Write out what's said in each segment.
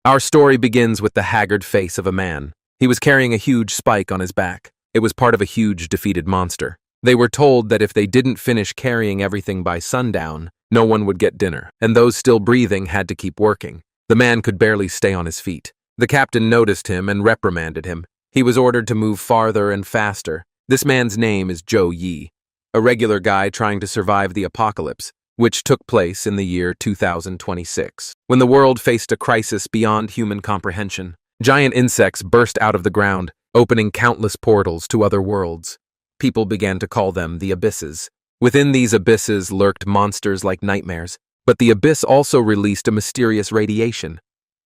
Our story begins with the haggard face of a man. He was carrying a huge spike on his back. It was part of a huge defeated monster. They were told that if they didn't finish carrying everything by sundown, no one would get dinner, and those still breathing had to keep working. The man could barely stay on his feet. The captain noticed him and reprimanded him. He was ordered to move farther and faster. This man's name is Zhou Yi, a regular guy trying to survive the apocalypse, which took place in the year 2026. When the world faced a crisis beyond human comprehension, giant insects burst out of the ground, opening countless portals to other worlds. People began to call them the abysses. Within these abysses lurked monsters like nightmares, but the abyss also released a mysterious radiation.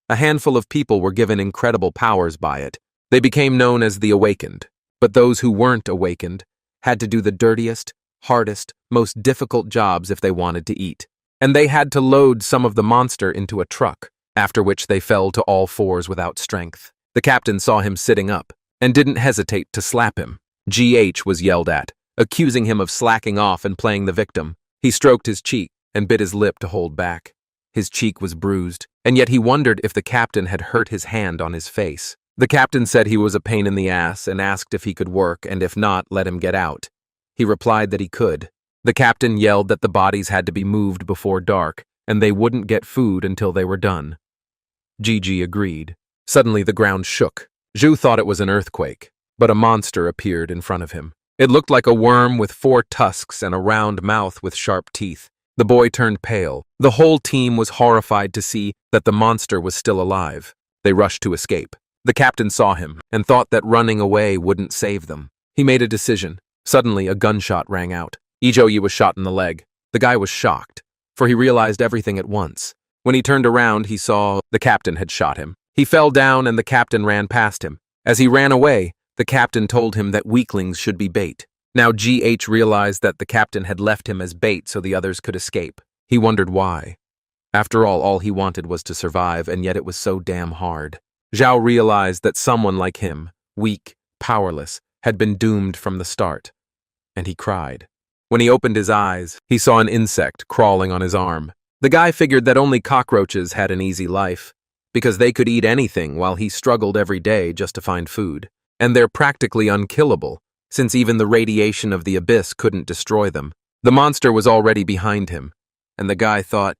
A handful of people were given incredible powers by it. They became known as the Awakened, but those who weren't awakened had to do the dirtiest, hardest, most difficult jobs if they wanted to eat. And they had to load some of the monster into a truck, after which they fell to all fours without strength. The captain saw him sitting up and didn't hesitate to slap him. GH was yelled at, accusing him of slacking off and playing the victim. He stroked his cheek and bit his lip to hold back. His cheek was bruised, and yet he wondered if the captain had hurt his hand on his face. The captain said he was a pain in the ass and asked if he could work, and if not, let him get out. He replied that he could. The captain yelled that the bodies had to be moved before dark, and they wouldn't get food until they were done. Gigi agreed. Suddenly the ground shook. Zhu thought it was an earthquake, but a monster appeared in front of him. It looked like a worm with 4 tusks and a round mouth with sharp teeth. The boy turned pale. The whole team was horrified to see that the monster was still alive. They rushed to escape. The captain saw him and thought that running away wouldn't save them. He made a decision. Suddenly, a gunshot rang out. Ijoyi was shot in the leg. The guy was shocked, for he realized everything at once. When he turned around, he saw the captain had shot him. He fell down and the captain ran past him. As he ran away, the captain told him that weaklings should be bait. Now GH realized that the captain had left him as bait so the others could escape. He wondered why. After all he wanted was to survive, and yet it was so damn hard. Zhao realized that someone like him, weak, powerless, had been doomed from the start. And he cried. When he opened his eyes, he saw an insect crawling on his arm. The guy figured that only cockroaches had an easy life, because they could eat anything while he struggled every day just to find food. And they're practically unkillable, since even the radiation of the abyss couldn't destroy them. The monster was already behind him, and the guy thought,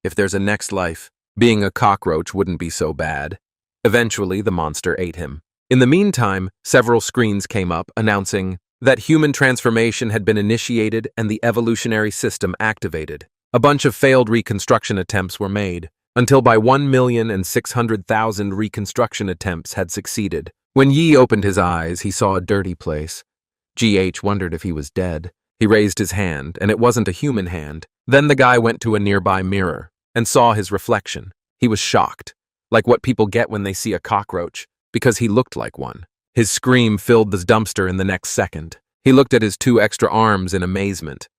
if there's a next life, being a cockroach wouldn't be so bad. Eventually, the monster ate him. In the meantime, several screens came up announcing that human transformation had been initiated and the evolutionary system activated. A bunch of failed reconstruction attempts were made, until by 1,600,000 reconstruction attempts had succeeded. When Yi opened his eyes, he saw a dirty place. GH wondered if he was dead. He raised his hand, and it wasn't a human hand. Then the guy went to a nearby mirror and saw his reflection. He was shocked, like what people get when they see a cockroach, because he looked like one. His scream filled the dumpster in the next second. He looked at his 2 extra arms in amazement,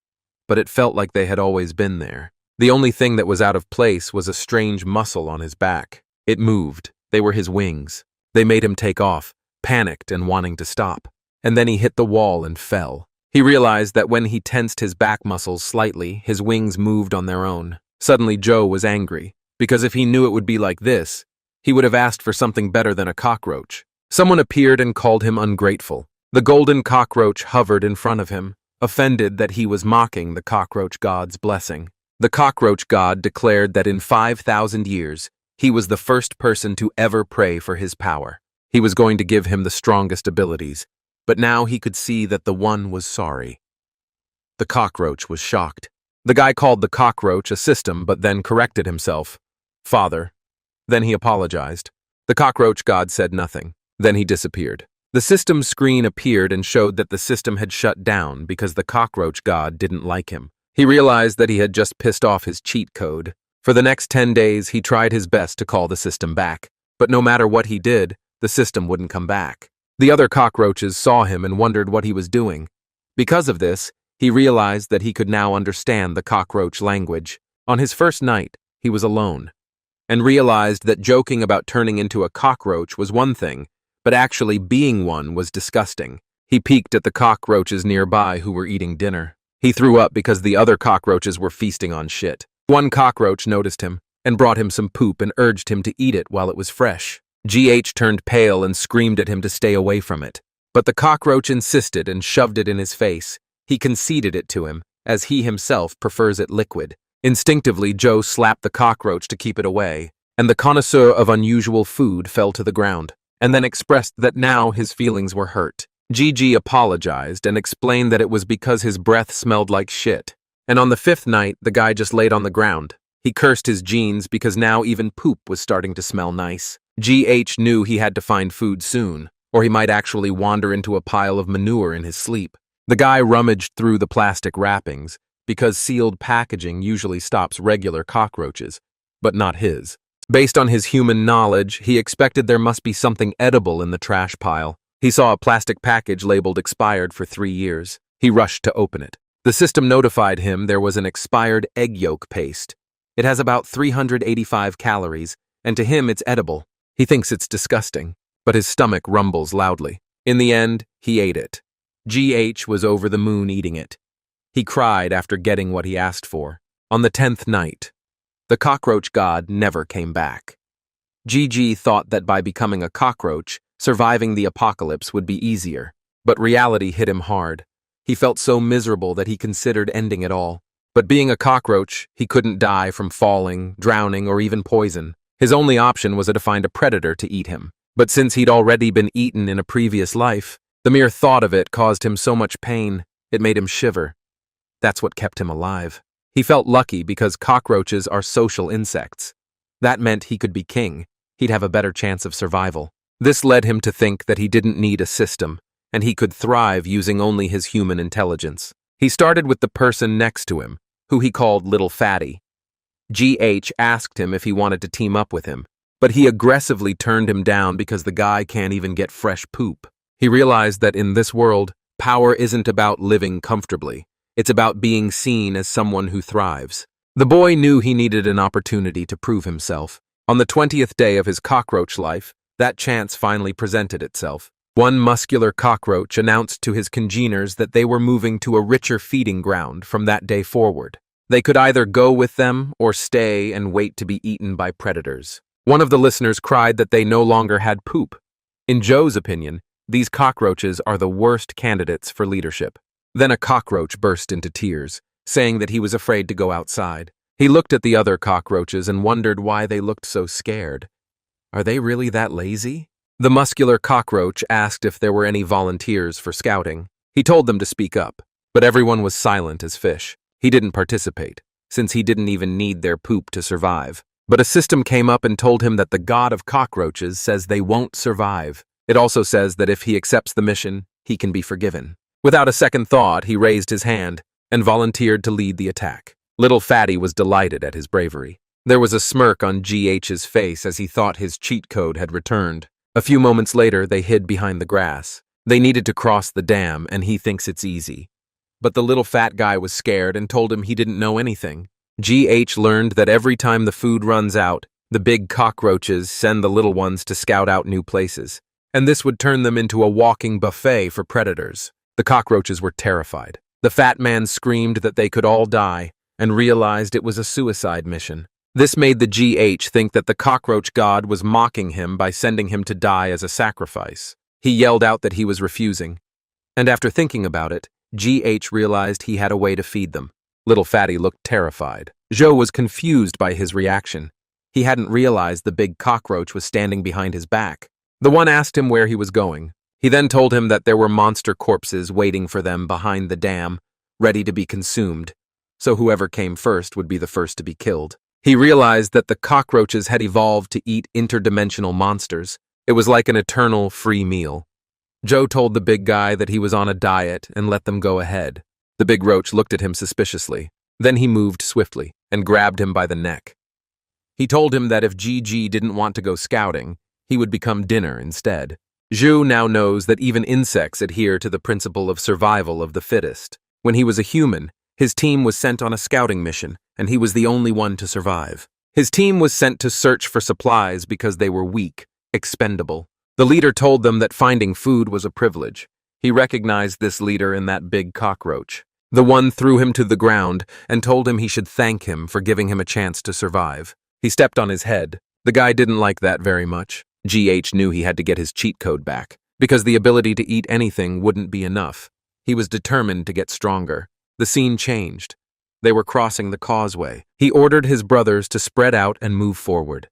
but it felt like they had always been there. The only thing that was out of place was a strange muscle on his back. It moved. They were his wings. They made him take off, panicked and wanting to stop. And then he hit the wall and fell. He realized that when he tensed his back muscles slightly, his wings moved on their own. Suddenly Joe was angry, because if he knew it would be like this, he would have asked for something better than a cockroach. Someone appeared and called him ungrateful. The golden cockroach hovered in front of him, offended that he was mocking the cockroach god's blessing. The cockroach god declared that in 5,000 years, he was the first person to ever pray for his power. He was going to give him the strongest abilities, but now he could see that the one was sorry. The cockroach was shocked. The guy called the cockroach a system, but then corrected himself. Father. Then he apologized. The cockroach god said nothing. Then he disappeared. The system screen appeared and showed that the system had shut down because the cockroach god didn't like him. He realized that he had just pissed off his cheat code. For the next 10 days, he tried his best to call the system back, but no matter what he did, the system wouldn't come back. The other cockroaches saw him and wondered what he was doing. Because of this, he realized that he could now understand the cockroach language. On his first night, he was alone, and realized that joking about turning into a cockroach was one thing, but actually being one was disgusting. He peeked at the cockroaches nearby who were eating dinner. He threw up because the other cockroaches were feasting on shit. One cockroach noticed him and brought him some poop and urged him to eat it while it was fresh. GH turned pale and screamed at him to stay away from it. But the cockroach insisted and shoved it in his face. He conceded it to him, as he himself prefers it liquid. Instinctively, Joe slapped the cockroach to keep it away, and the connoisseur of unusual food fell to the ground, and then expressed that now his feelings were hurt. Gigi apologized and explained that it was because his breath smelled like shit. And on the fifth night, the guy just laid on the ground. He cursed his genes because now even poop was starting to smell nice. GH knew he had to find food soon, or he might actually wander into a pile of manure in his sleep. The guy rummaged through the plastic wrappings, because sealed packaging usually stops regular cockroaches, but not his. Based on his human knowledge, he expected there must be something edible in the trash pile. He saw a plastic package labeled expired for 3 years. He rushed to open it. The system notified him there was an expired egg yolk paste. It has about 385 calories, and to him it's edible. He thinks it's disgusting, but his stomach rumbles loudly. In the end, he ate it. GH was over the moon eating it. He cried after getting what he asked for. On the 10th night, the cockroach god never came back. Gigi thought that by becoming a cockroach, surviving the apocalypse would be easier. But reality hit him hard. He felt so miserable that he considered ending it all. But being a cockroach, he couldn't die from falling, drowning, or even poison. His only option was to find a predator to eat him. But since he'd already been eaten in a previous life, the mere thought of it caused him so much pain, it made him shiver. That's what kept him alive. He felt lucky because cockroaches are social insects. That meant he could be king. He'd have a better chance of survival. This led him to think that he didn't need a system, and he could thrive using only his human intelligence. He started with the person next to him, who he called Little Fatty. GH asked him if he wanted to team up with him, but he aggressively turned him down because the guy can't even get fresh poop. He realized that in this world, power isn't about living comfortably. It's about being seen as someone who thrives. The boy knew he needed an opportunity to prove himself. On the 20th day of his cockroach life, that chance finally presented itself. One muscular cockroach announced to his congeners that they were moving to a richer feeding ground from that day forward. They could either go with them or stay and wait to be eaten by predators. One of the listeners cried that they no longer had poop. In Joe's opinion, these cockroaches are the worst candidates for leadership. Then a cockroach burst into tears, saying that he was afraid to go outside. He looked at the other cockroaches and wondered why they looked so scared. Are they really that lazy? The muscular cockroach asked if there were any volunteers for scouting. He told them to speak up, but everyone was silent as fish. He didn't participate, since he didn't even need their poop to survive. But a system came up and told him that the god of cockroaches says they won't survive. It also says that if he accepts the mission, he can be forgiven. Without a second thought, he raised his hand and volunteered to lead the attack. Little Fatty was delighted at his bravery. There was a smirk on GH's face as he thought his cheat code had returned. A few moments later, they hid behind the grass. They needed to cross the dam, and he thinks it's easy. But the little fat guy was scared and told him he didn't know anything. GH learned that every time the food runs out, the big cockroaches send the little ones to scout out new places. And this would turn them into a walking buffet for predators. The cockroaches were terrified. The fat man screamed that they could all die and realized it was a suicide mission. This made the GH think that the cockroach god was mocking him by sending him to die as a sacrifice. He yelled out that he was refusing. And after thinking about it, GH realized he had a way to feed them. Little Fatty looked terrified. Joe was confused by his reaction. He hadn't realized the big cockroach was standing behind his back. The one asked him where he was going. He then told him that there were monster corpses waiting for them behind the dam, ready to be consumed, so whoever came first would be the first to be killed. He realized that the cockroaches had evolved to eat interdimensional monsters. It was like an eternal free meal. Joe told the big guy that he was on a diet and let them go ahead. The big roach looked at him suspiciously. Then he moved swiftly and grabbed him by the neck. He told him that if GG didn't want to go scouting, he would become dinner instead. Zhu now knows that even insects adhere to the principle of survival of the fittest. When he was a human, his team was sent on a scouting mission, and he was the only one to survive. His team was sent to search for supplies because they were weak, expendable. The leader told them that finding food was a privilege. He recognized this leader in that big cockroach. The one threw him to the ground and told him he should thank him for giving him a chance to survive. He stepped on his head. The guy didn't like that very much. GH knew he had to get his cheat code back, because the ability to eat anything wouldn't be enough. He was determined to get stronger. The scene changed. They were crossing the causeway. He ordered his brothers to spread out and move forward.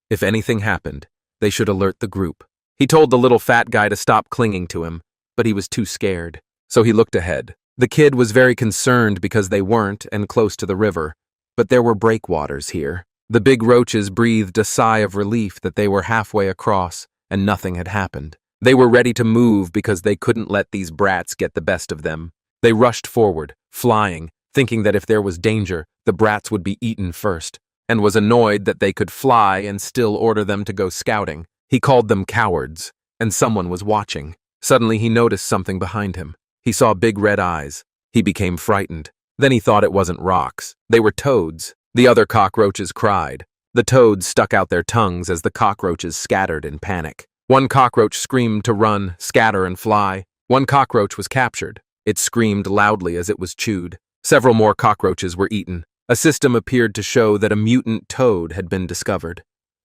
If anything happened, they should alert the group. He told the little fat guy to stop clinging to him, but he was too scared. So he looked ahead. The kid was very concerned because they weren't and close to the river, but there were breakwaters here. The big roaches breathed a sigh of relief that they were halfway across and nothing had happened. They were ready to move because they couldn't let these brats get the best of them. They rushed forward, flying, thinking that if there was danger, the brats would be eaten first, and was annoyed that they could fly and still order them to go scouting. He called them cowards, and someone was watching. Suddenly he noticed something behind him. He saw big red eyes. He became frightened. Then he thought it wasn't rocks. They were toads. The other cockroaches cried. The toads stuck out their tongues as the cockroaches scattered in panic. One cockroach screamed to run, scatter, and fly. One cockroach was captured. It screamed loudly as it was chewed. Several more cockroaches were eaten. A system appeared to show that a mutant toad had been discovered.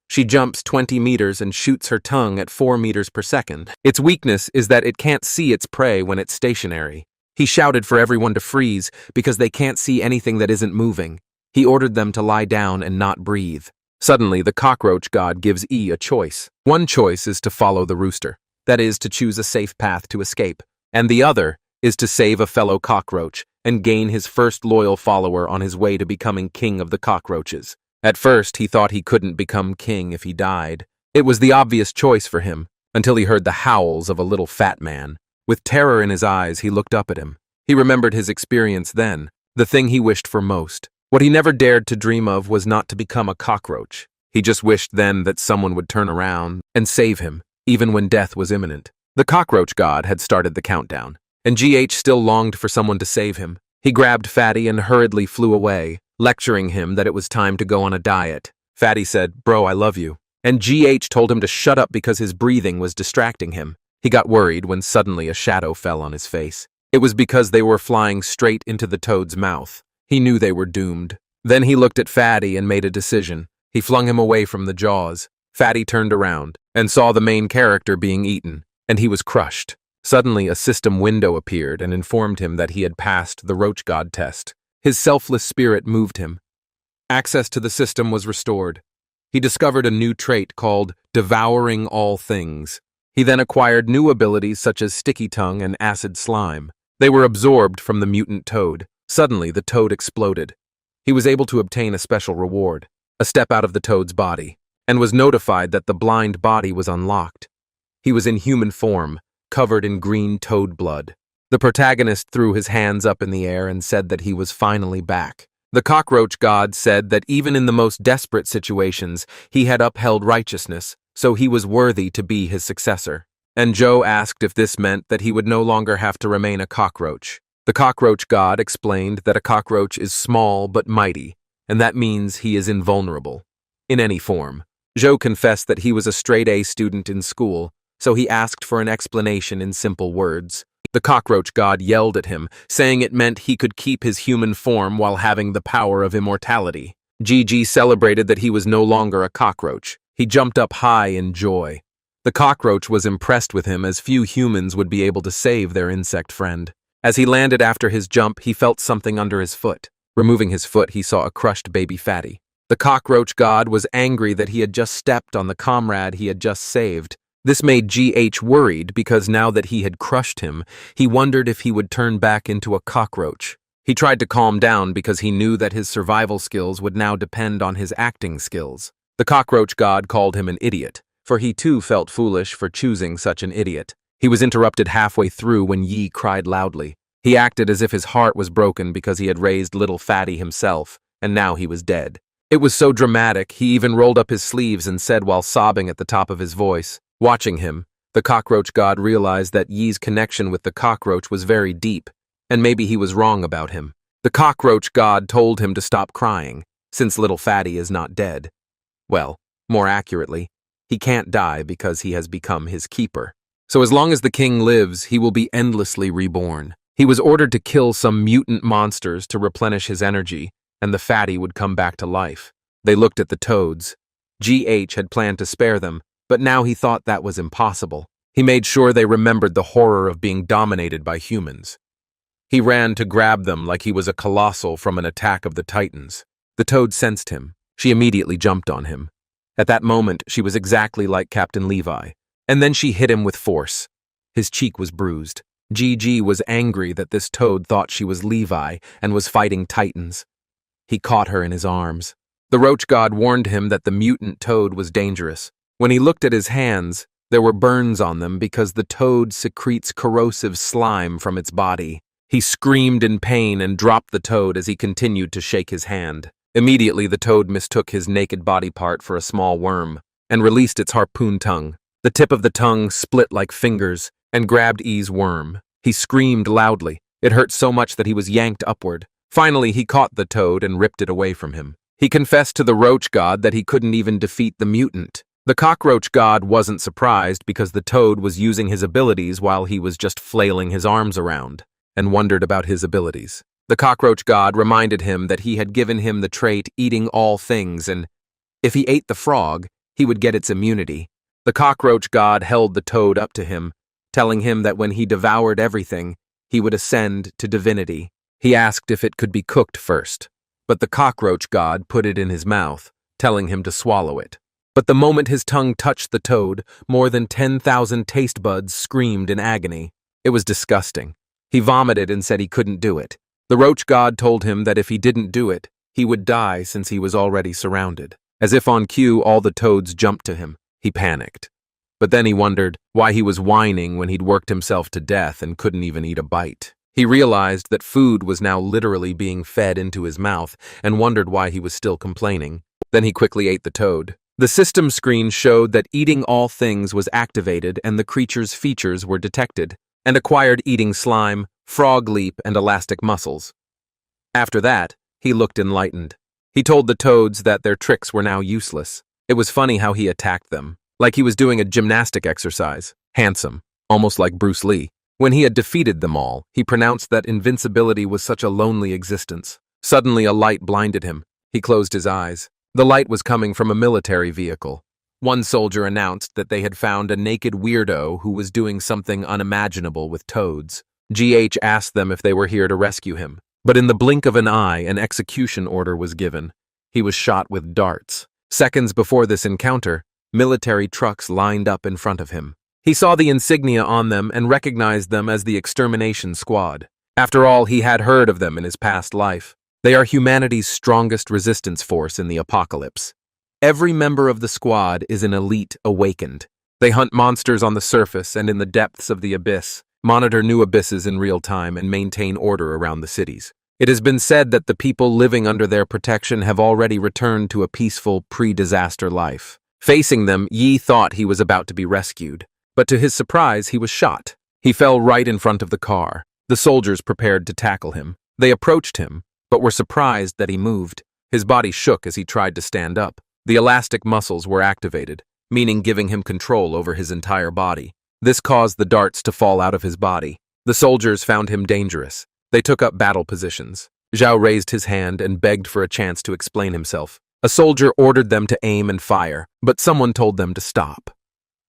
She jumps 20 meters and shoots her tongue at 4 meters per second. Its weakness is that it can't see its prey when it's stationary. He shouted for everyone to freeze because they can't see anything that isn't moving. He ordered them to lie down and not breathe. Suddenly, the cockroach god gives E a choice. One choice is to follow the rooster, that is, to choose a safe path to escape, and the other is to save a fellow cockroach and gain his first loyal follower on his way to becoming king of the cockroaches. At first, he thought he couldn't become king if he died. It was the obvious choice for him, until he heard the howls of a little fat man. With terror in his eyes, he looked up at him. He remembered his experience then, the thing he wished for most. What he never dared to dream of was not to become a cockroach. He just wished then that someone would turn around and save him, even when death was imminent. The cockroach god had started the countdown, and GH still longed for someone to save him. He grabbed Fatty and hurriedly flew away, lecturing him that it was time to go on a diet. Fatty said, "Bro, I love you." And GH told him to shut up because his breathing was distracting him. He got worried when suddenly a shadow fell on his face. It was because they were flying straight into the toad's mouth. He knew they were doomed. Then he looked at Fatty and made a decision. He flung him away from the jaws. Fatty turned around and saw the main character being eaten, and he was crushed. Suddenly, a system window appeared and informed him that he had passed the roach god test. His selfless spirit moved him. Access to the system was restored. He discovered a new trait called devouring all things. He then acquired new abilities such as sticky tongue and acid slime. They were absorbed from the mutant toad. Suddenly, the toad exploded. He was able to obtain a special reward, a step out of the toad's body, and was notified that the blind body was unlocked. He was in human form, covered in green toad blood. The protagonist threw his hands up in the air and said that he was finally back. The cockroach god said that even in the most desperate situations, he had upheld righteousness, so he was worthy to be his successor. And Joe asked if this meant that he would no longer have to remain a cockroach. The cockroach god explained that a cockroach is small but mighty, and that means he is invulnerable, in any form. Joe confessed that he was a straight-A student in school, so he asked for an explanation in simple words. The cockroach god yelled at him, saying it meant he could keep his human form while having the power of immortality. Gigi celebrated that he was no longer a cockroach. He jumped up high in joy. The cockroach was impressed with him as few humans would be able to save their insect friend. As he landed after his jump, he felt something under his foot. Removing his foot, he saw a crushed baby Fatty. The cockroach god was angry that he had just stepped on the comrade he had just saved. This made GH worried because now that he had crushed him, he wondered if he would turn back into a cockroach. He tried to calm down because he knew that his survival skills would now depend on his acting skills. The cockroach god called him an idiot, for he too felt foolish for choosing such an idiot. He was interrupted halfway through when Yi cried loudly. He acted as if his heart was broken because he had raised little Fatty himself, and now he was dead. It was so dramatic, he even rolled up his sleeves and said while sobbing at the top of his voice. Watching him, the cockroach god realized that Yi's connection with the cockroach was very deep, and maybe he was wrong about him. The cockroach god told him to stop crying, since little Fatty is not dead. Well, more accurately, he can't die because he has become his keeper. So as long as the king lives, he will be endlessly reborn. He was ordered to kill some mutant monsters to replenish his energy, and the Fatty would come back to life. They looked at the toads. GH had planned to spare them, but now he thought that was impossible. He made sure they remembered the horror of being dominated by humans. He ran to grab them like he was a colossal from an attack of the titans. The toad sensed him. She immediately jumped on him. At that moment, she was exactly like Captain Levi, and then she hit him with force. His cheek was bruised. GG was angry that this toad thought she was Levi and was fighting titans. He caught her in his arms. The roach god warned him that the mutant toad was dangerous. When he looked at his hands, there were burns on them because the toad secretes corrosive slime from its body. He screamed in pain and dropped the toad as he continued to shake his hand. Immediately, the toad mistook his naked body part for a small worm and released its harpoon tongue. The tip of the tongue split like fingers and grabbed E's worm. He screamed loudly. It hurt so much that he was yanked upward. Finally, he caught the toad and ripped it away from him. He confessed to the roach god that he couldn't even defeat the mutant. The cockroach god wasn't surprised because the toad was using his abilities while he was just flailing his arms around, and wondered about his abilities. The cockroach god reminded him that he had given him the trait eating all things, and if he ate the frog, he would get its immunity. The cockroach god held the toad up to him, telling him that when he devoured everything, he would ascend to divinity. He asked if it could be cooked first, but the cockroach god put it in his mouth, telling him to swallow it. But the moment his tongue touched the toad, more than 10,000 taste buds screamed in agony. It was disgusting. He vomited and said he couldn't do it. The roach god told him that if he didn't do it, he would die since he was already surrounded. As if on cue, all the toads jumped to him. He panicked. But then he wondered why he was whining when he'd worked himself to death and couldn't even eat a bite. He realized that food was now literally being fed into his mouth and wondered why he was still complaining. Then he quickly ate the toad. The system screen showed that eating all things was activated and the creature's features were detected, and acquired eating slime, frog leap, and elastic muscles. After that, he looked enlightened. He told the toads that their tricks were now useless. It was funny how he attacked them, like he was doing a gymnastic exercise, handsome, almost like Bruce Lee. When he had defeated them all, he pronounced that invincibility was such a lonely existence. Suddenly a light blinded him. He closed his eyes. The light was coming from a military vehicle. One soldier announced that they had found a naked weirdo who was doing something unimaginable with toads. GH asked them if they were here to rescue him, but in the blink of an eye, an execution order was given. He was shot with darts. Seconds before this encounter, military trucks lined up in front of him. He saw the insignia on them and recognized them as the extermination squad. After all, he had heard of them in his past life. They are humanity's strongest resistance force in the apocalypse. Every member of the squad is an elite awakened. They hunt monsters on the surface and in the depths of the abyss, monitor new abysses in real time, and maintain order around the cities. It has been said that the people living under their protection have already returned to a peaceful, pre-disaster life. Facing them, Yi thought he was about to be rescued, but to his surprise, he was shot. He fell right in front of the car. The soldiers prepared to tackle him. They approached him, but were surprised that he moved. His body shook as he tried to stand up. The elastic muscles were activated, meaning giving him control over his entire body. This caused the darts to fall out of his body. The soldiers found him dangerous. They took up battle positions. Zhao raised his hand and begged for a chance to explain himself. A soldier ordered them to aim and fire, but someone told them to stop.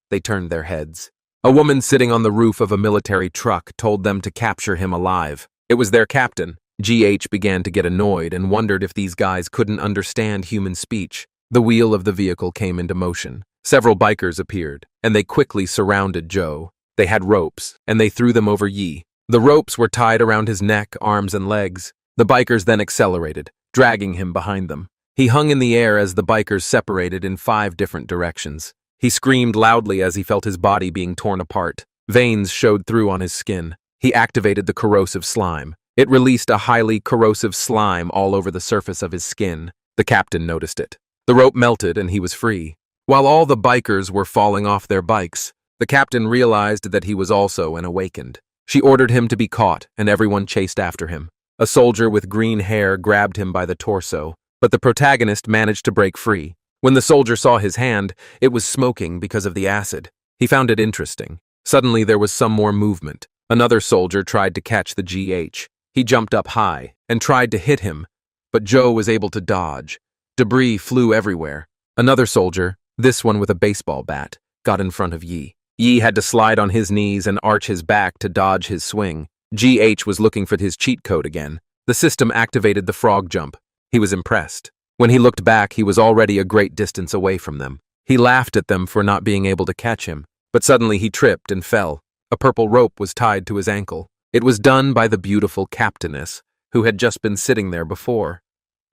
They turned their heads. A woman sitting on the roof of a military truck told them to capture him alive. It was their captain. GH began to get annoyed and wondered if these guys couldn't understand human speech. The wheel of the vehicle came into motion. Several bikers appeared, and they quickly surrounded Joe. They had ropes, and they threw them over Yi. The ropes were tied around his neck, arms, and legs. The bikers then accelerated, dragging him behind them. He hung in the air as the bikers separated in 5 different directions. He screamed loudly as he felt his body being torn apart. Veins showed through on his skin. He activated the corrosive slime. It released a highly corrosive slime all over the surface of his skin. The captain noticed it. The rope melted and he was free. While all the bikers were falling off their bikes, the captain realized that he was also an awakened. She ordered him to be caught, and everyone chased after him. A soldier with green hair grabbed him by the torso, but the protagonist managed to break free. When the soldier saw his hand, it was smoking because of the acid. He found it interesting. Suddenly there was some more movement. Another soldier tried to catch the GH. He jumped up high and tried to hit him, but Joe was able to dodge. Debris flew everywhere. Another soldier, this one with a baseball bat, got in front of Yi. Yi had to slide on his knees and arch his back to dodge his swing. GH was looking for his cheat code again. The system activated the frog jump. He was impressed. When he looked back, he was already a great distance away from them. He laughed at them for not being able to catch him, but suddenly he tripped and fell. A purple rope was tied to his ankle. It was done by the beautiful captainess, who had just been sitting there before.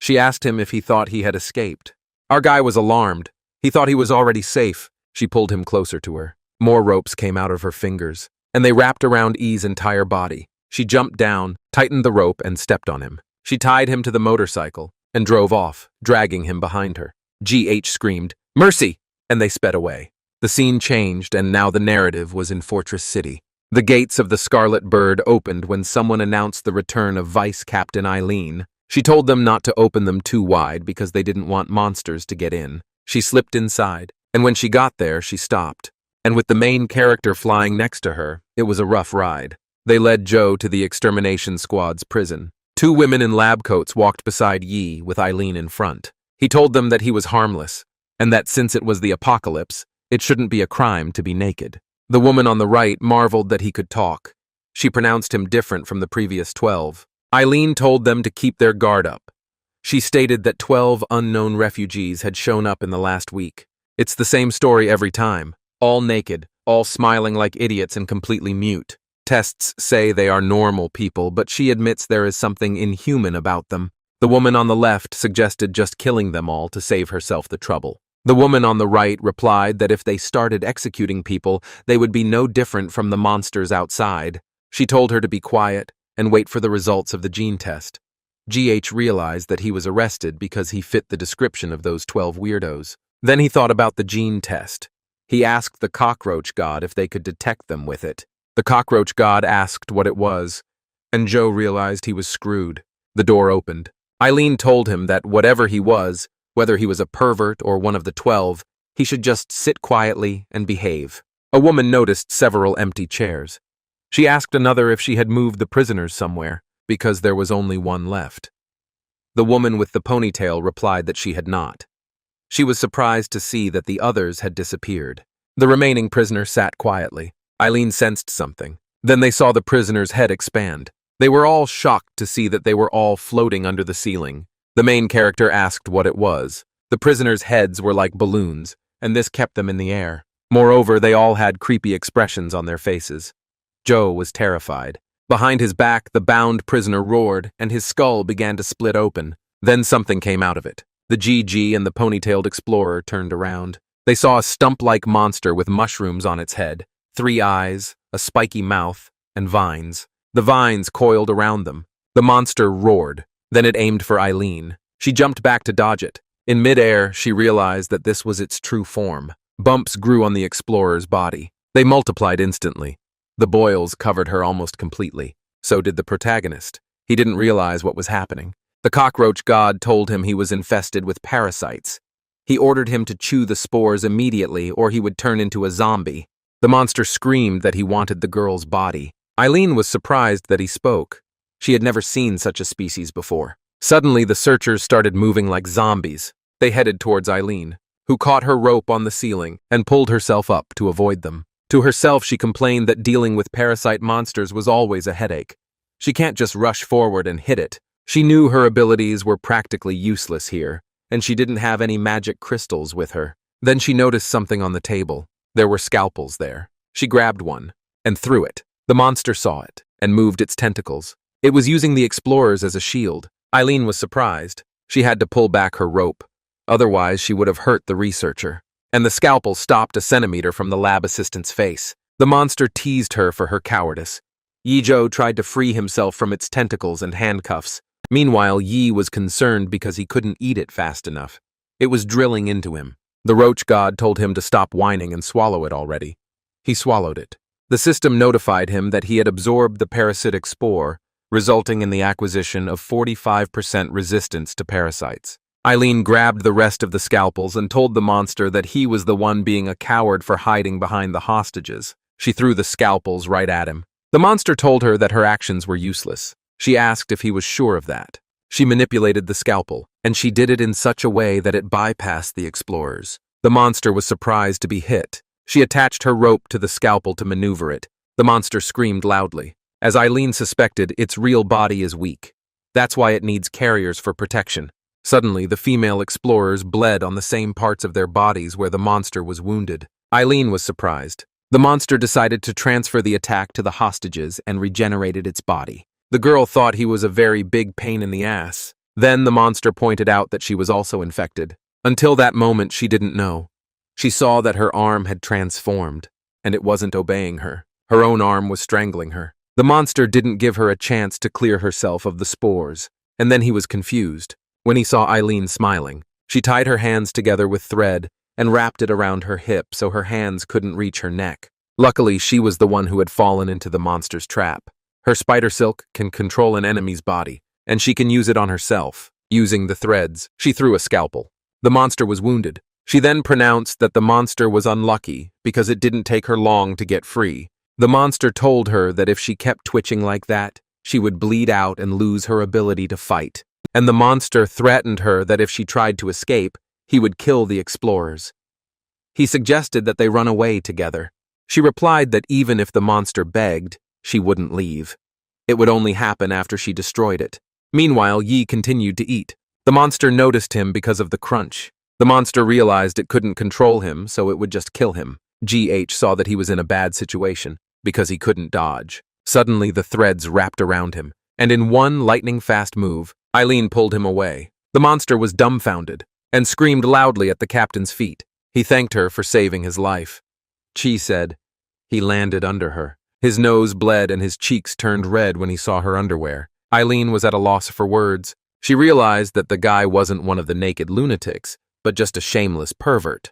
She asked him if he thought he had escaped. Our guy was alarmed. He thought he was already safe. She pulled him closer to her. More ropes came out of her fingers, and they wrapped around Yi's entire body. She jumped down, tightened the rope, and stepped on him. She tied him to the motorcycle and drove off, dragging him behind her. GH screamed, "Mercy!" and they sped away. The scene changed, and now the narrative was in Fortress City. The gates of the Scarlet Bird opened when someone announced the return of Vice Captain Eileen. She told them not to open them too wide because they didn't want monsters to get in. She slipped inside, and when she got there, she stopped. And with the main character flying next to her, it was a rough ride. They led Joe to the extermination squad's prison. Two women in lab coats walked beside Yi with Eileen in front. He told them that he was harmless, and that since it was the apocalypse, it shouldn't be a crime to be naked. The woman on the right marveled that he could talk. She pronounced him different from the previous 12. Eileen told them to keep their guard up. She stated that 12 unknown refugees had shown up in the last week. It's the same story every time. All naked, all smiling like idiots and completely mute. Tests say they are normal people, but she admits there is something inhuman about them. The woman on the left suggested just killing them all to save herself the trouble. The woman on the right replied that if they started executing people, they would be no different from the monsters outside. She told her to be quiet and wait for the results of the gene test. GH realized that he was arrested because he fit the description of those 12 weirdos. Then he thought about the gene test. He asked the Cockroach God if they could detect them with it. The Cockroach God asked what it was, and Joe realized he was screwed. The door opened. Eileen told him that whatever he was, whether he was a pervert or one of the 12, he should just sit quietly and behave. A woman noticed several empty chairs. She asked another if she had moved the prisoners somewhere, because there was only one left. The woman with the ponytail replied that she had not. She was surprised to see that the others had disappeared. The remaining prisoner sat quietly. Eileen sensed something. Then they saw the prisoner's head expand. They were all shocked to see that they were all floating under the ceiling. The main character asked what it was. The prisoners' heads were like balloons, and this kept them in the air. Moreover, they all had creepy expressions on their faces. Joe was terrified. Behind his back, the bound prisoner roared, and his skull began to split open. Then something came out of it. The GG and the ponytailed explorer turned around. They saw a stump-like monster with mushrooms on its head, 3 eyes, a spiky mouth, and vines. The vines coiled around them. The monster roared. Then it aimed for Eileen. She jumped back to dodge it. In midair, she realized that this was its true form. Bumps grew on the explorer's body. They multiplied instantly. The boils covered her almost completely. So did the protagonist. He didn't realize what was happening. The Cockroach God told him he was infested with parasites. He ordered him to chew the spores immediately or he would turn into a zombie. The monster screamed that he wanted the girl's body. Eileen was surprised that he spoke. She had never seen such a species before. Suddenly, the searchers started moving like zombies. They headed towards Eileen, who caught her rope on the ceiling and pulled herself up to avoid them. To herself, she complained that dealing with parasite monsters was always a headache. She can't just rush forward and hit it. She knew her abilities were practically useless here, and she didn't have any magic crystals with her. Then she noticed something on the table. There were scalpels there. She grabbed one and threw it. The monster saw it and moved its tentacles. It was using the explorers as a shield. Eileen was surprised. She had to pull back her rope. Otherwise, she would have hurt the researcher. And the scalpel stopped a centimeter from the lab assistant's face. The monster teased her for her cowardice. Yi-Jo tried to free himself from its tentacles and handcuffs. Meanwhile, Yi was concerned because he couldn't eat it fast enough. It was drilling into him. The roach god told him to stop whining and swallow it already. He swallowed it. The system notified him that he had absorbed the parasitic spore, resulting in the acquisition of 45% resistance to parasites. Eileen grabbed the rest of the scalpels and told the monster that he was the one being a coward for hiding behind the hostages. She threw the scalpels right at him. The monster told her that her actions were useless. She asked if he was sure of that. She manipulated the scalpel, and she did it in such a way that it bypassed the explorers. The monster was surprised to be hit. She attached her rope to the scalpel to maneuver it. The monster screamed loudly. As Eileen suspected, its real body is weak. That's why it needs carriers for protection. Suddenly, the female explorers bled on the same parts of their bodies where the monster was wounded. Eileen was surprised. The monster decided to transfer the attack to the hostages and regenerated its body. The girl thought he was a very big pain in the ass. Then the monster pointed out that she was also infected. Until that moment, she didn't know. She saw that her arm had transformed, and it wasn't obeying her. Her own arm was strangling her. The monster didn't give her a chance to clear herself of the spores, and then he was confused. When he saw Eileen smiling, she tied her hands together with thread and wrapped it around her hip so her hands couldn't reach her neck. Luckily, she was the one who had fallen into the monster's trap. Her spider silk can control an enemy's body, and she can use it on herself. Using the threads, she threw a scalpel. The monster was wounded. She then pronounced that the monster was unlucky because it didn't take her long to get free. The monster told her that if she kept twitching like that, she would bleed out and lose her ability to fight. And the monster threatened her that if she tried to escape, he would kill the explorers. He suggested that they run away together. She replied that even if the monster begged, she wouldn't leave. It would only happen after she destroyed it. Meanwhile, Yi continued to eat. The monster noticed him because of the crunch. The monster realized it couldn't control him, so it would just kill him. GH saw that he was in a bad situation because he couldn't dodge. Suddenly, the threads wrapped around him, and in one lightning-fast move, Eileen pulled him away. The monster was dumbfounded and screamed loudly at the captain's feet. He thanked her for saving his life. Chi said. He landed under her. His nose bled and his cheeks turned red when he saw her underwear. Eileen was at a loss for words. She realized that the guy wasn't one of the naked lunatics, but just a shameless pervert.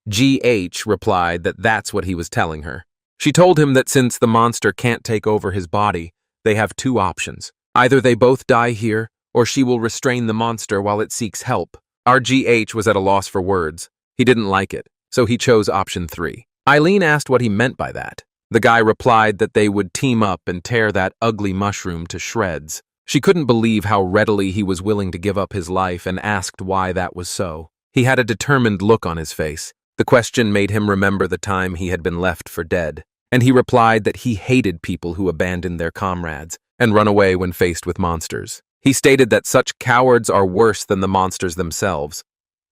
GH replied that that's what he was telling her. She told him that since the monster can't take over his body, they have two options. Either they both die here, or she will restrain the monster while it seeks help. Our GH was at a loss for words. He didn't like it, so he chose option 3. Eileen asked what he meant by that. The guy replied that they would team up and tear that ugly mushroom to shreds. She couldn't believe how readily he was willing to give up his life and asked why that was so. He had a determined look on his face. The question made him remember the time he had been left for dead, and he replied that he hated people who abandoned their comrades and run away when faced with monsters. He stated that such cowards are worse than the monsters themselves.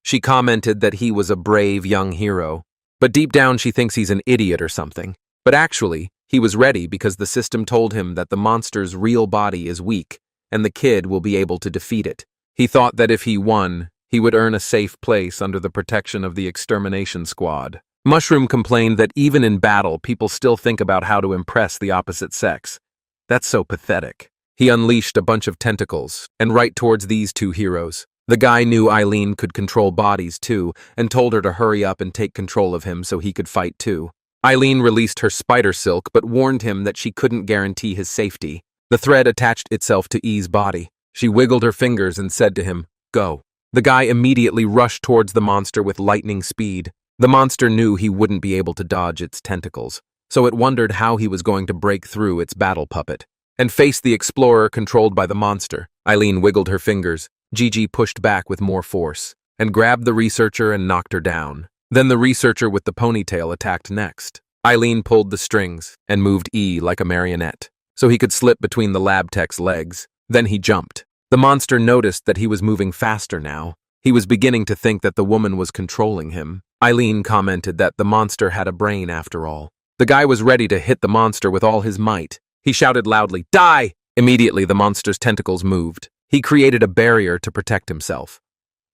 She commented that he was a brave young hero, but deep down she thinks he's an idiot or something. But actually, he was ready because the system told him that the monster's real body is weak, and the kid will be able to defeat it. He thought that if he won, he would earn a safe place under the protection of the extermination squad. Mushroom complained that even in battle, people still think about how to impress the opposite sex. That's so pathetic. He unleashed a bunch of tentacles, and right towards these two heroes. The guy knew Eileen could control bodies too, and told her to hurry up and take control of him so he could fight too. Eileen released her spider silk, but warned him that she couldn't guarantee his safety. The thread attached itself to Yi's body. She wiggled her fingers and said to him, "Go." The guy immediately rushed towards the monster with lightning speed. The monster knew he wouldn't be able to dodge its tentacles, so it wondered how he was going to break through its battle puppet and face the explorer controlled by the monster. Eileen wiggled her fingers. Gigi pushed back with more force and grabbed the researcher and knocked her down. Then the researcher with the ponytail attacked next. Eileen pulled the strings and moved E like a marionette, so he could slip between the lab tech's legs. Then he jumped. The monster noticed that he was moving faster now. He was beginning to think that the woman was controlling him. Eileen commented that the monster had a brain after all. The guy was ready to hit the monster with all his might. He shouted loudly, "Die!" Immediately, the monster's tentacles moved. He created a barrier to protect himself.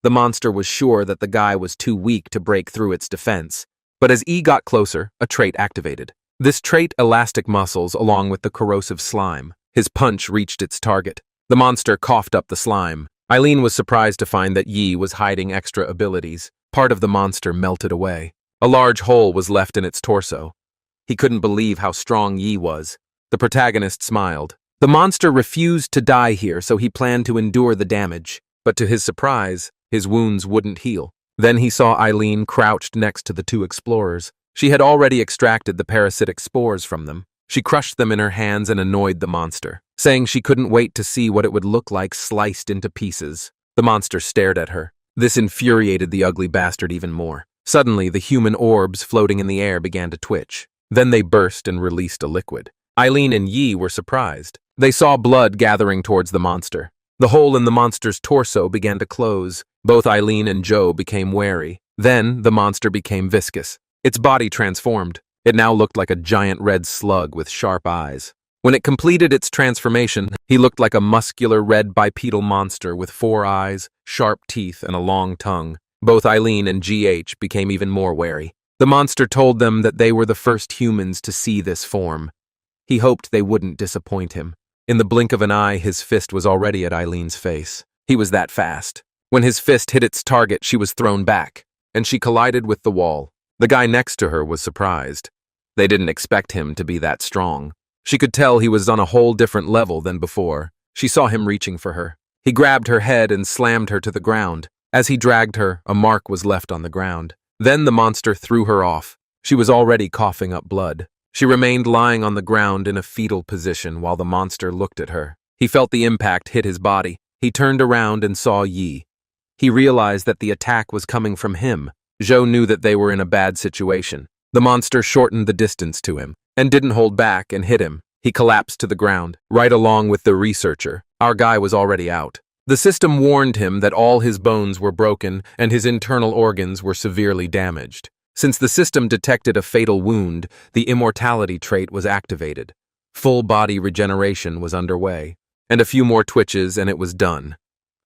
The monster was sure that the guy was too weak to break through its defense. But as E got closer, a trait activated. This trait, elastic muscles along with the corrosive slime. His punch reached its target. The monster coughed up the slime. Eileen was surprised to find that Yi was hiding extra abilities. Part of the monster melted away. A large hole was left in its torso. He couldn't believe how strong Yi was. The protagonist smiled. The monster refused to die here, so he planned to endure the damage. But to his surprise, his wounds wouldn't heal. Then he saw Eileen crouched next to the two explorers. She had already extracted the parasitic spores from them. She crushed them in her hands and annoyed the monster, saying she couldn't wait to see what it would look like sliced into pieces. The monster stared at her. This infuriated the ugly bastard even more. Suddenly, the human orbs floating in the air began to twitch. Then they burst and released a liquid. Eileen and Yi were surprised. They saw blood gathering towards the monster. The hole in the monster's torso began to close. Both Eileen and Joe became wary. Then, the monster became viscous. Its body transformed. It now looked like a giant red slug with sharp eyes. When it completed its transformation, he looked like a muscular red bipedal monster with 4 eyes, sharp teeth, and a long tongue. Both Eileen and GH became even more wary. The monster told them that they were the first humans to see this form. He hoped they wouldn't disappoint him. In the blink of an eye, his fist was already at Eileen's face. He was that fast. When his fist hit its target, she was thrown back, and she collided with the wall. The guy next to her was surprised. They didn't expect him to be that strong. She could tell he was on a whole different level than before. She saw him reaching for her. He grabbed her head and slammed her to the ground. As he dragged her, a mark was left on the ground. Then the monster threw her off. She was already coughing up blood. She remained lying on the ground in a fetal position while the monster looked at her. He felt the impact hit his body. He turned around and saw Yi. He realized that the attack was coming from him. Zhou knew that they were in a bad situation. The monster shortened the distance to him and didn't hold back and hit him. He collapsed to the ground, right along with the researcher. Our guy was already out. The system warned him that all his bones were broken and his internal organs were severely damaged. Since the system detected a fatal wound, the immortality trait was activated. Full body regeneration was underway, and a few more twitches and it was done.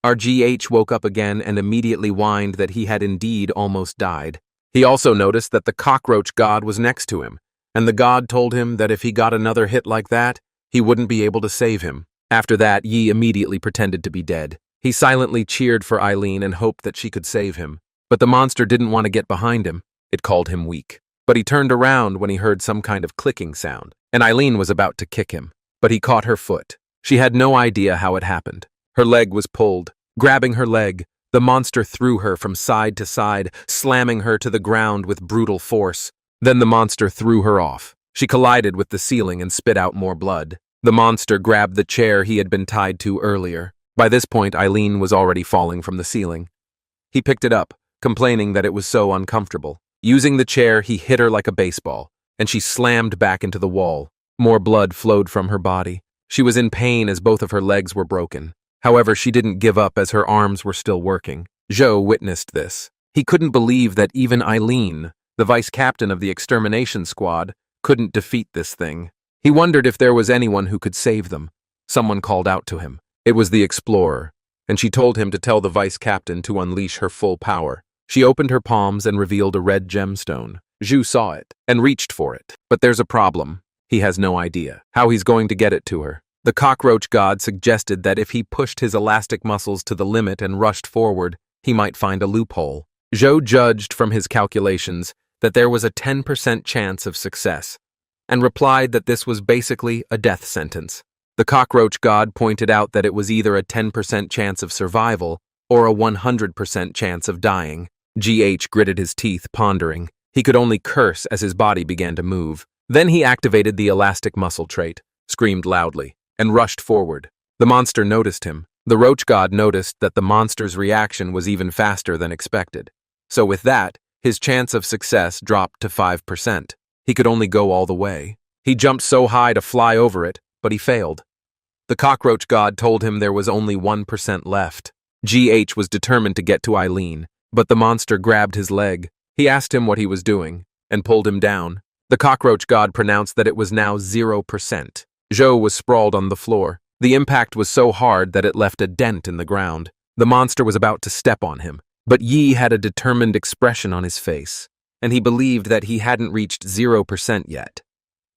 Our GH woke up again and immediately whined that he had indeed almost died. He also noticed that the cockroach god was next to him, and the god told him that if he got another hit like that, he wouldn't be able to save him. After that, Yi immediately pretended to be dead. He silently cheered for Eileen and hoped that she could save him. But the monster didn't want to get behind him. It called him weak. But he turned around when he heard some kind of clicking sound, and Eileen was about to kick him. But he caught her foot. She had no idea how it happened. Her leg was pulled. Grabbing her leg, the monster threw her from side to side, slamming her to the ground with brutal force. Then the monster threw her off. She collided with the ceiling and spit out more blood. The monster grabbed the chair he had been tied to earlier. By this point, Eileen was already falling from the ceiling. He picked it up, complaining that it was so uncomfortable. Using the chair, he hit her like a baseball, and she slammed back into the wall. More blood flowed from her body. She was in pain as both of her legs were broken. However, she didn't give up as her arms were still working. Zhou witnessed this. He couldn't believe that even Eileen, the vice captain of the extermination squad, couldn't defeat this thing. He wondered if there was anyone who could save them. Someone called out to him. It was the explorer, and she told him to tell the vice captain to unleash her full power. She opened her palms and revealed a red gemstone. Zhu saw it and reached for it. But there's a problem. He has no idea how he's going to get it to her. The cockroach god suggested that if he pushed his elastic muscles to the limit and rushed forward, he might find a loophole. Zhou judged from his calculations that there was a 10% chance of success, and replied that this was basically a death sentence. The cockroach god pointed out that it was either a 10% chance of survival or a 100% chance of dying. GH gritted his teeth, pondering. He could only curse as his body began to move. Then he activated the elastic muscle trait, screamed loudly, and rushed forward. The monster noticed him. The roach god noticed that the monster's reaction was even faster than expected. So with that, his chance of success dropped to 5%. He could only go all the way. He jumped so high to fly over it, but he failed. The cockroach god told him there was only 1% left. GH was determined to get to Eileen, but the monster grabbed his leg. He asked him what he was doing, and pulled him down. The cockroach god pronounced that it was now 0%. Zhou was sprawled on the floor. The impact was so hard that it left a dent in the ground. The monster was about to step on him, but Yi had a determined expression on his face, and he believed that he hadn't reached 0% yet.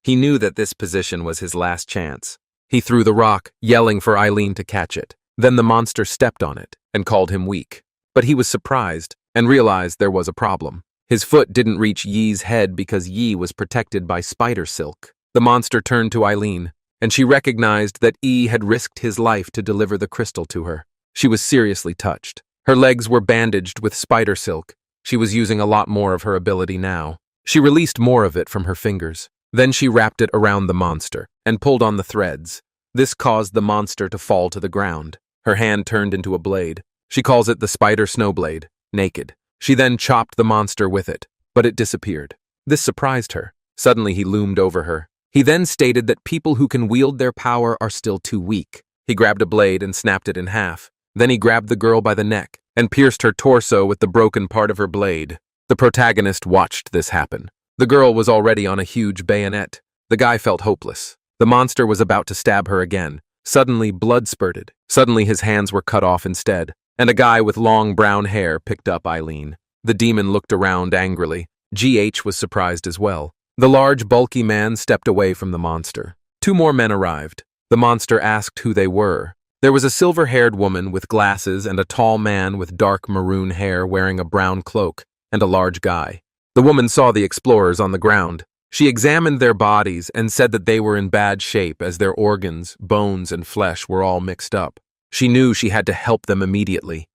He knew that this position was his last chance. He threw the rock, yelling for Eileen to catch it. Then the monster stepped on it and called him weak. But he was surprised and realized there was a problem. His foot didn't reach Yi's head because Yi was protected by spider silk. The monster turned to Eileen, and she recognized that Yi had risked his life to deliver the crystal to her. She was seriously touched. Her legs were bandaged with spider silk. She was using a lot more of her ability now. She released more of it from her fingers. Then she wrapped it around the monster and pulled on the threads. This caused the monster to fall to the ground. Her hand turned into a blade. She calls it the spider snowblade, naked. She then chopped the monster with it, but it disappeared. This surprised her. Suddenly he loomed over her. He then stated that people who can wield their power are still too weak. He grabbed a blade and snapped it in half. Then he grabbed the girl by the neck and pierced her torso with the broken part of her blade. The protagonist watched this happen. The girl was already on a huge bayonet. The guy felt hopeless. The monster was about to stab her again. Suddenly, blood spurted. Suddenly, his hands were cut off instead, and a guy with long brown hair picked up Eileen. The demon looked around angrily. GH was surprised as well. The large, bulky man stepped away from the monster. 2 more men arrived. The monster asked who they were. There was a silver-haired woman with glasses and a tall man with dark maroon hair wearing a brown cloak, and a large guy. The woman saw the explorers on the ground. She examined their bodies and said that they were in bad shape as their organs, bones, and flesh were all mixed up. She knew she had to help them immediately.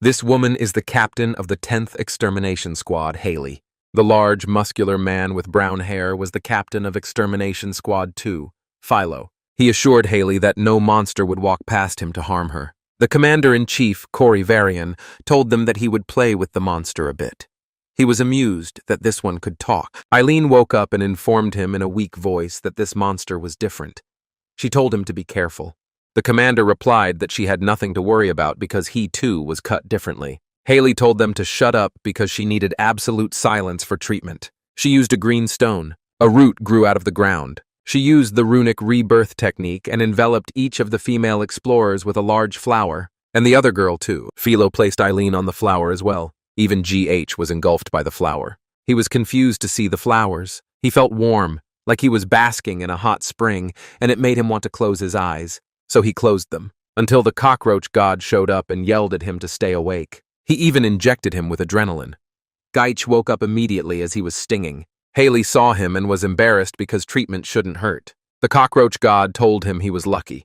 This woman is the captain of the 10th Extermination Squad, Haley. The large, muscular man with brown hair was the captain of Extermination Squad 2, Philo. He assured Haley that no monster would walk past him to harm her. The commander-in-chief, Cory Varian, told them that he would play with the monster a bit. He was amused that this one could talk. Eileen woke up and informed him in a weak voice that this monster was different. She told him to be careful. The commander replied that she had nothing to worry about because he too was cut differently. Haley told them to shut up because she needed absolute silence for treatment. She used a green stone. A root grew out of the ground. She used the runic rebirth technique and enveloped each of the female explorers with a large flower, and the other girl too. Philo placed Eileen on the flower as well. Even GH was engulfed by the flower. He was confused to see the flowers. He felt warm, like he was basking in a hot spring, and it made him want to close his eyes. So he closed them, until the cockroach god showed up and yelled at him to stay awake. He even injected him with adrenaline. Gaich woke up immediately as he was stinging. Haley saw him and was embarrassed because treatment shouldn't hurt. The cockroach god told him he was lucky.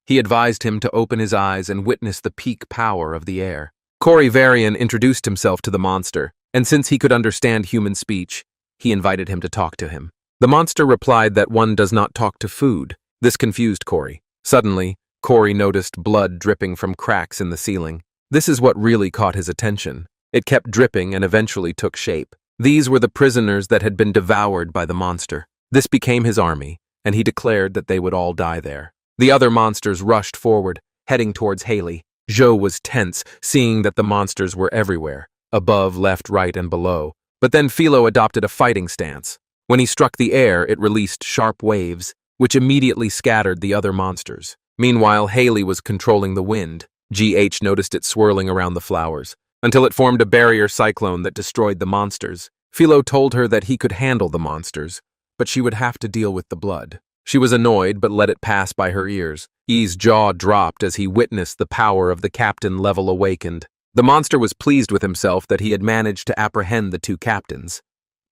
He advised him to open his eyes and witness the peak power of the air. Cory Varian introduced himself to the monster, and since he could understand human speech, he invited him to talk to him. The monster replied that one does not talk to food. This confused Cory. Suddenly, Cory noticed blood dripping from cracks in the ceiling. This is what really caught his attention. It kept dripping and eventually took shape. These were the prisoners that had been devoured by the monster. This became his army, and he declared that they would all die there. The other monsters rushed forward, heading towards Haley. Zhou was tense, seeing that the monsters were everywhere, above, left, right, and below. But then Philo adopted a fighting stance. When he struck the air, it released sharp waves, which immediately scattered the other monsters. Meanwhile, Haley was controlling the wind. GH noticed it swirling around the flowers, until it formed a barrier cyclone that destroyed the monsters. Philo told her that he could handle the monsters, but she would have to deal with the blood. She was annoyed, but let it pass by her ears. Yi's jaw dropped as he witnessed the power of the captain level awakened. The monster was pleased with himself that he had managed to apprehend the 2 captains.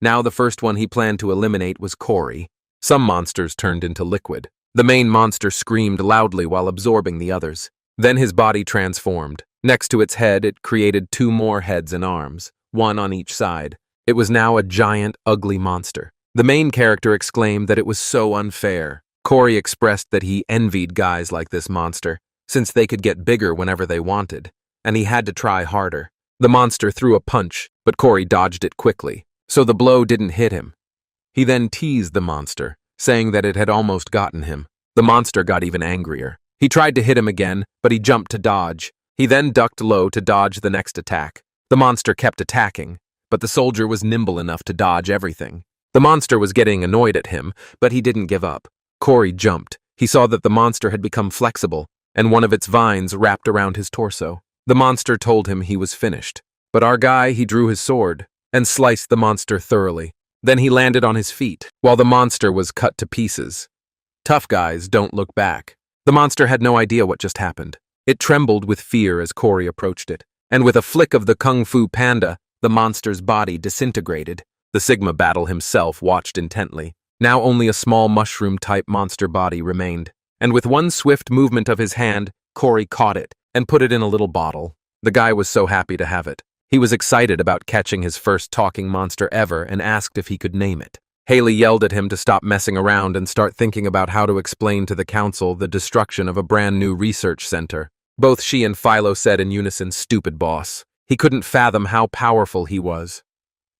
Now the first one he planned to eliminate was Cory. Some monsters turned into liquid. The main monster screamed loudly while absorbing the others. Then his body transformed. Next to its head, it created 2 more heads and arms, one on each side. It was now a giant, ugly monster. The main character exclaimed that it was so unfair. Cory expressed that he envied guys like this monster, since they could get bigger whenever they wanted, and he had to try harder. The monster threw a punch, but Cory dodged it quickly, so the blow didn't hit him. He then teased the monster, saying that it had almost gotten him. The monster got even angrier. He tried to hit him again, but he jumped to dodge. He then ducked low to dodge the next attack. The monster kept attacking, but the soldier was nimble enough to dodge everything. The monster was getting annoyed at him, but he didn't give up. Cory jumped. He saw that the monster had become flexible, and one of its vines wrapped around his torso. The monster told him he was finished. But our guy, he drew his sword and sliced the monster thoroughly. Then he landed on his feet, while the monster was cut to pieces. Tough guys don't look back. The monster had no idea what just happened. It trembled with fear as Cory approached it, and with a flick of the Kung Fu Panda, the monster's body disintegrated. The Sigma Battle himself watched intently. Now only a small mushroom-type monster body remained, and with one swift movement of his hand, Cory caught it and put it in a little bottle. The guy was so happy to have it. He was excited about catching his first talking monster ever and asked if he could name it. Haley yelled at him to stop messing around and start thinking about how to explain to the council the destruction of a brand new research center. Both she and Philo said in unison, "Stupid boss." He couldn't fathom how powerful he was.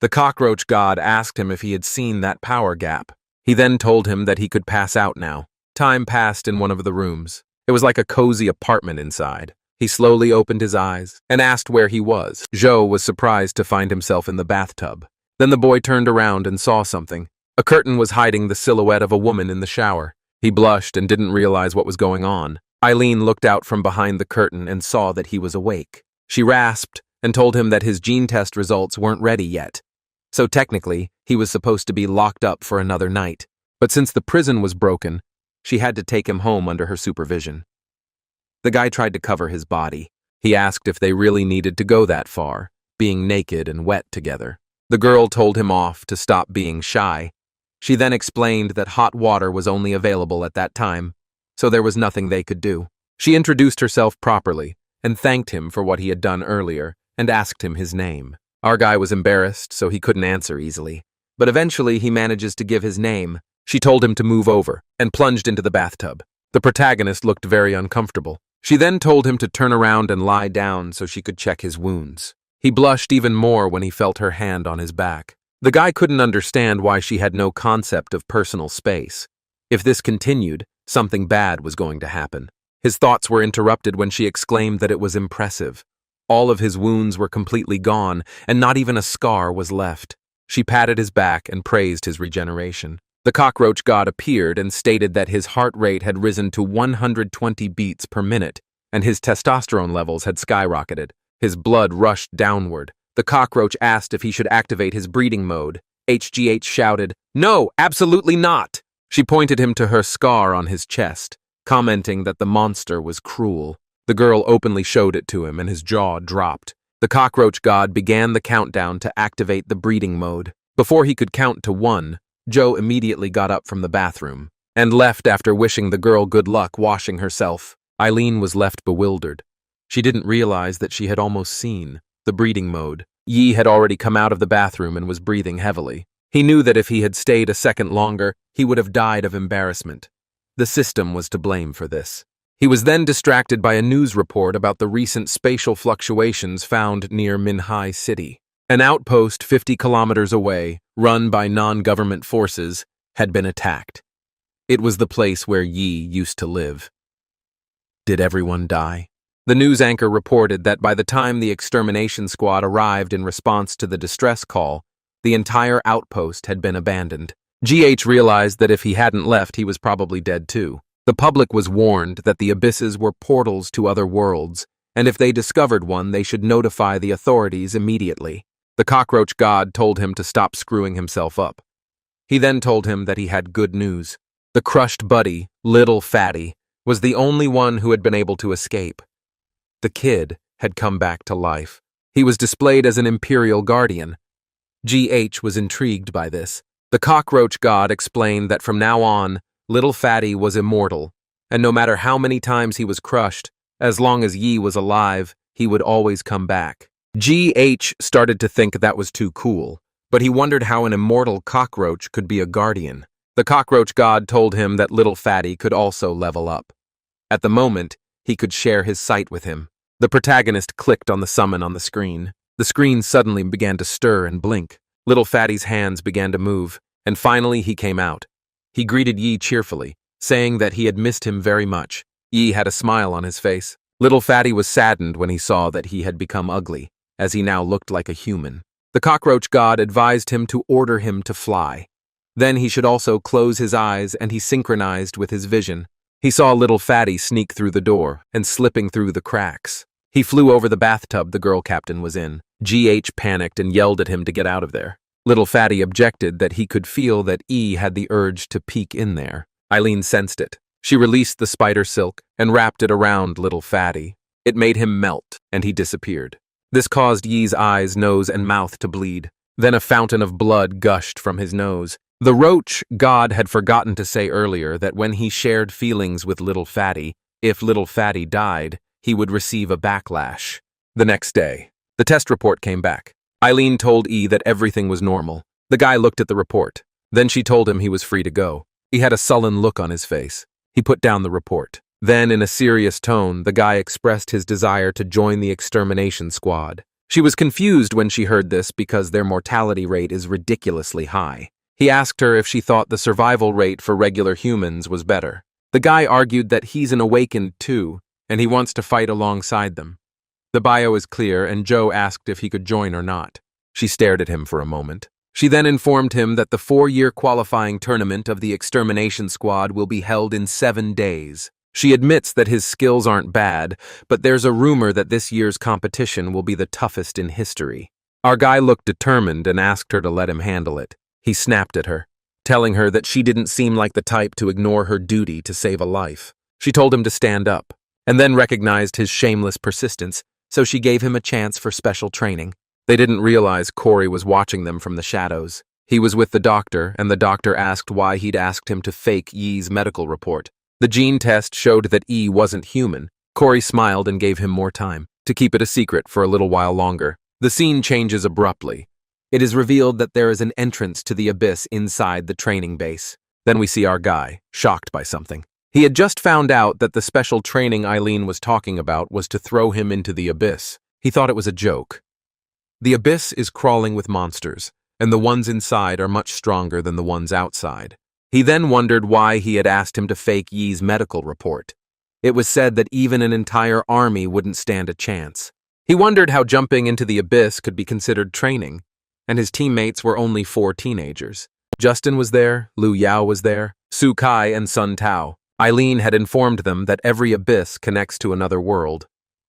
The cockroach god asked him if he had seen that power gap. He then told him that he could pass out now. Time passed in one of the rooms. It was like a cozy apartment inside. He slowly opened his eyes and asked where he was. Zhou was surprised to find himself in the bathtub. Then the boy turned around and saw something. A curtain was hiding the silhouette of a woman in the shower. He blushed and didn't realize what was going on. Eileen looked out from behind the curtain and saw that he was awake. She rasped and told him that his gene test results weren't ready yet. So technically, he was supposed to be locked up for another night. But since the prison was broken, she had to take him home under her supervision. The guy tried to cover his body. He asked if they really needed to go that far, being naked and wet together. The girl told him off to stop being shy. She then explained that hot water was only available at that time, so there was nothing they could do. She introduced herself properly and thanked him for what he had done earlier and asked him his name. Our guy was embarrassed, so he couldn't answer easily. But eventually he manages to give his name. She told him to move over and plunged into the bathtub. The protagonist looked very uncomfortable. She then told him to turn around and lie down so she could check his wounds. He blushed even more when he felt her hand on his back. The guy couldn't understand why she had no concept of personal space. If this continued, something bad was going to happen. His thoughts were interrupted when she exclaimed that it was impressive. All of his wounds were completely gone, and not even a scar was left. She patted his back and praised his regeneration. The cockroach god appeared and stated that his heart rate had risen to 120 beats per minute, and his testosterone levels had skyrocketed. His blood rushed downward. The cockroach asked if he should activate his breeding mode. HGH shouted, "No, absolutely not!" She pointed him to her scar on his chest, commenting that the monster was cruel. The girl openly showed it to him, and his jaw dropped. The cockroach god began the countdown to activate the breeding mode. Before he could count to 1, Joe immediately got up from the bathroom and left after wishing the girl good luck washing herself. Eileen was left bewildered. She didn't realize that she had almost seen the breeding mode. Yi had already come out of the bathroom and was breathing heavily. He knew that if he had stayed a second longer, he would have died of embarrassment. The system was to blame for this. He was then distracted by a news report about the recent spatial fluctuations found near Manhwa City. An outpost 50 kilometers away, run by non-government forces, had been attacked. It was the place where Yi used to live. Did everyone die? The news anchor reported that by the time the extermination squad arrived in response to the distress call, the entire outpost had been abandoned. GH realized that if he hadn't left, he was probably dead too. The public was warned that the abysses were portals to other worlds, and if they discovered one, they should notify the authorities immediately. The cockroach god told him to stop screwing himself up. He then told him that he had good news. The crushed buddy, Little Fatty, was the only one who had been able to escape. The kid had come back to life. He was displayed as an imperial guardian. GH was intrigued by this. The cockroach god explained that from now on, Little Fatty was immortal, and no matter how many times he was crushed, as long as Yi was alive, he would always come back. GH started to think that was too cool, but he wondered how an immortal cockroach could be a guardian. The cockroach god told him that Little Fatty could also level up. At the moment, he could share his sight with him. The protagonist clicked on the summon on the screen. The screen suddenly began to stir and blink. Little Fatty's hands began to move, and finally he came out. He greeted Yi cheerfully, saying that he had missed him very much. Yi had a smile on his face. Little Fatty was saddened when he saw that he had become ugly, as he now looked like a human. The cockroach god advised him to order him to fly. Then he should also close his eyes, and he synchronized with his vision. He saw Little Fatty sneak through the door and slipping through the cracks. He flew over the bathtub the girl captain was in. GH panicked and yelled at him to get out of there. Little Fatty objected that he could feel that E had the urge to peek in there. Eileen sensed it. She released the spider silk and wrapped it around Little Fatty. It made him melt, and he disappeared. This caused Yi's eyes, nose, and mouth to bleed. Then a fountain of blood gushed from his nose. The roach god had forgotten to say earlier that when he shared feelings with Little Fatty, if Little Fatty died, he would receive a backlash. The next day, the test report came back. Eileen told E that everything was normal. The guy looked at the report. Then she told him he was free to go. He had a sullen look on his face. He put down the report. Then, in a serious tone, the guy expressed his desire to join the extermination squad. She was confused when she heard this because their mortality rate is ridiculously high. He asked her if she thought the survival rate for regular humans was better. The guy argued that he's an awakened too, and he wants to fight alongside them. The bio is clear, and Joe asked if he could join or not. She stared at him for a moment. She then informed him that the 4-year qualifying tournament of the extermination squad will be held in 7 days. She admits that his skills aren't bad, but there's a rumor that this year's competition will be the toughest in history. Our guy looked determined and asked her to let him handle it. He snapped at her, telling her that she didn't seem like the type to ignore her duty to save a life. She told him to stand up, and then recognized his shameless persistence, so she gave him a chance for special training. They didn't realize Corey was watching them from the shadows. He was with the doctor, and the doctor asked why he'd asked him to fake Yi's medical report. The gene test showed that Yi wasn't human. Corey smiled and gave him more time to keep it a secret for a little while longer. The scene changes abruptly. It is revealed that there is an entrance to the abyss inside the training base. Then we see our guy, shocked by something. He had just found out that the special training Eileen was talking about was to throw him into the abyss. He thought it was a joke. The abyss is crawling with monsters, and the ones inside are much stronger than the ones outside. He then wondered why he had asked him to fake Yi's medical report. It was said that even an entire army wouldn't stand a chance. He wondered how jumping into the abyss could be considered training, and his teammates were only 4 teenagers. Justin was there, Liu Yao was there, Su Kai and Sun Tao. Eileen had informed them that every abyss connects to another world.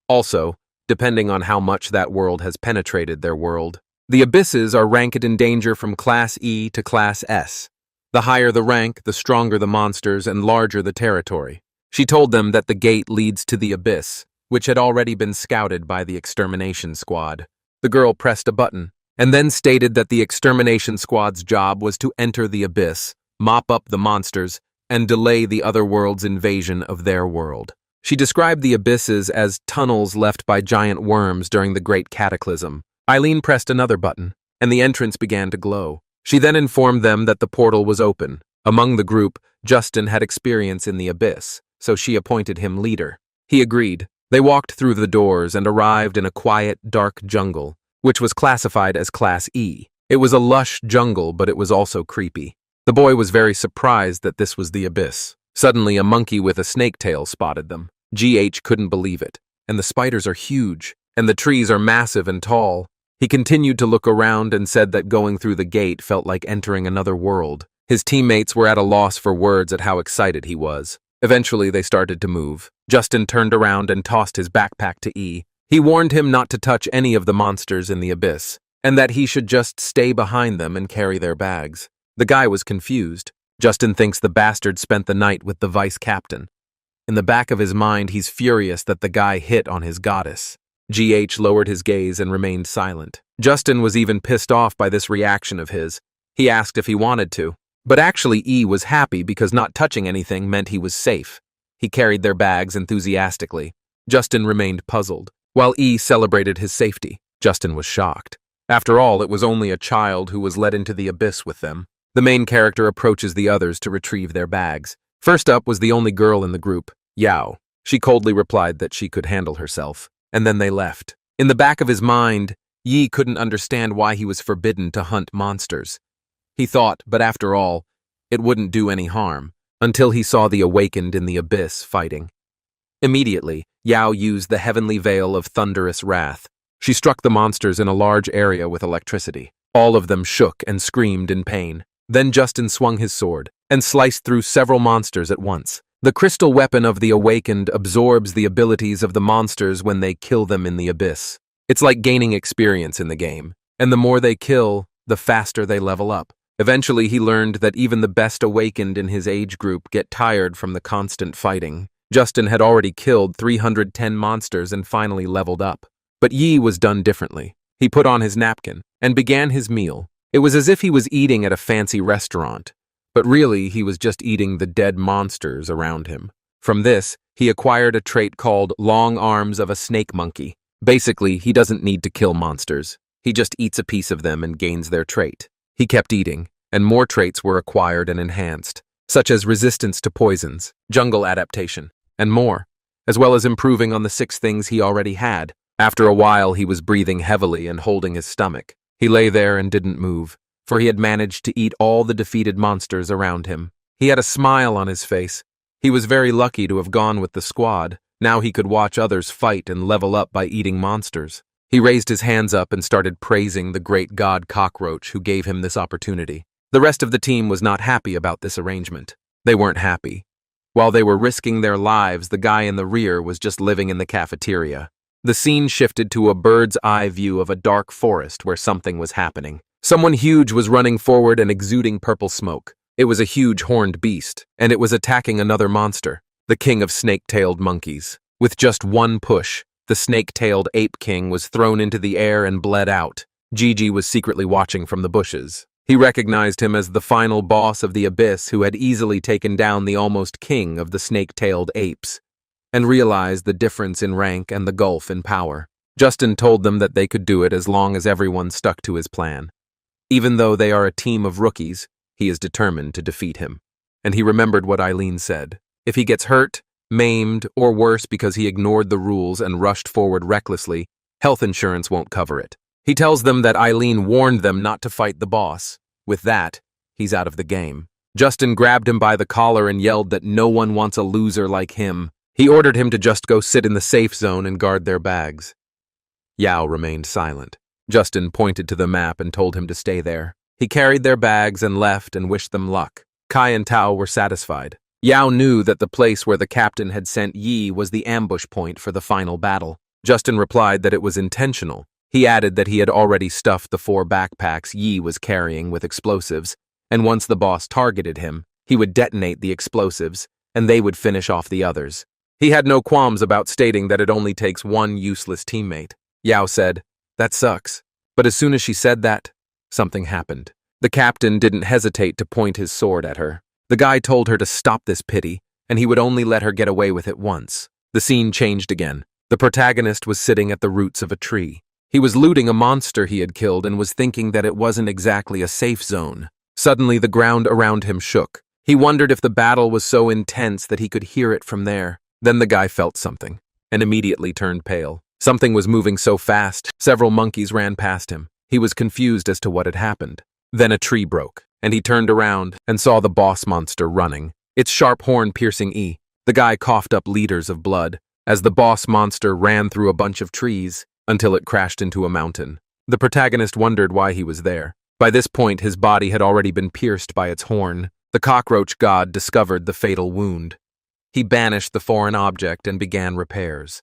Also, depending on how much that world has penetrated their world. The abysses are ranked in danger from Class E to Class S. The higher the rank, the stronger the monsters and larger the territory. She told them that the gate leads to the abyss, which had already been scouted by the extermination squad. The girl pressed a button, and then stated that the extermination squad's job was to enter the abyss, mop up the monsters, and delay the other world's invasion of their world. She described the abysses as tunnels left by giant worms during the Great Cataclysm. Eileen pressed another button, and the entrance began to glow. She then informed them that the portal was open. Among the group, Justin had experience in the abyss, so she appointed him leader. He agreed. They walked through the doors and arrived in a quiet, dark jungle, which was classified as Class E. It was a lush jungle, but it was also creepy. The boy was very surprised that this was the abyss. Suddenly, a monkey with a snake tail spotted them. GH couldn't believe it. And the spiders are huge, and the trees are massive and tall. He continued to look around and said that going through the gate felt like entering another world. His teammates were at a loss for words at how excited he was. Eventually, they started to move. Justin turned around and tossed his backpack to E. He warned him not to touch any of the monsters in the abyss, and that he should just stay behind them and carry their bags. The guy was confused. Justin thinks the bastard spent the night with the vice captain. In the back of his mind, he's furious that the guy hit on his goddess. GH lowered his gaze and remained silent. Justin was even pissed off by this reaction of his. He asked if he wanted to. But actually, E was happy because not touching anything meant he was safe. He carried their bags enthusiastically. Justin remained puzzled. While E celebrated his safety, Justin was shocked. After all, it was only a child who was led into the abyss with them. The main character approaches the others to retrieve their bags. First up was the only girl in the group, Yao. She coldly replied that she could handle herself, and then they left. In the back of his mind, Yi couldn't understand why he was forbidden to hunt monsters. He thought, but after all, it wouldn't do any harm, until he saw the awakened in the abyss fighting. Immediately, Yao used the heavenly veil of thunderous wrath. She struck the monsters in a large area with electricity. All of them shook and screamed in pain. Then Justin swung his sword and sliced through several monsters at once. The crystal weapon of the awakened absorbs the abilities of the monsters when they kill them in the abyss. It's like gaining experience in the game, and the more they kill, the faster they level up. Eventually, he learned that even the best awakened in his age group get tired from the constant fighting. Justin had already killed 310 monsters and finally leveled up. But Yi was done differently. He put on his napkin and began his meal. It was as if he was eating at a fancy restaurant, but really he was just eating the dead monsters around him. From this, he acquired a trait called long arms of a snake monkey. Basically, he doesn't need to kill monsters. He just eats a piece of them and gains their trait. He kept eating, and more traits were acquired and enhanced, such as resistance to poisons, jungle adaptation, and more, as well as improving on the 6 things he already had. After a while, he was breathing heavily and holding his stomach. He lay there and didn't move, for he had managed to eat all the defeated monsters around him. He had a smile on his face. He was very lucky to have gone with the squad. Now he could watch others fight and level up by eating monsters. He raised his hands up and started praising the great god Cockroach who gave him this opportunity. The rest of the team was not happy about this arrangement. They weren't happy. While they were risking their lives, the guy in the rear was just living in the cafeteria. The scene shifted to a bird's eye view of a dark forest where something was happening. Someone huge was running forward and exuding purple smoke. It was a huge horned beast, and it was attacking another monster, the king of snake-tailed monkeys. With just one push, the snake-tailed ape king was thrown into the air and bled out. Gigi was secretly watching from the bushes. He recognized him as the final boss of the abyss who had easily taken down the almost king of the snake-tailed apes, and realized the difference in rank and the gulf in power. Justin told them that they could do it as long as everyone stuck to his plan. Even though they are a team of rookies, he is determined to defeat him. And he remembered what Eileen said. If he gets hurt, maimed, or worse because he ignored the rules and rushed forward recklessly, health insurance won't cover it. He tells them that Eileen warned them not to fight the boss. With that, he's out of the game. Justin grabbed him by the collar and yelled that no one wants a loser like him. He ordered him to just go sit in the safe zone and guard their bags. Yao remained silent. Justin pointed to the map and told him to stay there. He carried their bags and left and wished them luck. Kai and Tao were satisfied. Yao knew that the place where the captain had sent Yi was the ambush point for the final battle. Justin replied that it was intentional. He added that he had already stuffed the 4 backpacks Yi was carrying with explosives, and once the boss targeted him, he would detonate the explosives, and they would finish off the others. He had no qualms about stating that it only takes one useless teammate. Yao said, "That sucks." But as soon as she said that, something happened. The captain didn't hesitate to point his sword at her. The guy told her to stop this pity, and he would only let her get away with it once. The scene changed again. The protagonist was sitting at the roots of a tree. He was looting a monster he had killed and was thinking that it wasn't exactly a safe zone. Suddenly, the ground around him shook. He wondered if the battle was so intense that he could hear it from there. Then the guy felt something, and immediately turned pale. Something was moving so fast, several monkeys ran past him. He was confused as to what had happened. Then a tree broke, and he turned around and saw the boss monster running, its sharp horn piercing E. The guy coughed up liters of blood as the boss monster ran through a bunch of trees until it crashed into a mountain. The protagonist wondered why he was there. By this point, his body had already been pierced by its horn. The cockroach god discovered the fatal wound. He banished the foreign object and began repairs,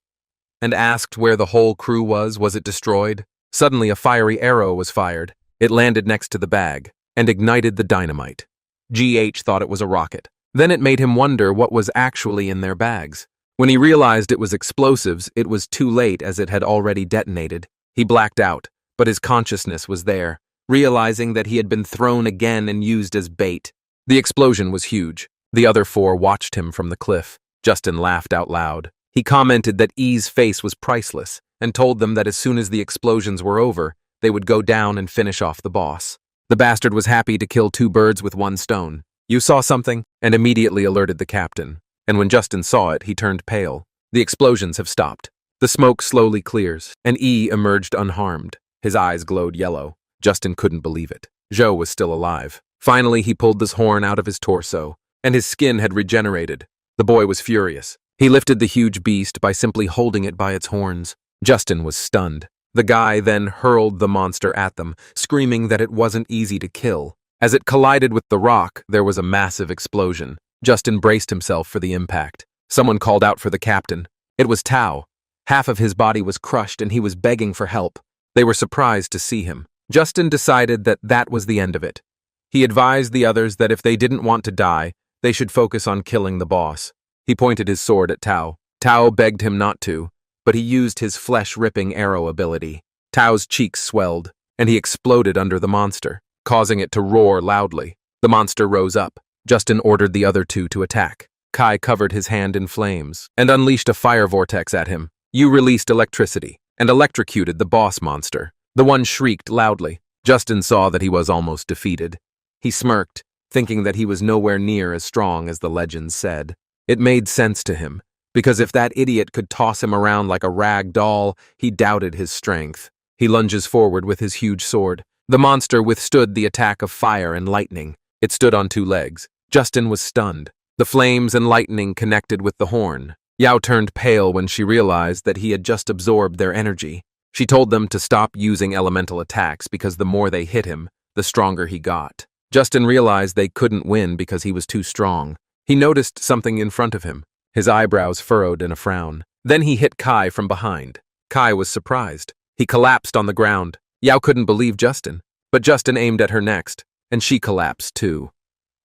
and asked where the whole crew was it destroyed? Suddenly a fiery arrow was fired. It landed next to the bag, and ignited the dynamite. GH thought it was a rocket. Then it made him wonder what was actually in their bags. When he realized it was explosives, it was too late as it had already detonated. He blacked out, but his consciousness was there, realizing that he had been thrown again and used as bait. The explosion was huge. The other 4 watched him from the cliff. Justin laughed out loud. He commented that E's face was priceless, and told them that as soon as the explosions were over, they would go down and finish off the boss. The bastard was happy to kill 2 birds with 1 stone. "You saw something?" and immediately alerted the captain. And when Justin saw it, he turned pale. The explosions have stopped. The smoke slowly clears, and E emerged unharmed. His eyes glowed yellow. Justin couldn't believe it. Zhou was still alive. Finally, he pulled this horn out of his torso, and his skin had regenerated. The boy was furious. He lifted the huge beast by simply holding it by its horns. Justin was stunned. The guy then hurled the monster at them, screaming that it wasn't easy to kill. As it collided with the rock, there was a massive explosion. Justin braced himself for the impact. Someone called out for the captain. It was Tao. Half of his body was crushed and he was begging for help. They were surprised to see him. Justin decided that that was the end of it. He advised the others that if they didn't want to die, they should focus on killing the boss. He pointed his sword at Tao. Tao begged him not to, but he used his flesh-ripping arrow ability. Tao's cheeks swelled, and he exploded under the monster, causing it to roar loudly. The monster rose up. Justin ordered the other 2 to attack. Kai covered his hand in flames and unleashed a fire vortex at him. Yu released electricity and electrocuted the boss monster. The one shrieked loudly. Justin saw that he was almost defeated. He smirked, thinking that he was nowhere near as strong as the legends said. It made sense to him, because if that idiot could toss him around like a rag doll, he doubted his strength. He lunges forward with his huge sword. The monster withstood the attack of fire and lightning. It stood on two legs. Justin was stunned. The flames and lightning connected with the horn. Yao turned pale when she realized that he had just absorbed their energy. She told them to stop using elemental attacks because the more they hit him, the stronger he got. Justin realized they couldn't win because he was too strong. He noticed something in front of him. His eyebrows furrowed in a frown. Then he hit Kai from behind. Kai was surprised. He collapsed on the ground. Yao couldn't believe Justin, but Justin aimed at her next, and she collapsed too.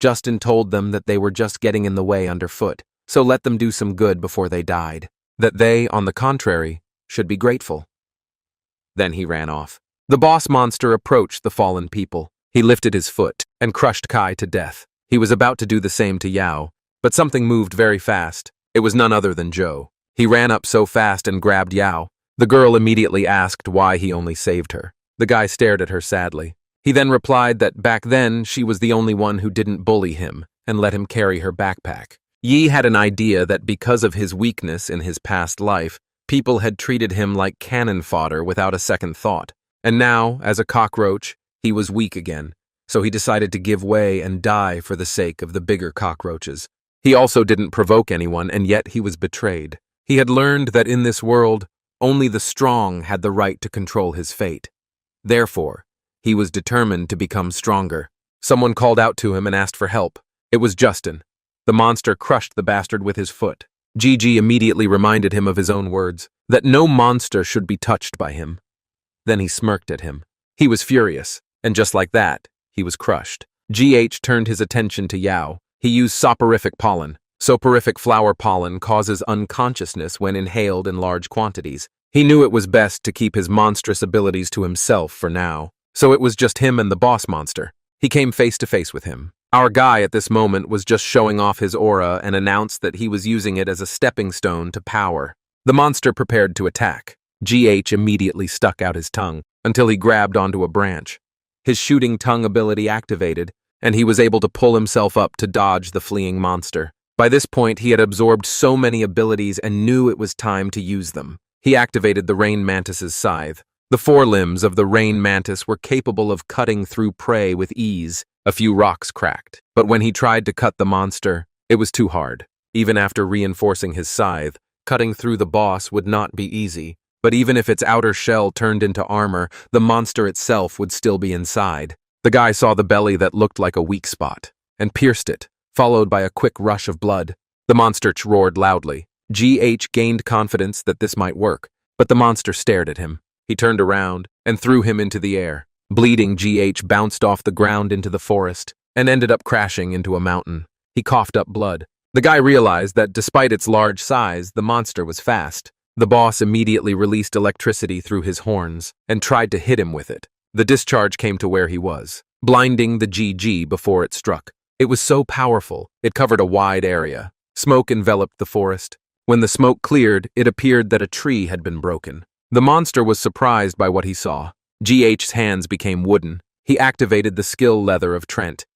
Justin told them that they were just getting in the way underfoot, so let them do some good before they died. That they, on the contrary, should be grateful. Then he ran off. The boss monster approached the fallen people. He lifted his foot and crushed Kai to death. He was about to do the same to Yao, but something moved very fast. It was none other than Zhou. He ran up so fast and grabbed Yao. The girl immediately asked why he only saved her. The guy stared at her sadly. He then replied that back then she was the only one who didn't bully him and let him carry her backpack. Yi had an idea that because of his weakness in his past life, people had treated him like cannon fodder without a second thought. And now, as a cockroach, he was weak again, so he decided to give way and die for the sake of the bigger cockroaches. He also didn't provoke anyone, and yet he was betrayed. He had learned that in this world, only the strong had the right to control his fate. Therefore, he was determined to become stronger. Someone called out to him and asked for help. It was Justin. The monster crushed the bastard with his foot. Gigi immediately reminded him of his own words, that no monster should be touched by him. Then he smirked at him. He was furious, and just like that, he was crushed. GH turned his attention to Yao. He used soporific pollen. Soporific flower pollen causes unconsciousness when inhaled in large quantities. He knew it was best to keep his monstrous abilities to himself for now, so it was just him and the boss monster. He came face to face with him. Our guy at this moment was just showing off his aura and announced that he was using it as a stepping stone to power. The monster prepared to attack. GH immediately stuck out his tongue until he grabbed onto a branch. His shooting tongue ability activated, and he was able to pull himself up to dodge the fleeing monster. By this point, he had absorbed so many abilities and knew it was time to use them. He activated the rain mantis's scythe. The forelimbs of the rain mantis were capable of cutting through prey with ease. A few rocks cracked, but when he tried to cut the monster, it was too hard. Even after reinforcing his scythe, cutting through the boss would not be easy. But even if its outer shell turned into armor, the monster itself would still be inside. The guy saw the belly that looked like a weak spot, and pierced it, followed by a quick rush of blood. The monster roared loudly. GH gained confidence that this might work, but the monster stared at him. He turned around and threw him into the air. Bleeding, GH bounced off the ground into the forest and ended up crashing into a mountain. He coughed up blood. The guy realized that despite its large size, the monster was fast. The boss immediately released electricity through his horns and tried to hit him with it. The discharge came to where he was, blinding the GG before it struck. It was so powerful, it covered a wide area. Smoke enveloped the forest. When the smoke cleared, it appeared that a tree had been broken. The monster was surprised by what he saw. GH's hands became wooden. He activated the skill leather of Trent.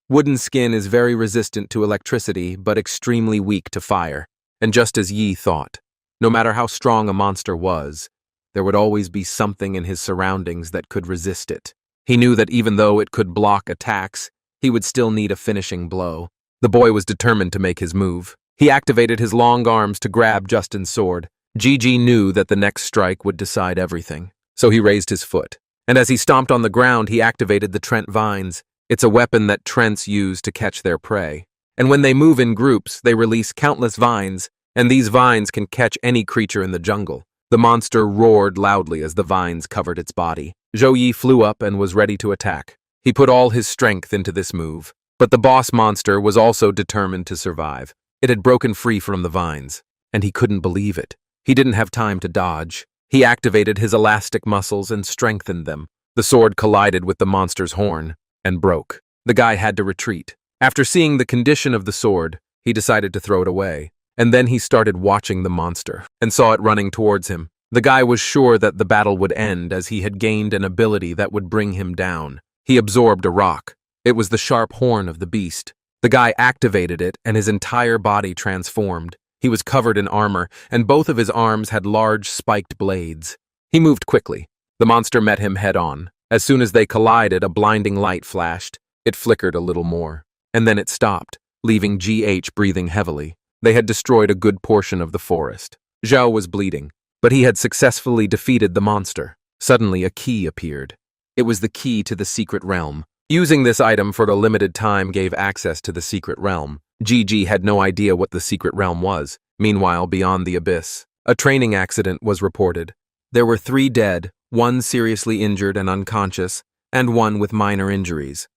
Wooden skin is very resistant to electricity, but extremely weak to fire. And just as Yi thought, no matter how strong a monster was, there would always be something in his surroundings that could resist it. He knew that even though it could block attacks, he would still need a finishing blow. The boy was determined to make his move. He activated his long arms to grab Justin's sword. GG knew that the next strike would decide everything, so he raised his foot. And as he stomped on the ground, he activated the Trent vines. It's a weapon that Trents use to catch their prey. And when they move in groups, they release countless vines, and these vines can catch any creature in the jungle. The monster roared loudly as the vines covered its body. Zhou Yi flew up and was ready to attack. He put all his strength into this move. But the boss monster was also determined to survive. It had broken free from the vines, and he couldn't believe it. He didn't have time to dodge. He activated his elastic muscles and strengthened them. The sword collided with the monster's horn and broke. The guy had to retreat. After seeing the condition of the sword, he decided to throw it away. And then he started watching the monster and saw it running towards him. The guy was sure that the battle would end as he had gained an ability that would bring him down. He absorbed a rock. It was the sharp horn of the beast. The guy activated it, and his entire body transformed. He was covered in armor, and both of his arms had large spiked blades. He moved quickly. The monster met him head-on. As soon as they collided, a blinding light flashed. It flickered a little more, and then it stopped, leaving GH breathing heavily. They had destroyed a good portion of the forest. Zhao was bleeding, but he had successfully defeated the monster. Suddenly, a key appeared. It was the key to the secret realm. Using this item for a limited time gave access to the secret realm. Gigi had no idea what the secret realm was. Meanwhile, beyond the abyss, a training accident was reported. There were 3 dead, 1 seriously injured and unconscious, and 1 with minor injuries.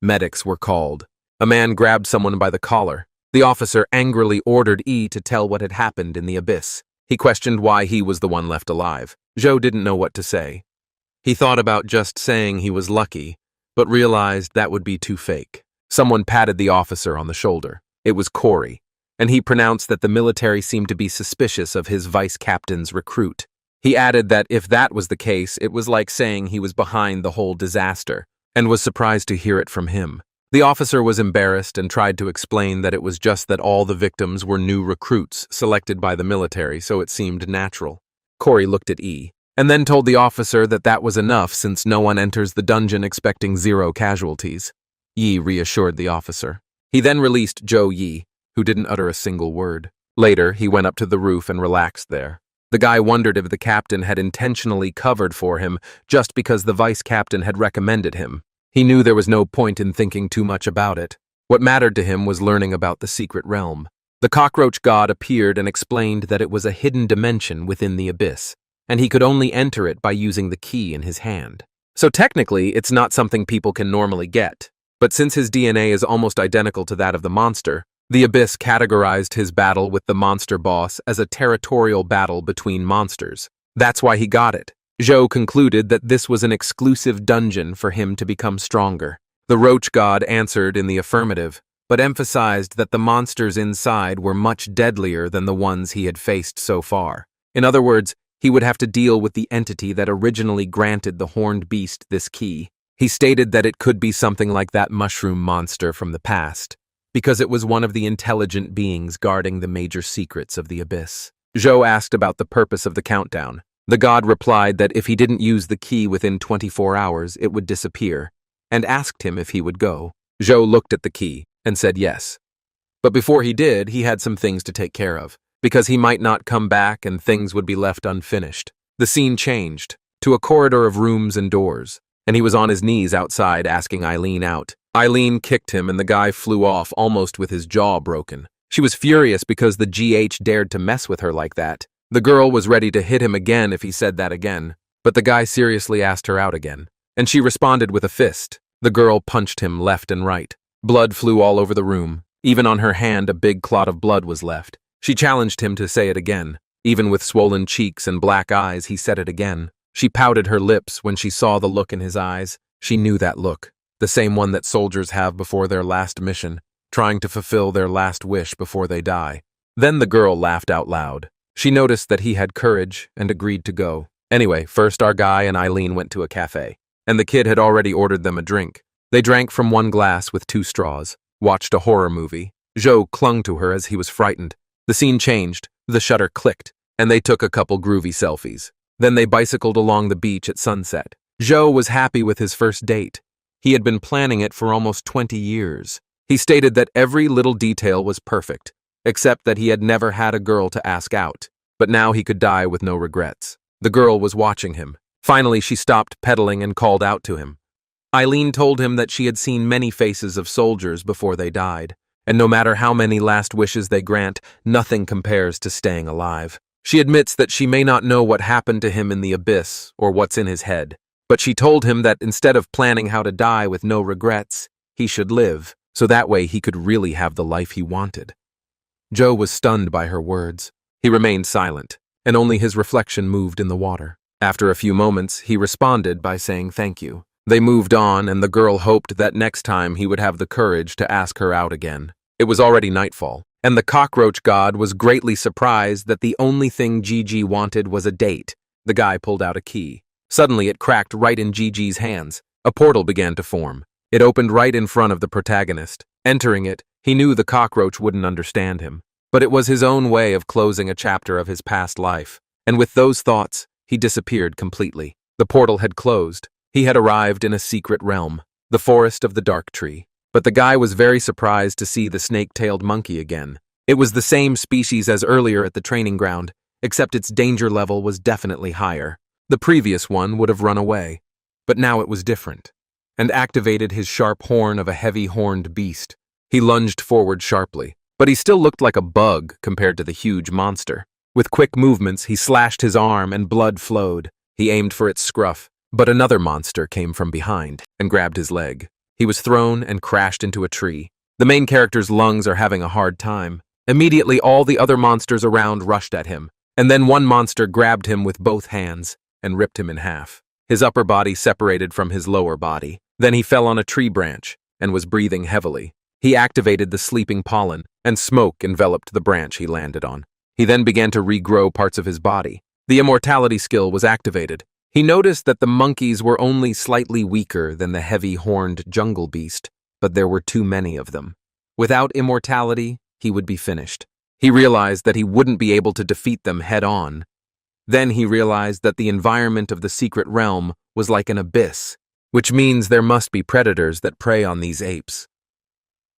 Medics were called. A man grabbed someone by the collar. The officer angrily ordered E to tell what had happened in the abyss. He questioned why he was the one left alive. Zhou didn't know what to say. He thought about just saying he was lucky, but realized that would be too fake. Someone patted the officer on the shoulder. It was Corey, and he pronounced that the military seemed to be suspicious of his vice captain's recruit. He added that if that was the case, it was like saying he was behind the whole disaster, and was surprised to hear it from him. The officer was embarrassed and tried to explain that it was just that all the victims were new recruits selected by the military, so it seemed natural. Corey looked at E, and then told the officer that that was enough since no one enters the dungeon expecting 0 casualties. Yi reassured the officer. He then released Zhou Yi, who didn't utter a single word. Later, he went up to the roof and relaxed there. The guy wondered if the captain had intentionally covered for him just because the vice captain had recommended him. He knew there was no point in thinking too much about it. What mattered to him was learning about the secret realm. The cockroach god appeared and explained that it was a hidden dimension within the abyss, and he could only enter it by using the key in his hand. So technically, it's not something people can normally get. But since his DNA is almost identical to that of the monster, the abyss categorized his battle with the monster boss as a territorial battle between monsters. That's why he got it. Zhou concluded that this was an exclusive dungeon for him to become stronger. The roach god answered in the affirmative, but emphasized that the monsters inside were much deadlier than the ones he had faced so far. In other words, he would have to deal with the entity that originally granted the horned beast this key. He stated that it could be something like that mushroom monster from the past, because it was one of the intelligent beings guarding the major secrets of the abyss. Zhou asked about the purpose of the countdown. The god replied that if he didn't use the key within 24 hours, it would disappear, and asked him if he would go. Zhou looked at the key and said yes. But before he did, he had some things to take care of, because he might not come back and things would be left unfinished. The scene changed to a corridor of rooms and doors, and he was on his knees outside asking Eileen out. Eileen kicked him and the guy flew off almost with his jaw broken. She was furious because the GH dared to mess with her like that. The girl was ready to hit him again if he said that again, but the guy seriously asked her out again, and she responded with a fist. The girl punched him left and right. Blood flew all over the room. Even on her hand, a big clot of blood was left. She challenged him to say it again. Even with swollen cheeks and black eyes, he said it again. She pouted her lips when she saw the look in his eyes. She knew that look, the same one that soldiers have before their last mission, trying to fulfill their last wish before they die. Then the girl laughed out loud. She noticed that he had courage and agreed to go. Anyway, first our guy and Eileen went to a cafe, and the kid had already ordered them a drink. They drank from 1 glass with 2 straws, watched a horror movie. Zhou clung to her as he was frightened. The scene changed, the shutter clicked, and they took a couple groovy selfies. Then they bicycled along the beach at sunset. Zhou was happy with his first date. He had been planning it for almost 20 years. He stated that every little detail was perfect, except that he had never had a girl to ask out, but now he could die with no regrets. The girl was watching him. Finally, she stopped pedaling and called out to him. Eileen told him that she had seen many faces of soldiers before they died, and no matter how many last wishes they grant, nothing compares to staying alive. She admits that she may not know what happened to him in the abyss or what's in his head, but she told him that instead of planning how to die with no regrets, he should live, so that way he could really have the life he wanted. Zhou was stunned by her words. He remained silent, and only his reflection moved in the water. After a few moments, he responded by saying thank you. They moved on, and the girl hoped that next time he would have the courage to ask her out again. It was already nightfall, and the cockroach god was greatly surprised that the only thing Gigi wanted was a date. The guy pulled out a key. Suddenly, it cracked right in Gigi's hands. A portal began to form. It opened right in front of the protagonist. Entering it, he knew the cockroach wouldn't understand him. But it was his own way of closing a chapter of his past life. And with those thoughts, he disappeared completely. The portal had closed. He had arrived in a secret realm, the forest of the dark tree. But the guy was very surprised to see the snake-tailed monkey again. It was the same species as earlier at the training ground, except its danger level was definitely higher. The previous one would have run away. But now it was different, and activated his sharp horn of a heavy-horned beast. He lunged forward sharply, but he still looked like a bug compared to the huge monster. With quick movements, he slashed his arm and blood flowed. He aimed for its scruff, but another monster came from behind and grabbed his leg. He was thrown and crashed into a tree. The main character's lungs are having a hard time. Immediately, all the other monsters around rushed at him, and then one monster grabbed him with both hands and ripped him in half. His upper body separated from his lower body. Then he fell on a tree branch and was breathing heavily. He activated the sleeping pollen, and smoke enveloped the branch he landed on. He then began to regrow parts of his body. The immortality skill was activated. He noticed that the monkeys were only slightly weaker than the heavy-horned jungle beast, but there were too many of them. Without immortality, he would be finished. He realized that he wouldn't be able to defeat them head-on. Then he realized that the environment of the secret realm was like an abyss, which means there must be predators that prey on these apes.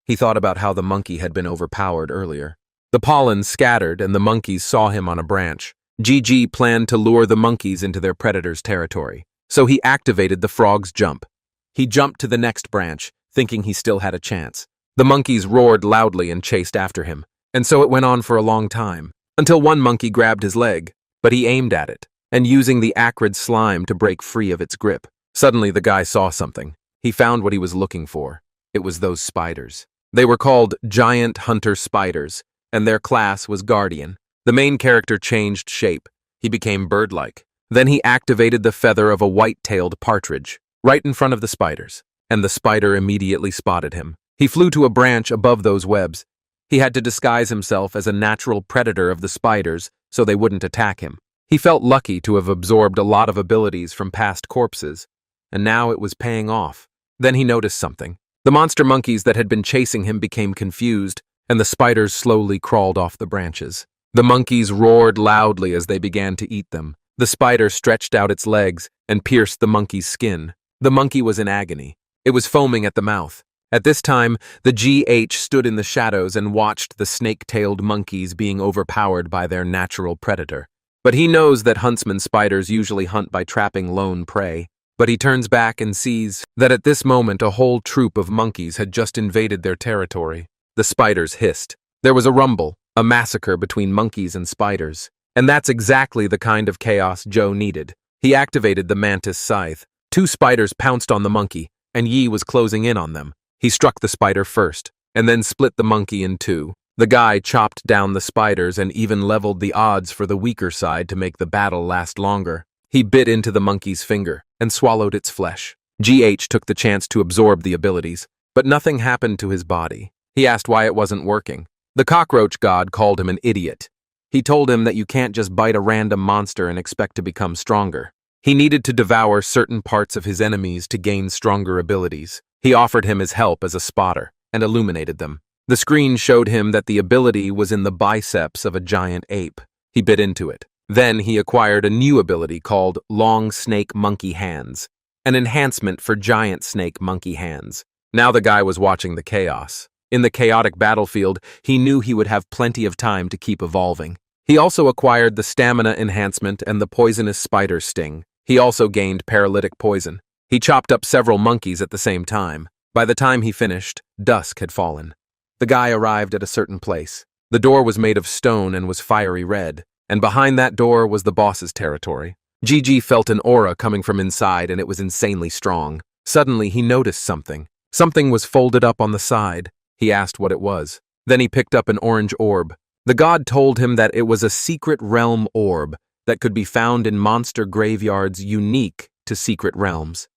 He thought about how the monkey had been overpowered earlier. The pollen scattered and the monkeys saw him on a branch. GG planned to lure the monkeys into their predator's territory, so he activated the frog's jump. He jumped to the next branch, thinking he still had a chance. The monkeys roared loudly and chased after him, and so it went on for a long time, until one monkey grabbed his leg, but he aimed at it, and using the acrid slime to break free of its grip. Suddenly the guy saw something. He found what he was looking for. It was those spiders. They were called giant hunter spiders, and their class was guardian. The main character changed shape. He became bird-like. Then he activated the feather of a white-tailed partridge, right in front of the spiders, and the spider immediately spotted him. He flew to a branch above those webs. He had to disguise himself as a natural predator of the spiders so they wouldn't attack him. He felt lucky to have absorbed a lot of abilities from past corpses, and now it was paying off. Then he noticed something. The monster monkeys that had been chasing him became confused, and the spiders slowly crawled off the branches. The monkeys roared loudly as they began to eat them. The spider stretched out its legs and pierced the monkey's skin. The monkey was in agony. It was foaming at the mouth. At this time, the GH stood in the shadows and watched the snake-tailed monkeys being overpowered by their natural predator. But he knows that huntsman spiders usually hunt by trapping lone prey. But he turns back and sees that at this moment a whole troop of monkeys had just invaded their territory. The spiders hissed. There was a rumble, a massacre between monkeys and spiders. And that's exactly the kind of chaos Joe needed. He activated the mantis scythe. Two spiders pounced on the monkey, and Yi was closing in on them. He struck the spider first, and then split the monkey in two. The guy chopped down the spiders and even leveled the odds for the weaker side to make the battle last longer. He bit into the monkey's finger and swallowed its flesh. GH took the chance to absorb the abilities, but nothing happened to his body. He asked why it wasn't working. The cockroach god called him an idiot. He told him that you can't just bite a random monster and expect to become stronger. He needed to devour certain parts of his enemies to gain stronger abilities. He offered him his help as a spotter and illuminated them. The screen showed him that the ability was in the biceps of a giant ape. He bit into it. Then he acquired a new ability called Long Snake Monkey Hands, an enhancement for giant snake monkey hands. Now the guy was watching the chaos. In the chaotic battlefield, he knew he would have plenty of time to keep evolving. He also acquired the stamina enhancement and the poisonous spider sting. He also gained paralytic poison. He chopped up several monkeys at the same time. By the time he finished, dusk had fallen. The guy arrived at a certain place. The door was made of stone and was fiery red, and behind that door was the boss's territory. GG felt an aura coming from inside, and it was insanely strong. Suddenly, he noticed something. Something was folded up on the side. He asked what it was. Then he picked up an orange orb. The god told him that it was a secret realm orb that could be found in monster graveyards unique to secret realms.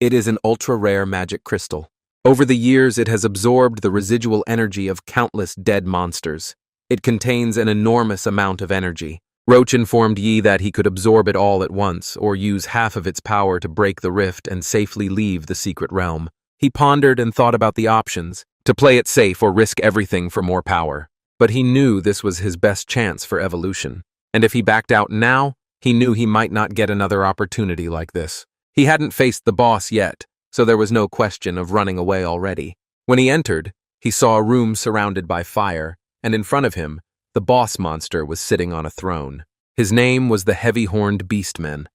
It is an ultra-rare magic crystal. Over the years, it has absorbed the residual energy of countless dead monsters. It contains an enormous amount of energy. Roach informed Yi that he could absorb it all at once, or use half of its power to break the rift and safely leave the secret realm. He pondered and thought about the options, to play it safe or risk everything for more power. But he knew this was his best chance for evolution. And if he backed out now, he knew he might not get another opportunity like this. He hadn't faced the boss yet, so there was no question of running away already. When he entered, he saw a room surrounded by fire, and in front of him, the boss monster was sitting on a throne. His name was the heavy-horned beastman.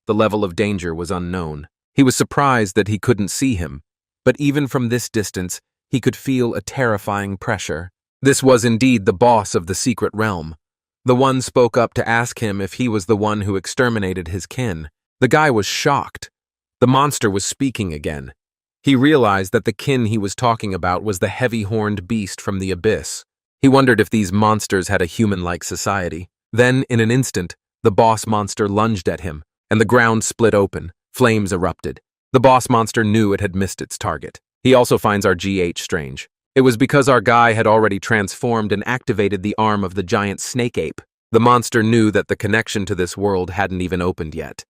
The level of danger was unknown. He was surprised that he couldn't see him, but even from this distance, he could feel a terrifying pressure. This was indeed the boss of the secret realm. The one spoke up to ask him if he was the one who exterminated his kin. The guy was shocked. The monster was speaking again. He realized that the kin he was talking about was the heavy-horned beast from the abyss. He wondered if these monsters had a human-like society. Then, in an instant, the boss monster lunged at him, and the ground split open. Flames erupted. The boss monster knew it had missed its target. He also finds our GH strange. It was because our guy had already transformed and activated the arm of the giant snake ape. The monster knew that the connection to this world hadn't even opened yet.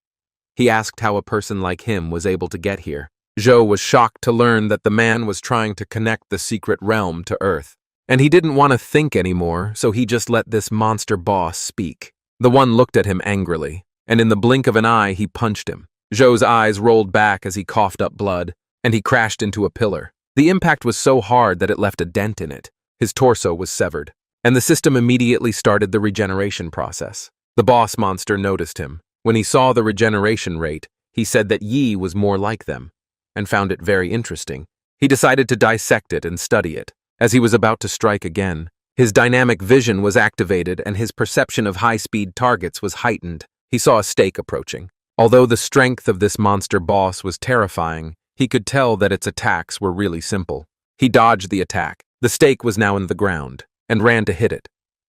He asked how a person like him was able to get here. Zhou was shocked to learn that the man was trying to connect the secret realm to Earth. And he didn't want to think anymore, so he just let this monster boss speak. The one looked at him angrily, and in the blink of an eye he punched him. Zhou's eyes rolled back as he coughed up blood, and he crashed into a pillar. The impact was so hard that it left a dent in it. His torso was severed, and the system immediately started the regeneration process. The boss monster noticed him. When he saw the regeneration rate, he said that Yi was more like them, and found it very interesting. He decided to dissect it and study it. As he was about to strike again, his dynamic vision was activated and his perception of high-speed targets was heightened. He saw a stake approaching. Although the strength of this monster boss was terrifying, he could tell that its attacks were really simple. He dodged the attack. The stake was now in the ground, and ran to hit it.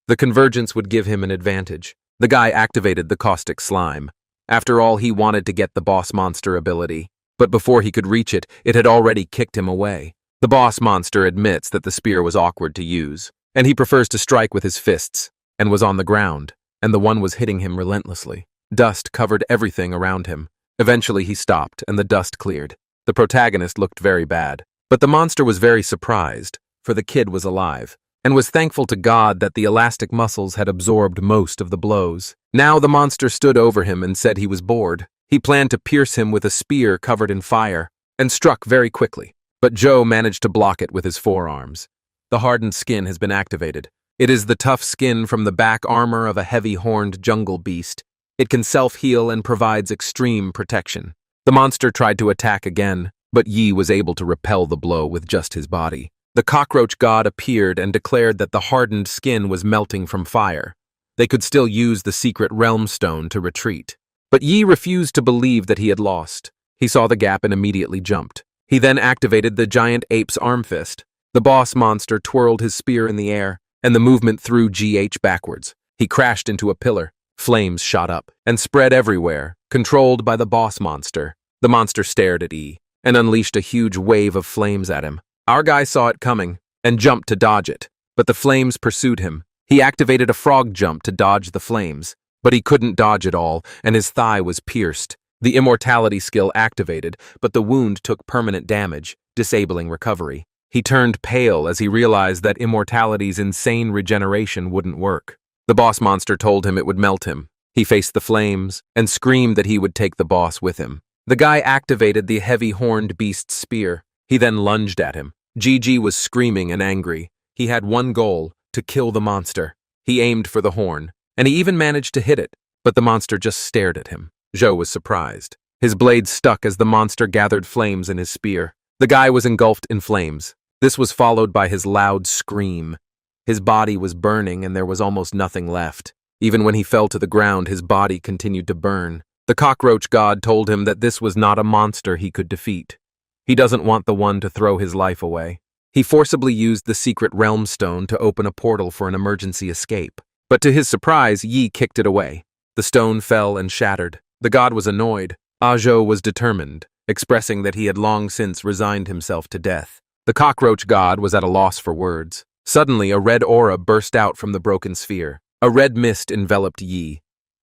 The convergence would give him an advantage. The guy activated the caustic slime. After all, he wanted to get the boss monster ability, but before he could reach it, it had already kicked him away. The boss monster admits that the spear was awkward to use, and he prefers to strike with his fists, and was on the ground, and the one was hitting him relentlessly. Dust covered everything around him. Eventually he stopped, and the dust cleared. The protagonist looked very bad, but the monster was very surprised, for the kid was alive, and was thankful to God that the elastic muscles had absorbed most of the blows. Now the monster stood over him and said he was bored. He planned to pierce him with a spear covered in fire, and struck very quickly. But Zhou managed to block it with his forearms. The hardened skin has been activated. It is the tough skin from the back armor of a heavy-horned jungle beast. It can self-heal and provides extreme protection. The monster tried to attack again, but Yi was able to repel the blow with just his body. The cockroach god appeared and declared that the hardened skin was melting from fire. They could still use the secret realm stone to retreat. But Yi refused to believe that he had lost. He saw the gap and immediately jumped. He then activated the giant ape's arm fist. The boss monster twirled his spear in the air, and the movement threw GH backwards. He crashed into a pillar. Flames shot up and spread everywhere, controlled by the boss monster. The monster stared at E and unleashed a huge wave of flames at him. Our guy saw it coming and jumped to dodge it, but the flames pursued him. He activated a frog jump to dodge the flames, but he couldn't dodge it all, and his thigh was pierced. The immortality skill activated, but the wound took permanent damage, disabling recovery. He turned pale as he realized that immortality's insane regeneration wouldn't work. The boss monster told him it would melt him. He faced the flames and screamed that he would take the boss with him. The guy activated the heavy-horned beast's spear. He then lunged at him. Gigi was screaming and angry. He had one goal, to kill the monster. He aimed for the horn, and he even managed to hit it, but the monster just stared at him. Zhou was surprised. His blade stuck as the monster gathered flames in his spear. The guy was engulfed in flames. This was followed by his loud scream. His body was burning and there was almost nothing left. Even when he fell to the ground, his body continued to burn. The cockroach god told him that this was not a monster he could defeat. He doesn't want the one to throw his life away. He forcibly used the secret realm stone to open a portal for an emergency escape. But to his surprise, Yi kicked it away. The stone fell and shattered. The god was annoyed. Zhou was determined, expressing that he had long since resigned himself to death. The cockroach god was at a loss for words. Suddenly, a red aura burst out from the broken sphere. A red mist enveloped Yi.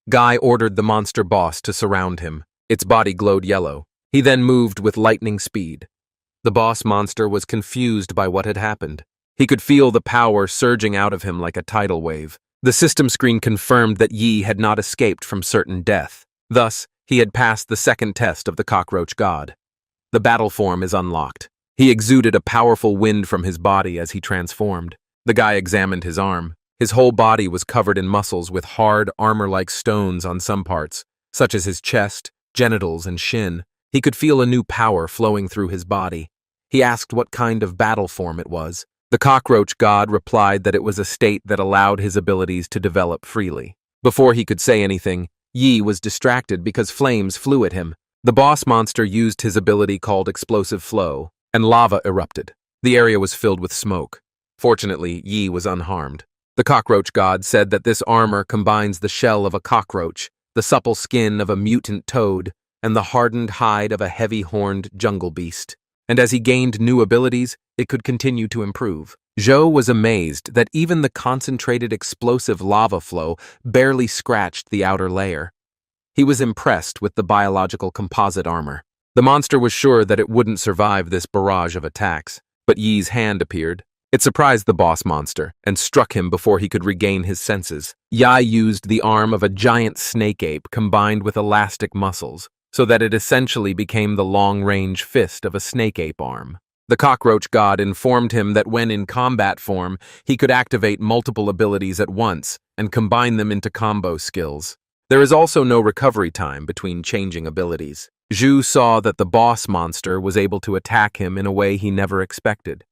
Guy ordered the monster boss to surround him. Its body glowed yellow. He then moved with lightning speed. The boss monster was confused by what had happened. He could feel the power surging out of him like a tidal wave. The system screen confirmed that Yi had not escaped from certain death. Thus, he had passed the second test of the cockroach god. The battle form is unlocked. He exuded a powerful wind from his body as he transformed. The guy examined his arm. His whole body was covered in muscles with hard, armor-like stones on some parts, such as his chest, genitals, and shin. He could feel a new power flowing through his body. He asked what kind of battle form it was. The cockroach god replied that it was a state that allowed his abilities to develop freely. Before he could say anything, Yi was distracted because flames flew at him. The boss monster used his ability called Explosive Flow, and lava erupted. The area was filled with smoke. Fortunately, Yi was unharmed. The cockroach god said that this armor combines the shell of a cockroach, the supple skin of a mutant toad, and the hardened hide of a heavy-horned jungle beast. And as he gained new abilities, it could continue to improve. Zhou was amazed that even the concentrated explosive lava flow barely scratched the outer layer. He was impressed with the biological composite armor. The monster was sure that it wouldn't survive this barrage of attacks, but Yi's hand appeared. It surprised the boss monster and struck him before he could regain his senses. Yi used the arm of a giant snake ape combined with elastic muscles, so that it essentially became the long-range fist of a snake ape arm. The cockroach god informed him that when in combat form, he could activate multiple abilities at once and combine them into combo skills. There is also no recovery time between changing abilities. Zhu saw that the boss monster was able to attack him in a way he never expected.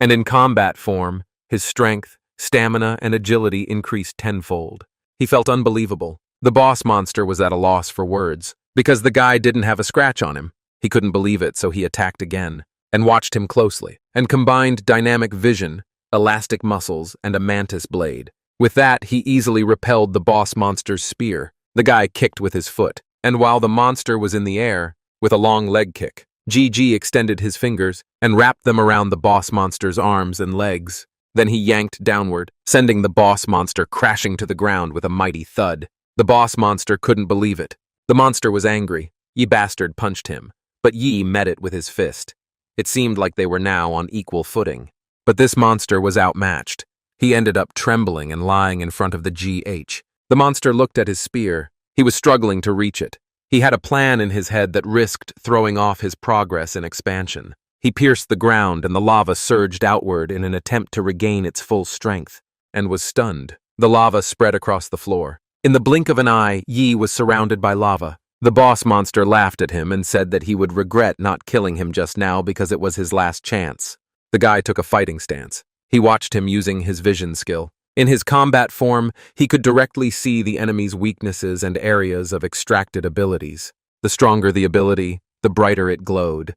And in combat form, his strength, stamina, and agility increased tenfold. He felt unbelievable. The boss monster was at a loss for words. Because the guy didn't have a scratch on him. He couldn't believe it, so he attacked again, and watched him closely, and combined dynamic vision, elastic muscles, and a mantis blade. With that, he easily repelled the boss monster's spear. The guy kicked with his foot, and while the monster was in the air, with a long leg kick, GG extended his fingers and wrapped them around the boss monster's arms and legs. Then he yanked downward, sending the boss monster crashing to the ground with a mighty thud. The boss monster couldn't believe it. The monster was angry. Yi bastard punched him, but Yi met it with his fist. It seemed like they were now on equal footing. But this monster was outmatched. He ended up trembling and lying in front of the GH. The monster looked at his spear. He was struggling to reach it. He had a plan in his head that risked throwing off his progress and expansion. He pierced the ground and the lava surged outward in an attempt to regain its full strength, and was stunned. The lava spread across the floor. In the blink of an eye, Yi was surrounded by lava. The boss monster laughed at him and said that he would regret not killing him just now because it was his last chance. The guy took a fighting stance. He watched him using his vision skill. In his combat form, he could directly see the enemy's weaknesses and areas of extracted abilities. The stronger the ability, the brighter it glowed.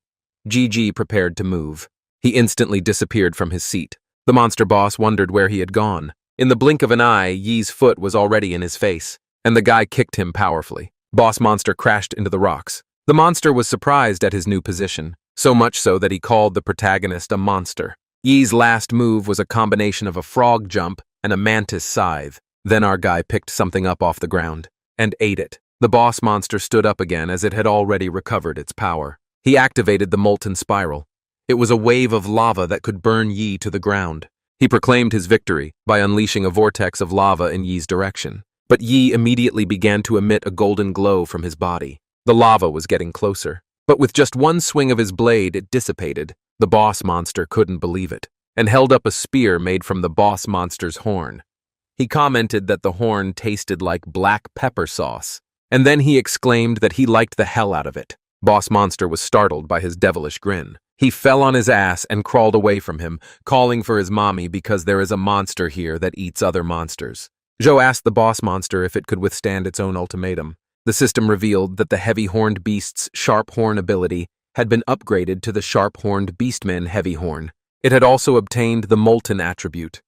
GG prepared to move. He instantly disappeared from his seat. The monster boss wondered where he had gone. In the blink of an eye, Yi's foot was already in his face, and the guy kicked him powerfully. Boss monster crashed into the rocks. The monster was surprised at his new position, so much so that he called the protagonist a monster. Yi's last move was a combination of a frog jump and a mantis scythe. Then our guy picked something up off the ground and ate it. The boss monster stood up again as it had already recovered its power. He activated the molten spiral. It was a wave of lava that could burn Yi to the ground. He proclaimed his victory by unleashing a vortex of lava in Yi's direction. But Yi immediately began to emit a golden glow from his body. The lava was getting closer. But with just one swing of his blade, it dissipated. The boss monster couldn't believe it, and held up a spear made from the boss monster's horn. He commented that the horn tasted like black pepper sauce, and then he exclaimed that he liked the hell out of it. Boss monster was startled by his devilish grin. He fell on his ass and crawled away from him, calling for his mommy because there is a monster here that eats other monsters. Zhou asked the boss monster if it could withstand its own ultimatum. The system revealed that the heavy-horned beast's sharp horn ability had been upgraded to the sharp-horned beastman heavy horn. It had also obtained the molten attribute,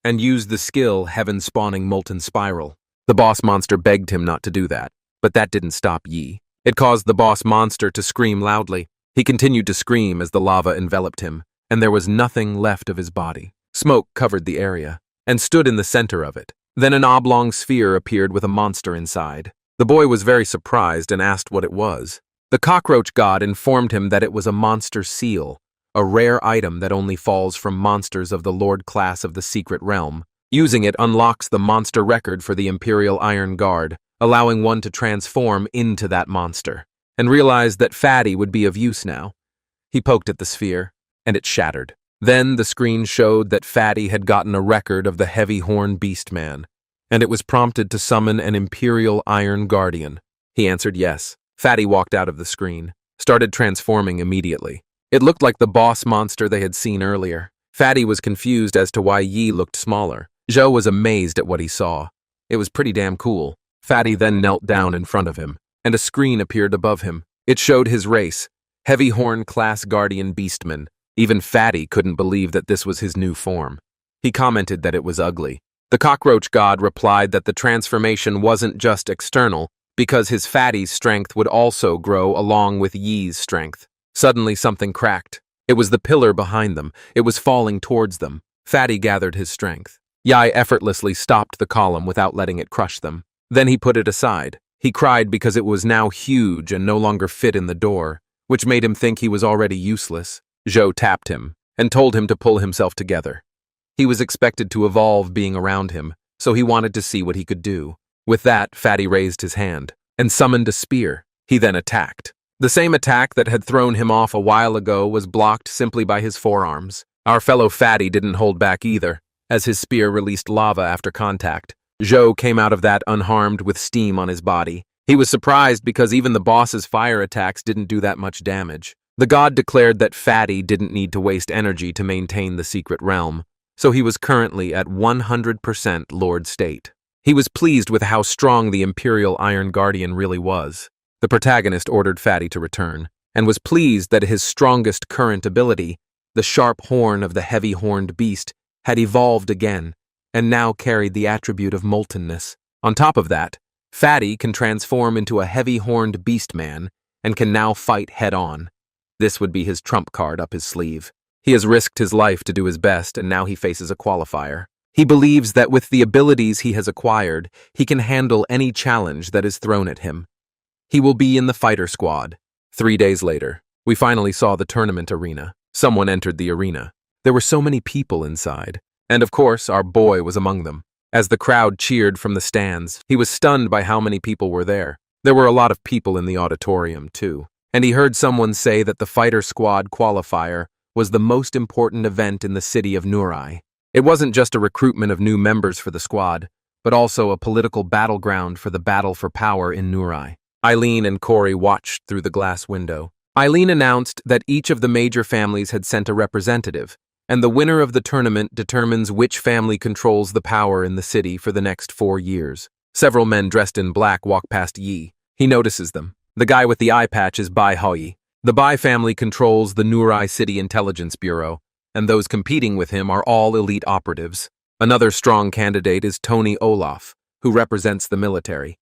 and used the skill heaven-spawning molten spiral. The boss monster begged him not to do that, but that didn't stop Yi. It caused the boss monster to scream loudly. He continued to scream as the lava enveloped him, and there was nothing left of his body. Smoke covered the area, and stood in the center of it. Then an oblong sphere appeared with a monster inside. The boy was very surprised and asked what it was. The cockroach god informed him that it was a monster seal, a rare item that only falls from monsters of the Lord class of the Secret Realm. Using it unlocks the monster record for the Imperial Iron Guard, allowing one to transform into that monster, and realized that Fatty would be of use now. He poked at the sphere, and it shattered. Then the screen showed that Fatty had gotten a record of the heavy-horn beastman, and it was prompted to summon an Imperial Iron Guardian. He answered yes. Fatty walked out of the screen, started transforming immediately. It looked like the boss monster they had seen earlier. Fatty was confused as to why Yi looked smaller. Zhou was amazed at what he saw. It was pretty damn cool. Fatty then knelt down in front of him, and a screen appeared above him. It showed his race, Heavy Horn Class Guardian Beastman. Even Fatty couldn't believe that this was his new form. He commented that it was ugly. The Cockroach God replied that the transformation wasn't just external, because his Fatty's strength would also grow along with Yi's strength. Suddenly something cracked. It was the pillar behind them. It was falling towards them. Fatty gathered his strength. Yi effortlessly stopped the column without letting it crush them. Then he put it aside. He cried because it was now huge and no longer fit in the door, which made him think he was already useless. Zhou tapped him and told him to pull himself together. He was expected to evolve being around him, so he wanted to see what he could do. With that, Fatty raised his hand and summoned a spear. He then attacked. The same attack that had thrown him off a while ago was blocked simply by his forearms. Our fellow Fatty didn't hold back either, as his spear released lava after contact. Zhou came out of that unharmed with steam on his body. He was surprised because even the boss's fire attacks didn't do that much damage. The god declared that Fatty didn't need to waste energy to maintain the secret realm, so he was currently at 100% Lord State. He was pleased with how strong the Imperial Iron Guardian really was. The protagonist ordered Fatty to return, and was pleased that his strongest current ability, the sharp horn of the heavy-horned beast, had evolved again, and now carried the attribute of moltenness. On top of that, Fatty can transform into a heavy-horned beastman, and can now fight head-on. This would be his trump card up his sleeve. He has risked his life to do his best, and now he faces a qualifier. He believes that with the abilities he has acquired, he can handle any challenge that is thrown at him. He will be in the fighter squad. 3 days later, we finally saw the tournament arena. Someone entered the arena. There were so many people inside, and of course, our boy was among them. As the crowd cheered from the stands, he was stunned by how many people were there. There were a lot of people in the auditorium, too, and he heard someone say that the fighter squad qualifier was the most important event in the city of Nurai. It wasn't just a recruitment of new members for the squad, but also a political battleground for the battle for power in Nurai. Eileen and Corey watched through the glass window. Eileen announced that each of the major families had sent a representative, and the winner of the tournament determines which family controls the power in the city for the next 4 years. Several men dressed in black walk past Yi. He notices them. The guy with the eye patch is Bai Hoi. The Bai family controls the Nurai City Intelligence Bureau, and those competing with him are all elite operatives. Another strong candidate is Tony Olaf, who represents the military.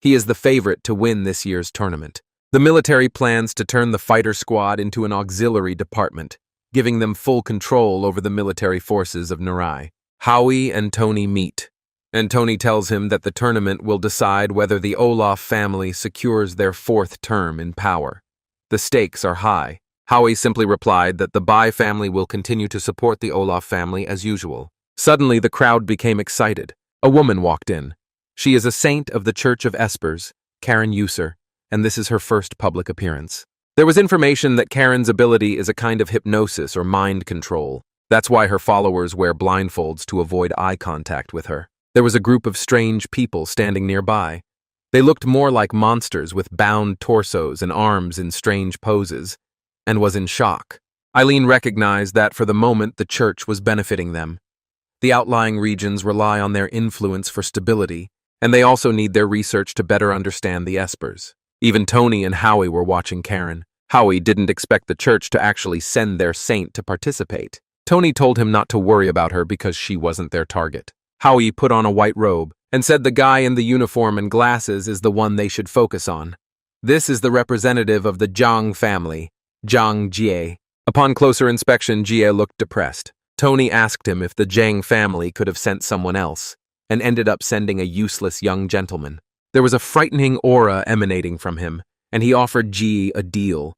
He is the favorite to win this year's tournament. The military plans to turn the fighter squad into an auxiliary department, giving them full control over the military forces of Nurai. Howie and Tony meet, and Tony tells him that the tournament will decide whether the Olaf family secures their 4th term in power. The stakes are high. Howie simply replied that the Bai family will continue to support the Olaf family as usual. Suddenly, the crowd became excited. A woman walked in. She is a saint of the Church of Espers, Karen User, and this is her first public appearance. There was information that Karen's ability is a kind of hypnosis or mind control. That's why her followers wear blindfolds to avoid eye contact with her. There was a group of strange people standing nearby. They looked more like monsters with bound torsos and arms in strange poses, and was in shock. Eileen recognized that for the moment the church was benefiting them. The outlying regions rely on their influence for stability, and they also need their research to better understand the Espers. Even Tony and Howie were watching Karen. Howie didn't expect the church to actually send their saint to participate. Tony told him not to worry about her because she wasn't their target. Howie put on a white robe and said the guy in the uniform and glasses is the one they should focus on. This is the representative of the Zhang family, Zhang Jie. Upon closer inspection, Jie looked depressed. Tony asked him if the Zhang family could have sent someone else, and ended up sending a useless young gentleman. There was a frightening aura emanating from him, and he offered Jie a deal.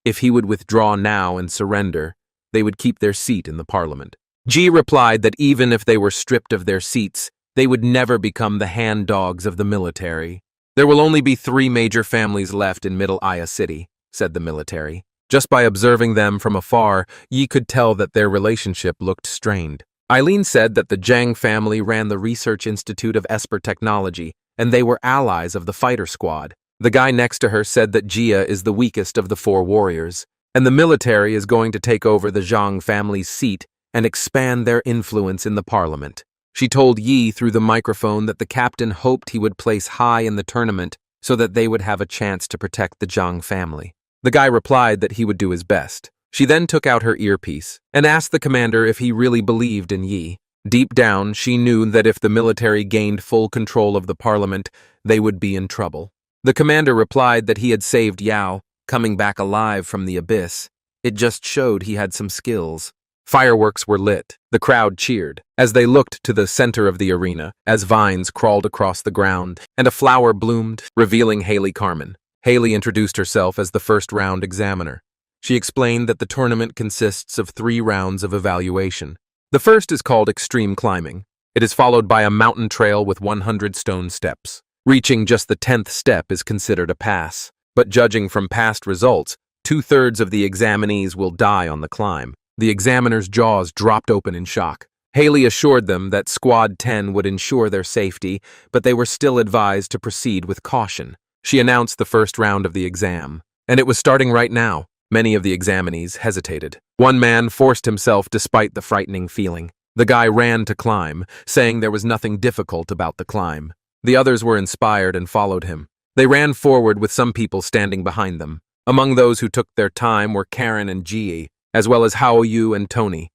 If he would withdraw now and surrender, they would keep their seat in the parliament. Ji replied that even if they were stripped of their seats, they would never become the hand dogs of the military. There will only be 3 major families left in Middle Aya City, said the military. Just by observing them from afar, Yi could tell that their relationship looked strained. Eileen said that the Zhang family ran the Research Institute of Esper Technology, and they were allies of the fighter squad. The guy next to her said that Jia is the weakest of the 4 warriors, and the military is going to take over the Zhang family's seat and expand their influence in the parliament. She told Yi through the microphone that the captain hoped he would place high in the tournament so that they would have a chance to protect the Zhang family. The guy replied that he would do his best. She then took out her earpiece and asked the commander if he really believed in Yi. Deep down, she knew that if the military gained full control of the parliament, they would be in trouble. The commander replied that he had saved Yao, coming back alive from the abyss. It just showed he had some skills. Fireworks were lit. The crowd cheered as they looked to the center of the arena, as vines crawled across the ground and a flower bloomed, revealing Haley Carmen. Haley introduced herself as the first-round examiner. She explained that the tournament consists of 3 rounds of evaluation. The first is called extreme climbing. It is followed by a mountain trail with 100 stone steps. Reaching just the 10th step is considered a pass, but judging from past results, 2/3 of the examinees will die on the climb. The examiners' jaws dropped open in shock. Haley assured them that Squad 10 would ensure their safety, but they were still advised to proceed with caution. She announced the first round of the exam, and it was starting right now. Many of the examinees hesitated. One man forced himself despite the frightening feeling. The guy ran to climb, saying there was nothing difficult about the climb. The others were inspired and followed him. They ran forward with some people standing behind them. Among those who took their time were Karen and Ji, as well as Hao Yu and Tony.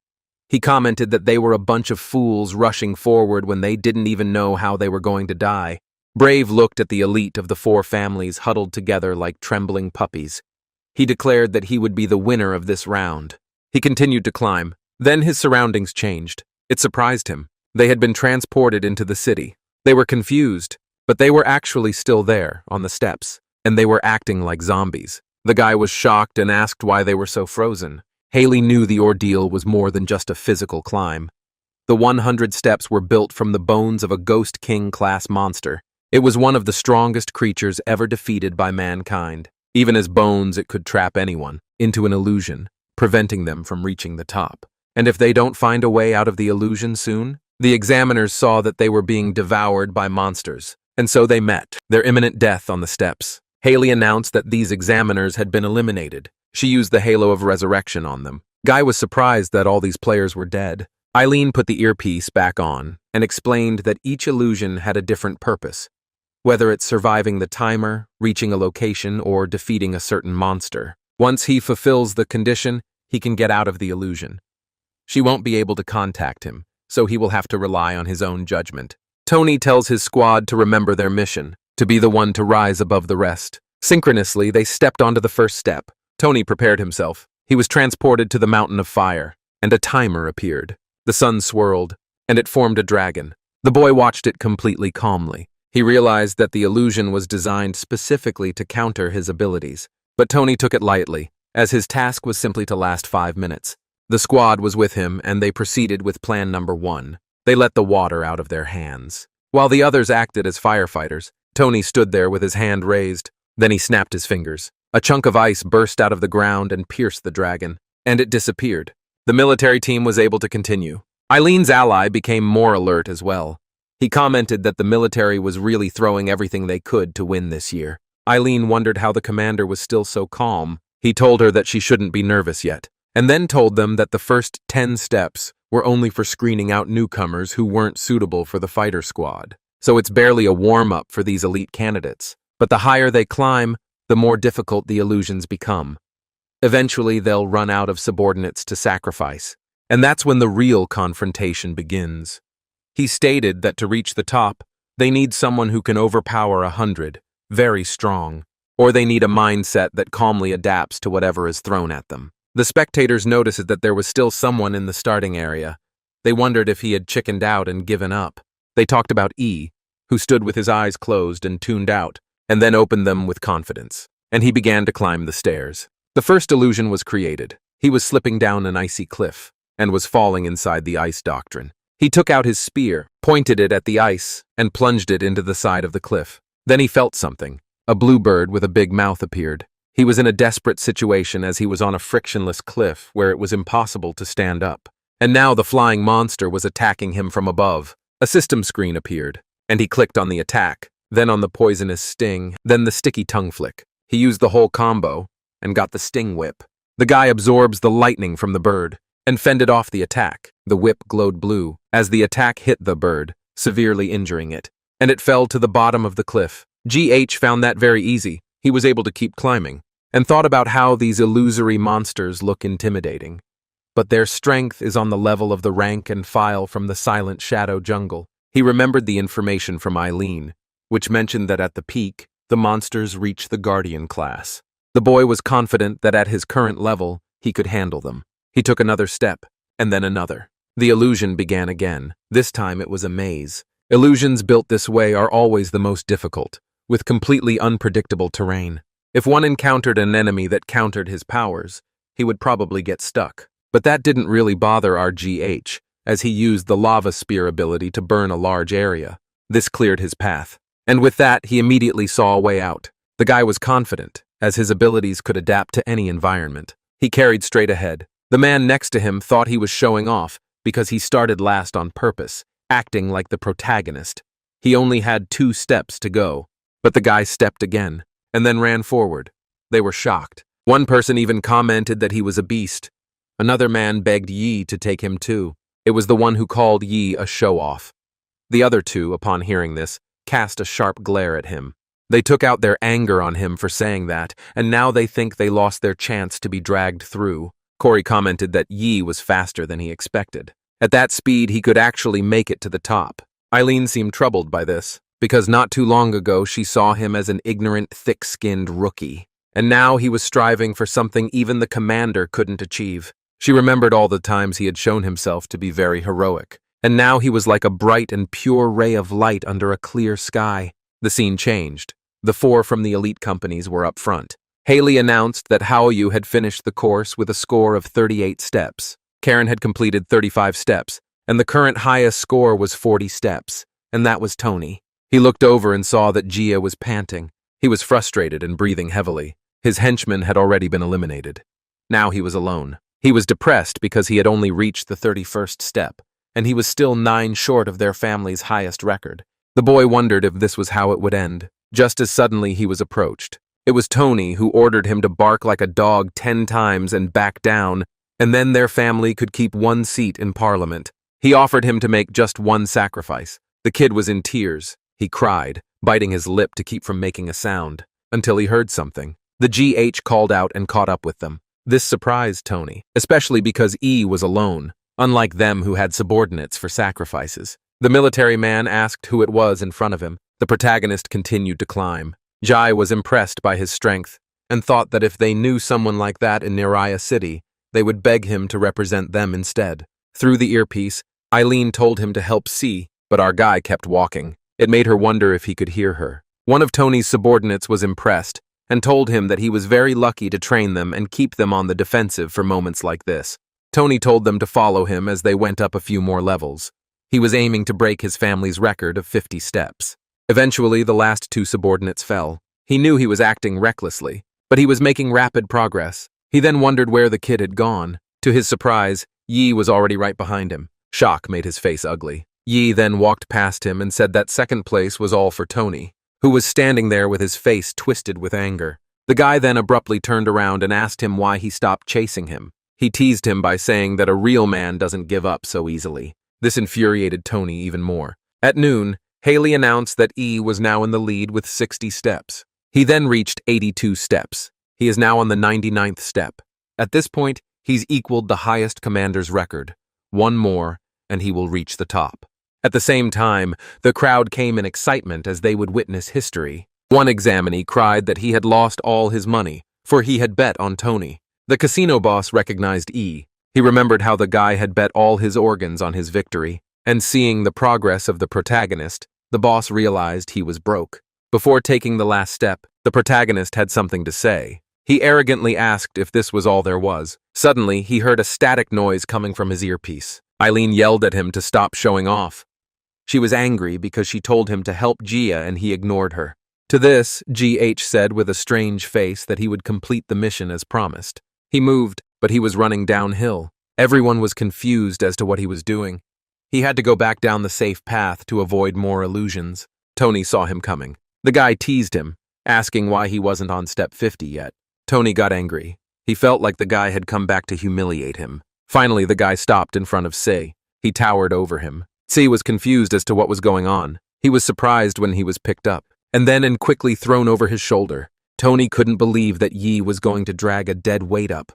He commented that they were a bunch of fools rushing forward when they didn't even know how they were going to die. Brave looked at the elite of the 4 families huddled together like trembling puppies. He declared that he would be the winner of this round. He continued to climb. Then his surroundings changed. It surprised him. They had been transported into the city. They were confused, but they were actually still there, on the steps, and they were acting like zombies. The guy was shocked and asked why they were so frozen. Haley knew the ordeal was more than just a physical climb. The 100 steps were built from the bones of a Ghost King-class monster. It was one of the strongest creatures ever defeated by mankind. Even as bones, it could trap anyone into an illusion, preventing them from reaching the top. And if they don't find a way out of the illusion soon, the examiners saw that they were being devoured by monsters, and so they met their imminent death on the steps. Haley announced that these examiners had been eliminated. She used the halo of resurrection on them. Guy was surprised that all these players were dead. Eileen put the earpiece back on and explained that each illusion had a different purpose, whether it's surviving the timer, reaching a location, or defeating a certain monster. Once he fulfills the condition, he can get out of the illusion. She won't be able to contact him, so he will have to rely on his own judgment. Tony tells his squad to remember their mission, to be the one to rise above the rest. Synchronously, they stepped onto the first step. Tony prepared himself. He was transported to the mountain of fire, and a timer appeared. The sun swirled, and it formed a dragon. The boy watched it completely calmly. He realized that the illusion was designed specifically to counter his abilities. But Tony took it lightly, as his task was simply to last 5 minutes. The squad was with him, and they proceeded with plan number 1. They let the water out of their hands. While the others acted as firefighters, Tony stood there with his hand raised. Then he snapped his fingers. A chunk of ice burst out of the ground and pierced the dragon, and it disappeared. The military team was able to continue. Eileen's ally became more alert as well. He commented that the military was really throwing everything they could to win this year. Eileen wondered how the commander was still so calm. He told her that she shouldn't be nervous yet, and then told them that the first 10 steps were only for screening out newcomers who weren't suitable for the fighter squad. So it's barely a warm-up for these elite candidates. But the higher they climb, the more difficult the illusions become. Eventually, they'll run out of subordinates to sacrifice, and that's when the real confrontation begins. He stated that to reach the top, they need someone who can overpower 100, very strong, or they need a mindset that calmly adapts to whatever is thrown at them. The spectators noticed that there was still someone in the starting area. They wondered if he had chickened out and given up. They talked about E, who stood with his eyes closed and tuned out, and then opened them with confidence, and he began to climb the stairs. The first illusion was created. He was slipping down an icy cliff and was falling inside the ice doctrine. He took out his spear, pointed it at the ice, and plunged it into the side of the cliff. Then he felt something. A bluebird with a big mouth appeared. He was in a desperate situation as he was on a frictionless cliff where it was impossible to stand up. And now the flying monster was attacking him from above. A system screen appeared, and he clicked on the attack, then on the poisonous sting, then the sticky tongue flick. He used the whole combo and got the sting whip. The guy absorbs the lightning from the bird and fended off the attack. The whip glowed blue as the attack hit the bird, severely injuring it, and it fell to the bottom of the cliff. GH found that very easy. He was able to keep climbing and thought about how these illusory monsters look intimidating. But their strength is on the level of the rank and file from the Silent Shadow jungle. He remembered the information from Eileen, which mentioned that at the peak, the monsters reach the Guardian class. The boy was confident that at his current level, he could handle them. He took another step, and then another. The illusion began again. This time it was a maze. Illusions built this way are always the most difficult, with completely unpredictable terrain. If one encountered an enemy that countered his powers, he would probably get stuck. But that didn't really bother our GH, as he used the lava spear ability to burn a large area. This cleared his path. And with that, he immediately saw a way out. The guy was confident, as his abilities could adapt to any environment. He carried straight ahead. The man next to him thought he was showing off because he started last on purpose, acting like the protagonist. He only had 2 steps to go, but the guy stepped again, and then ran forward. They were shocked. One person even commented that he was a beast. Another man begged Yi to take him too. It was the one who called Yi a show-off. The other 2, upon hearing this, cast a sharp glare at him. They took out their anger on him for saying that, and now they think they lost their chance to be dragged through. Corey commented that Yi was faster than he expected. At that speed, he could actually make it to the top. Eileen seemed troubled by this, because not too long ago she saw him as an ignorant, thick-skinned rookie. And now he was striving for something even the commander couldn't achieve. She remembered all the times he had shown himself to be very heroic, and now he was like a bright and pure ray of light under a clear sky. The scene changed. The 4 from the elite companies were up front. Haley announced that Haoyu had finished the course with a score of 38 steps. Karen had completed 35 steps, and the current highest score was 40 steps, and that was Tony. He looked over and saw that Gia was panting. He was frustrated and breathing heavily. His henchmen had already been eliminated. Now he was alone. He was depressed because he had only reached the 31st step, and he was still 9 short of their family's highest record. The boy wondered if this was how it would end. Just as suddenly he was approached. It was Tony who ordered him to bark like a dog 10 times and back down, and then their family could keep 1 seat in Parliament. He offered him to make just 1 sacrifice. The kid was in tears. He cried, biting his lip to keep from making a sound, until he heard something. The GH called out and caught up with them. This surprised Tony, especially because E was alone, unlike them who had subordinates for sacrifices. The military man asked who it was in front of him. The protagonist continued to climb. Jai was impressed by his strength and thought that if they knew someone like that in Niraya City, they would beg him to represent them instead. Through the earpiece, Eileen told him to help see, but our guy kept walking. It made her wonder if he could hear her. One of Tony's subordinates was impressed and told him that he was very lucky to train them and keep them on the defensive for moments like this. Tony told them to follow him as they went up a few more levels. He was aiming to break his family's record of 50 steps. Eventually, the last 2 subordinates fell. He knew he was acting recklessly, but he was making rapid progress. He then wondered where the kid had gone. To his surprise, Yi was already right behind him. Shock made his face ugly. Yi then walked past him and said that second place was all for Tony, who was standing there with his face twisted with anger. The guy then abruptly turned around and asked him why he stopped chasing him. He teased him by saying that a real man doesn't give up so easily. This infuriated Tony even more. At noon, Haley announced that E was now in the lead with 60 steps. He then reached 82 steps. He is now on the 99th step. At this point, he's equaled the highest commander's record. 1 more, and he will reach the top. At the same time, the crowd came in excitement as they would witness history. One examinee cried that he had lost all his money, for he had bet on Tony. The casino boss recognized E. He remembered how the guy had bet all his organs on his victory. And seeing the progress of the protagonist, the boss realized he was broke. Before taking the last step, the protagonist had something to say. He arrogantly asked if this was all there was. Suddenly, he heard a static noise coming from his earpiece. Eileen yelled at him to stop showing off. She was angry because she told him to help Gia and he ignored her. To this, GH said with a strange face that he would complete the mission as promised. He moved, but he was running downhill. Everyone was confused as to what he was doing. He had to go back down the safe path to avoid more illusions. Tony saw him coming. The guy teased him, asking why he wasn't on step 50 yet. Tony got angry. He felt like the guy had come back to humiliate him. Finally, the guy stopped in front of Se. He towered over him. Se was confused as to what was going on. He was surprised when he was picked up, and then and quickly thrown over his shoulder. Tony couldn't believe that Yi was going to drag a dead weight up.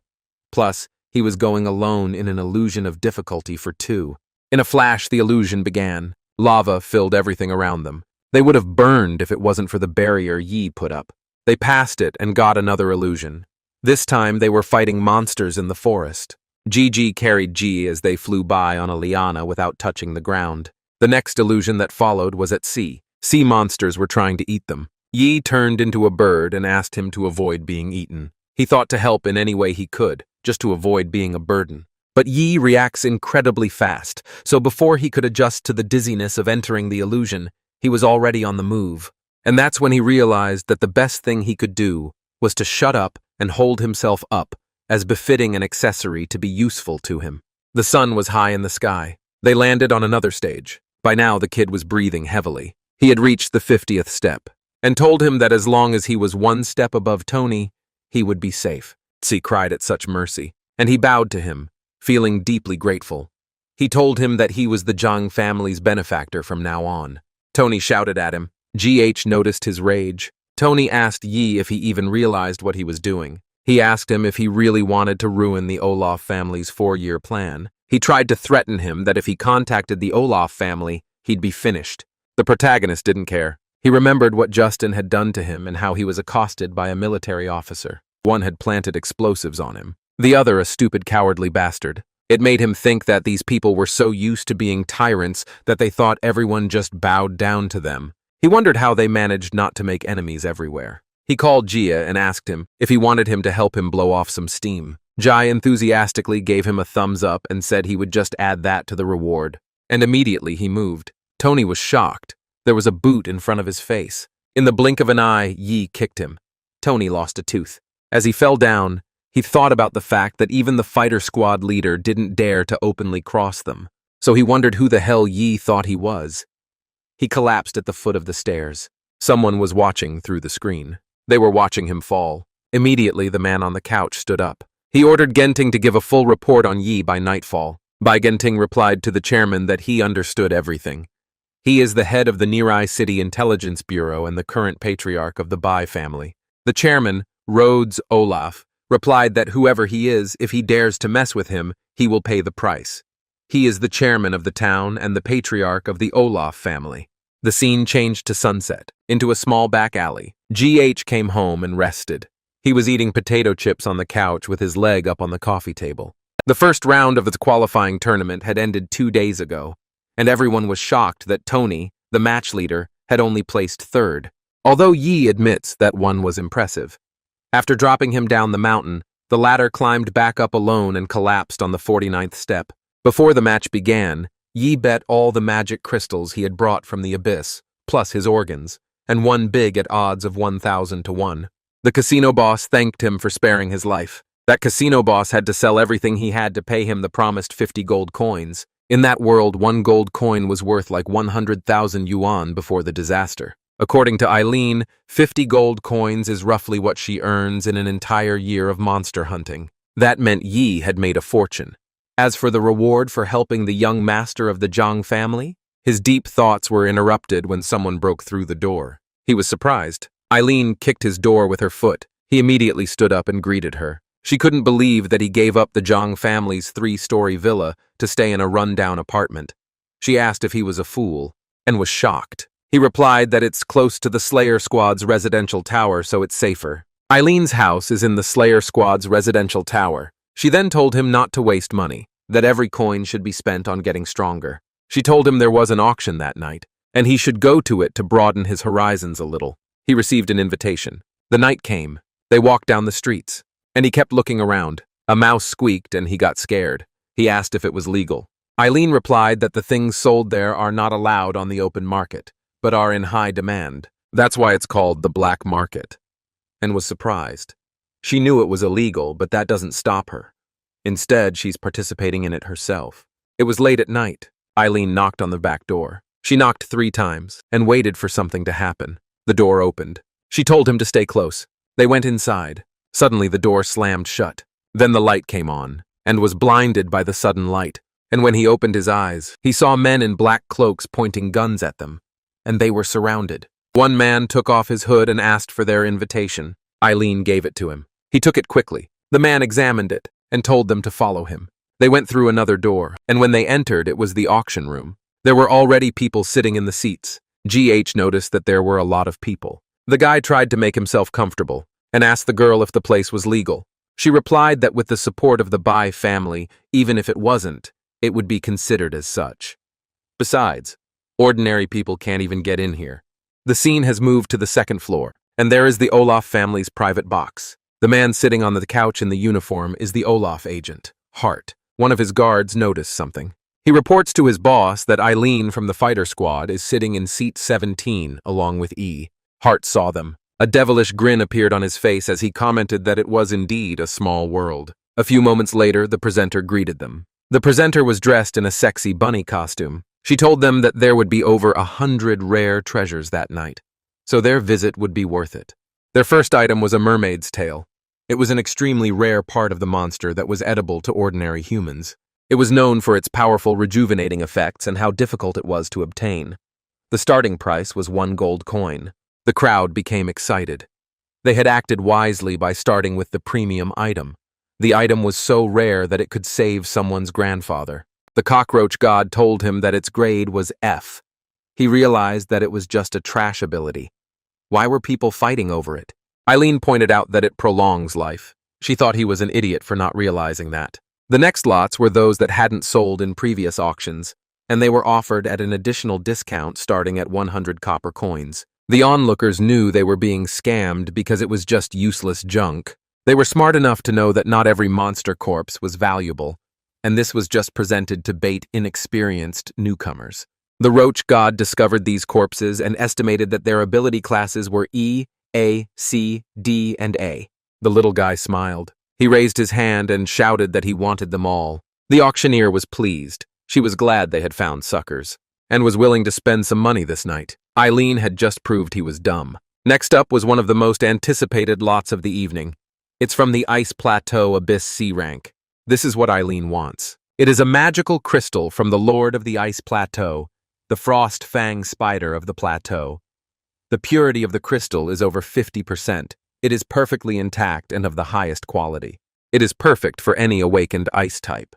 Plus, he was going alone in an illusion of difficulty for 2. In a flash, the illusion began. Lava filled everything around them. They would have burned if it wasn't for the barrier Yi put up. They passed it and got another illusion. This time, they were fighting monsters in the forest. Gigi carried G as they flew by on a liana without touching the ground. The next illusion that followed was at sea. Sea monsters were trying to eat them. Yi turned into a bird and asked him to avoid being eaten. He thought to help in any way he could, just to avoid being a burden. But Yi reacts incredibly fast, so before he could adjust to the dizziness of entering the illusion, he was already on the move. And that's when he realized that the best thing he could do was to shut up and hold himself up, as befitting an accessory to be useful to him. The sun was high in the sky. They landed on another stage. By now, the kid was breathing heavily. He had reached the 50th step, and told him that as long as he was 1 step above Tony, he would be safe. Tsi cried at such mercy, and he bowed to him, feeling deeply grateful. He told him that he was the Zhang family's benefactor from now on. Tony shouted at him. GH noticed his rage. Tony asked Yi if he even realized what he was doing. He asked him if he really wanted to ruin the Olaf family's 4-year plan. He tried to threaten him that if he contacted the Olaf family, he'd be finished. The protagonist didn't care. He remembered what Justin had done to him and how he was accosted by a military officer. One had planted explosives on him. The other a stupid, cowardly bastard. It made him think that these people were so used to being tyrants that they thought everyone just bowed down to them. He wondered how they managed not to make enemies everywhere. He called Gia and asked him if he wanted him to help him blow off some steam. Jai enthusiastically gave him a thumbs up and said he would just add that to the reward. And immediately he moved. Tony was shocked. There was a boot in front of his face. In the blink of an eye, Yi kicked him. Tony lost a tooth. As he fell down, he thought about the fact that even the fighter squad leader didn't dare to openly cross them. So he wondered who the hell Yi thought he was. He collapsed at the foot of the stairs. Someone was watching through the screen. They were watching him fall. Immediately, the man on the couch stood up. He ordered Genting to give a full report on Yi by nightfall. Bai Genting replied to the chairman that he understood everything. He is the head of the Nirai City Intelligence Bureau and the current patriarch of the Bai family. The chairman, Rhodes Olaf, replied that whoever he is, if he dares to mess with him, he will pay the price. He is the chairman of the town and the patriarch of the Olaf family. The scene changed to sunset, into a small back alley. GH came home and rested. He was eating potato chips on the couch with his leg up on the coffee table. The first round of the qualifying tournament had ended 2 days ago, and everyone was shocked that Tony, the match leader, had only placed 3rd, although Yi admits that one was impressive. After dropping him down the mountain, the latter climbed back up alone and collapsed on the 49th step. Before the match began, Yi bet all the magic crystals he had brought from the abyss, plus his organs, and won big at odds of 1,000 to 1. The casino boss thanked him for sparing his life. That casino boss had to sell everything he had to pay him the promised 50 gold coins. In that world, 1 gold coin was worth like 100,000 yuan before the disaster. According to Eileen, 50 gold coins is roughly what she earns in an entire year of monster hunting. That meant Yi had made a fortune. As for the reward for helping the young master of the Zhang family, his deep thoughts were interrupted when someone broke through the door. He was surprised. Eileen kicked his door with her foot. He immediately stood up and greeted her. She couldn't believe that he gave up the Zhang family's 3-story villa to stay in a run-down apartment. She asked if he was a fool, and was shocked. He replied that it's close to the Slayer Squad's residential tower, so it's safer. Eileen's house is in the Slayer Squad's residential tower. She then told him not to waste money, that every coin should be spent on getting stronger. She told him there was an auction that night, and he should go to it to broaden his horizons a little. He received an invitation. The night came. They walked down the streets, and he kept looking around. A mouse squeaked and he got scared. He asked if it was legal. Eileen replied that the things sold there are not allowed on the open market, but are in high demand. That's why it's called the black market. And was surprised. She knew it was illegal, but that doesn't stop her. Instead, she's participating in it herself. It was late at night. Eileen knocked on the back door. She knocked 3 times and waited for something to happen. The door opened. She told him to stay close. They went inside. Suddenly, the door slammed shut. Then the light came on, and was blinded by the sudden light. And when he opened his eyes, he saw men in black cloaks pointing guns at them. And they were surrounded. One man took off his hood and asked for their invitation. Eileen gave it to him. He took it quickly. The man examined it and told them to follow him. They went through another door, and when they entered, it was the auction room. There were already people sitting in the seats. GH noticed that there were a lot of people. The guy tried to make himself comfortable and asked the girl if the place was legal. She replied that with the support of the Bai family, even if it wasn't, it would be considered as such. Besides, ordinary people can't even get in here. The scene has moved to the 2nd floor, and there is the Olaf family's private box. The man sitting on the couch in the uniform is the Olaf agent, Hart. One of his guards noticed something. He reports to his boss that Eileen from the fighter squad is sitting in seat 17 along with E. Hart saw them. A devilish grin appeared on his face as he commented that it was indeed a small world. A few moments later, the presenter greeted them. The presenter was dressed in a sexy bunny costume. She told them that there would be over 100 rare treasures that night, so their visit would be worth it. Their first item was a mermaid's tail. It was an extremely rare part of the monster that was edible to ordinary humans. It was known for its powerful rejuvenating effects and how difficult it was to obtain. The starting price was 1 gold coin. The crowd became excited. They had acted wisely by starting with the premium item. The item was so rare that it could save someone's grandfather. The cockroach god told him that its grade was F. He realized that it was just a trash ability. Why were people fighting over it? Eileen pointed out that it prolongs life. She thought he was an idiot for not realizing that. The next lots were those that hadn't sold in previous auctions, and they were offered at an additional discount starting at 100 copper coins. The onlookers knew they were being scammed because it was just useless junk. They were smart enough to know that not every monster corpse was valuable, and this was just presented to bait inexperienced newcomers. The roach god discovered these corpses and estimated that their ability classes were E, A, C, D, and A. The little guy smiled. He raised his hand and shouted that he wanted them all. The auctioneer was pleased. She was glad they had found suckers, and was willing to spend some money this night. Eileen had just proved he was dumb. Next up was one of the most anticipated lots of the evening. It's from the Ice Plateau Abyss C rank. This is what Eileen wants. It is a magical crystal from the Lord of the Ice Plateau, the Frost Fang Spider of the plateau. The purity of the crystal is over 50%. It is perfectly intact and of the highest quality. It is perfect for any awakened ice type.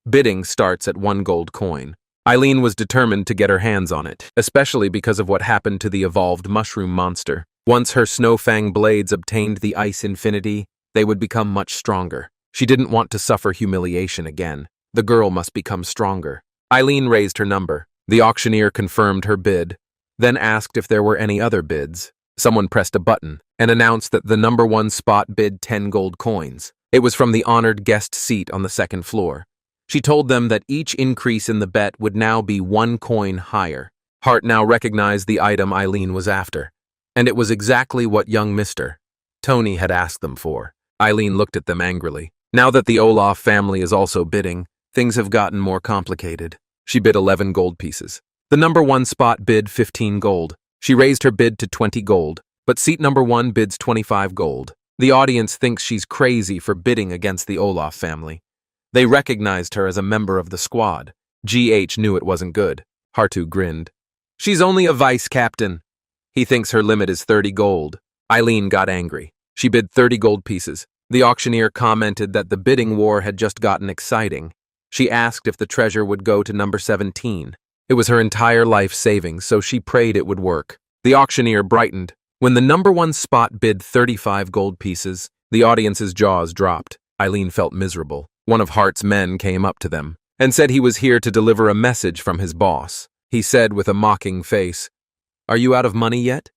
Bidding starts at 1 gold coin. Eileen was determined to get her hands on it, especially because of what happened to the evolved mushroom monster. Once her snowfang blades obtained the ice infinity, they would become much stronger. She didn't want to suffer humiliation again. The girl must become stronger. Eileen raised her number. The auctioneer confirmed her bid, then asked if there were any other bids. Someone pressed a button and announced that the number 1 spot bid 10 gold coins. It was from the honored guest seat on the 2nd floor. She told them that each increase in the bet would now be 1 coin higher. Hart now recognized the item Eileen was after, and it was exactly what young Mr. Tony had asked them for. Eileen looked at them angrily. Now that the Olaf family is also bidding, things have gotten more complicated. She bid 11 gold pieces. The number 1 spot bid 15 gold. She raised her bid to 20 gold, but seat number 1 bids 25 gold. The audience thinks she's crazy for bidding against the Olaf family. They recognized her as a member of the squad. GH knew it wasn't good. Hartu grinned. She's only a vice captain. He thinks her limit is 30 gold. Eileen got angry. She bid 30 gold pieces. The auctioneer commented that the bidding war had just gotten exciting. She asked if the treasure would go to number 17. It was her entire life savings, so she prayed it would work. The auctioneer brightened. When the number 1 spot bid 35 gold pieces, the audience's jaws dropped. Eileen felt miserable. One of Hart's men came up to them and said he was here to deliver a message from his boss. He said with a mocking face, "Are you out of money yet?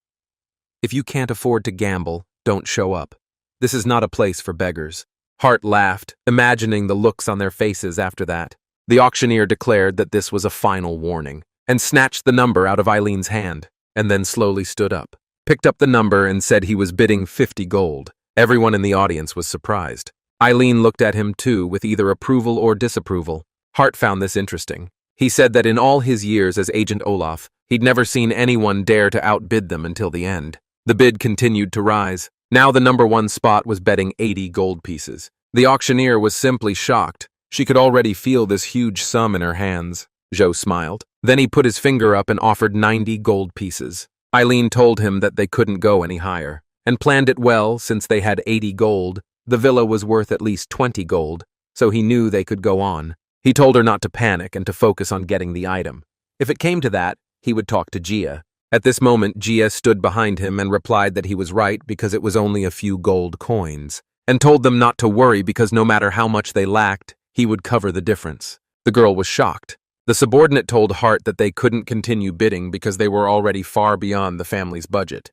If you can't afford to gamble, don't show up. This is not a place for beggars. Hart laughed, imagining the looks on their faces after that. The auctioneer declared that this was a final warning, and snatched the number out of Eileen's hand, and then slowly stood up, picked up the number and said he was bidding 50 gold. Everyone in the audience was surprised. Eileen looked at him too, with either approval or disapproval. Hart found this interesting. He said that in all his years as Agent Olaf, he'd never seen anyone dare to outbid them until the end. The bid continued to rise. Now the number one spot was betting 80 gold pieces. The auctioneer was simply shocked. She could already feel this huge sum in her hands. Joe smiled. Then he put his finger up and offered 90 gold pieces. Eileen told him that they couldn't go any higher, and planned it well since they had 80 gold. The villa was worth at least 20 gold, so he knew they could go on. He told her not to panic and to focus on getting the item. If it came to that, he would talk to Gia. At this moment, Gia stood behind him and replied that he was right because it was only a few gold coins, and told them not to worry because no matter how much they lacked, he would cover the difference. The girl was shocked. The subordinate told Hart that they couldn't continue bidding because they were already far beyond the family's budget.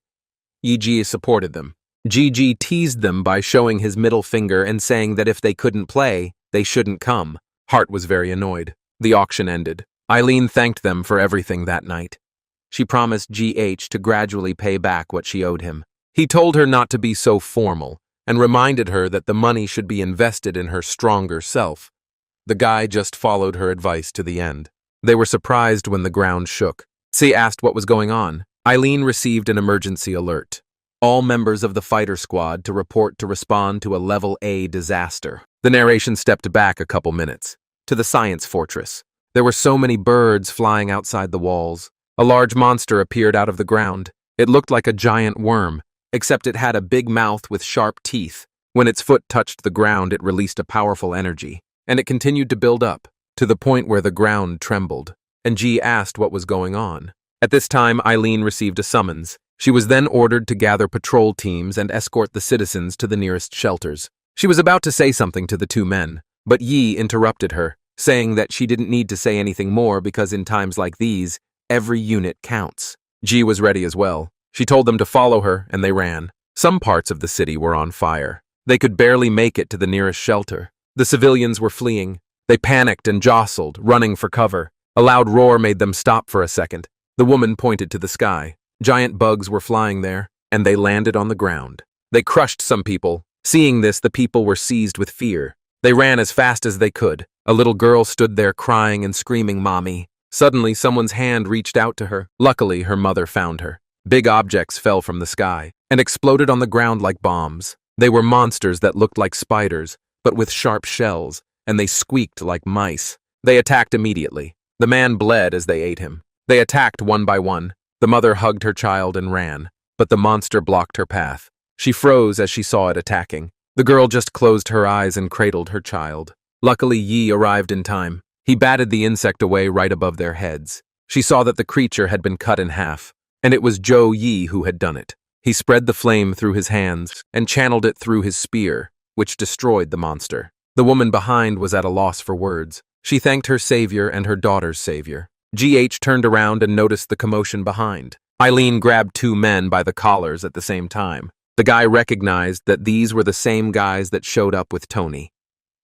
Yi supported them. Gigi teased them by showing his middle finger and saying that if they couldn't play, they shouldn't come. Hart was very annoyed. The auction ended. Eileen thanked them for everything that night. She promised GH to gradually pay back what she owed him. He told her not to be so formal and reminded her that the money should be invested in her stronger self. The guy just followed her advice to the end. They were surprised when the ground shook. C asked what was going on. Eileen received an emergency alert. All members of the fighter squad to report to respond to a level A disaster. The narration stepped back a couple minutes. To the science fortress. There were so many birds flying outside the walls. A large monster appeared out of the ground. It looked like a giant worm, except it had a big mouth with sharp teeth. When its foot touched the ground, it released a powerful energy, and it continued to build up, to the point where the ground trembled, and G asked what was going on. At this time, Eileen received a summons. She was then ordered to gather patrol teams and escort the citizens to the nearest shelters. She was about to say something to the two men, but Yi interrupted her, saying that she didn't need to say anything more because in times like these, every unit counts. G was ready as well. She told them to follow her, and they ran. Some parts of the city were on fire. They could barely make it to the nearest shelter. The civilians were fleeing. They panicked and jostled, running for cover. A loud roar made them stop for a second. The woman pointed to the sky. Giant bugs were flying there, and they landed on the ground. They crushed some people. Seeing this, the people were seized with fear. They ran as fast as they could. A little girl stood there crying and screaming, "Mommy." Suddenly, someone's hand reached out to her. Luckily, her mother found her. Big objects fell from the sky and exploded on the ground like bombs. They were monsters that looked like spiders, but with sharp shells, and they squeaked like mice. They attacked immediately. The man bled as they ate him. They attacked one by one. The mother hugged her child and ran, but the monster blocked her path. She froze as she saw it attacking. The girl just closed her eyes and cradled her child. Luckily, Yi arrived in time. He batted the insect away right above their heads. She saw that the creature had been cut in half, and it was Zhou Yi who had done it. He spread the flame through his hands and channeled it through his spear, which destroyed the monster. The woman behind was at a loss for words. She thanked her savior and her daughter's savior. GH turned around and noticed the commotion behind. Eileen grabbed two men by the collars at the same time. The guy recognized that these were the same guys that showed up with Tony.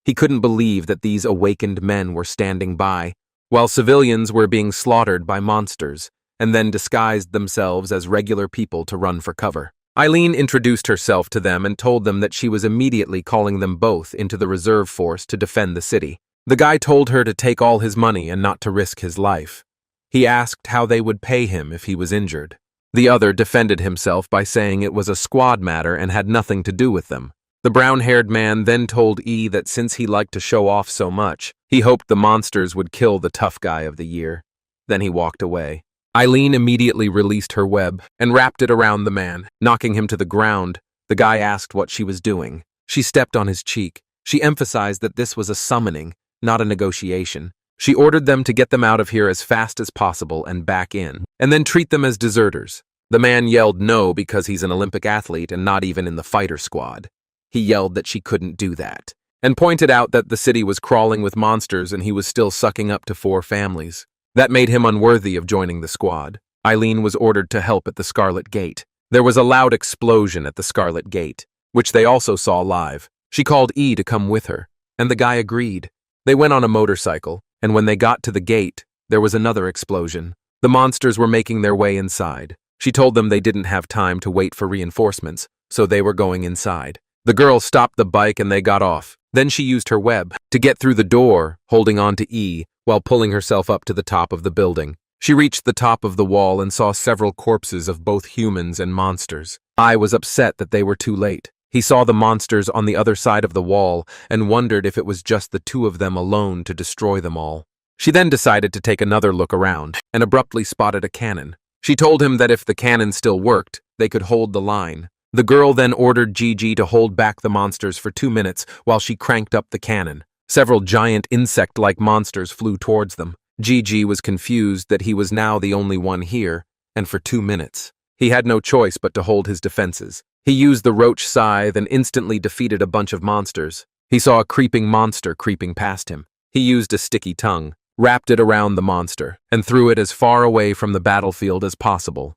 He couldn't believe that these awakened men were standing by, while civilians were being slaughtered by monsters, and then disguised themselves as regular people to run for cover. Eileen introduced herself to them and told them that she was immediately calling them both into the reserve force to defend the city. The guy told her to take all his money and not to risk his life. He asked how they would pay him if he was injured. The other defended himself by saying it was a squad matter and had nothing to do with them. The brown-haired man then told E that since he liked to show off so much, he hoped the monsters would kill the tough guy of the year. Then he walked away. Eileen immediately released her web and wrapped it around the man, knocking him to the ground. The guy asked what she was doing. She stepped on his cheek. She emphasized that this was a summoning, not a negotiation. She ordered them to get them out of here as fast as possible and back in, and then treat them as deserters. The man yelled no because he's an Olympic athlete and not even in the fighter squad. He yelled that she couldn't do that, and pointed out that the city was crawling with monsters and he was still sucking up to 4 families. That made him unworthy of joining the squad. Eileen was ordered to help at the Scarlet Gate. There was a loud explosion at the Scarlet Gate. which they also saw live. She called E to come with her, and the guy agreed. They went on a motorcycle, and when they got to the gate, there was another explosion. The monsters were making their way inside. She told them they didn't have time to wait for reinforcements, so they were going inside. The girl stopped the bike and they got off. Then she used her web to get through the door, holding on to E while pulling herself up to the top of the building. She reached the top of the wall and saw several corpses of both humans and monsters. I was upset that they were too late. He saw the monsters on the other side of the wall and wondered if it was just the two of them alone to destroy them all. She then decided to take another look around and abruptly spotted a cannon. She told him that if the cannon still worked, they could hold the line. The girl then ordered Gigi to hold back the monsters for 2 minutes while she cranked up the cannon. Several giant insect-like monsters flew towards them. Gigi was confused that he was now the only one here, and for 2 minutes. He had no choice but to hold his defenses. He used the roach scythe and instantly defeated a bunch of monsters. He saw a creeping monster creeping past him. He used a sticky tongue, wrapped it around the monster, and threw it as far away from the battlefield as possible.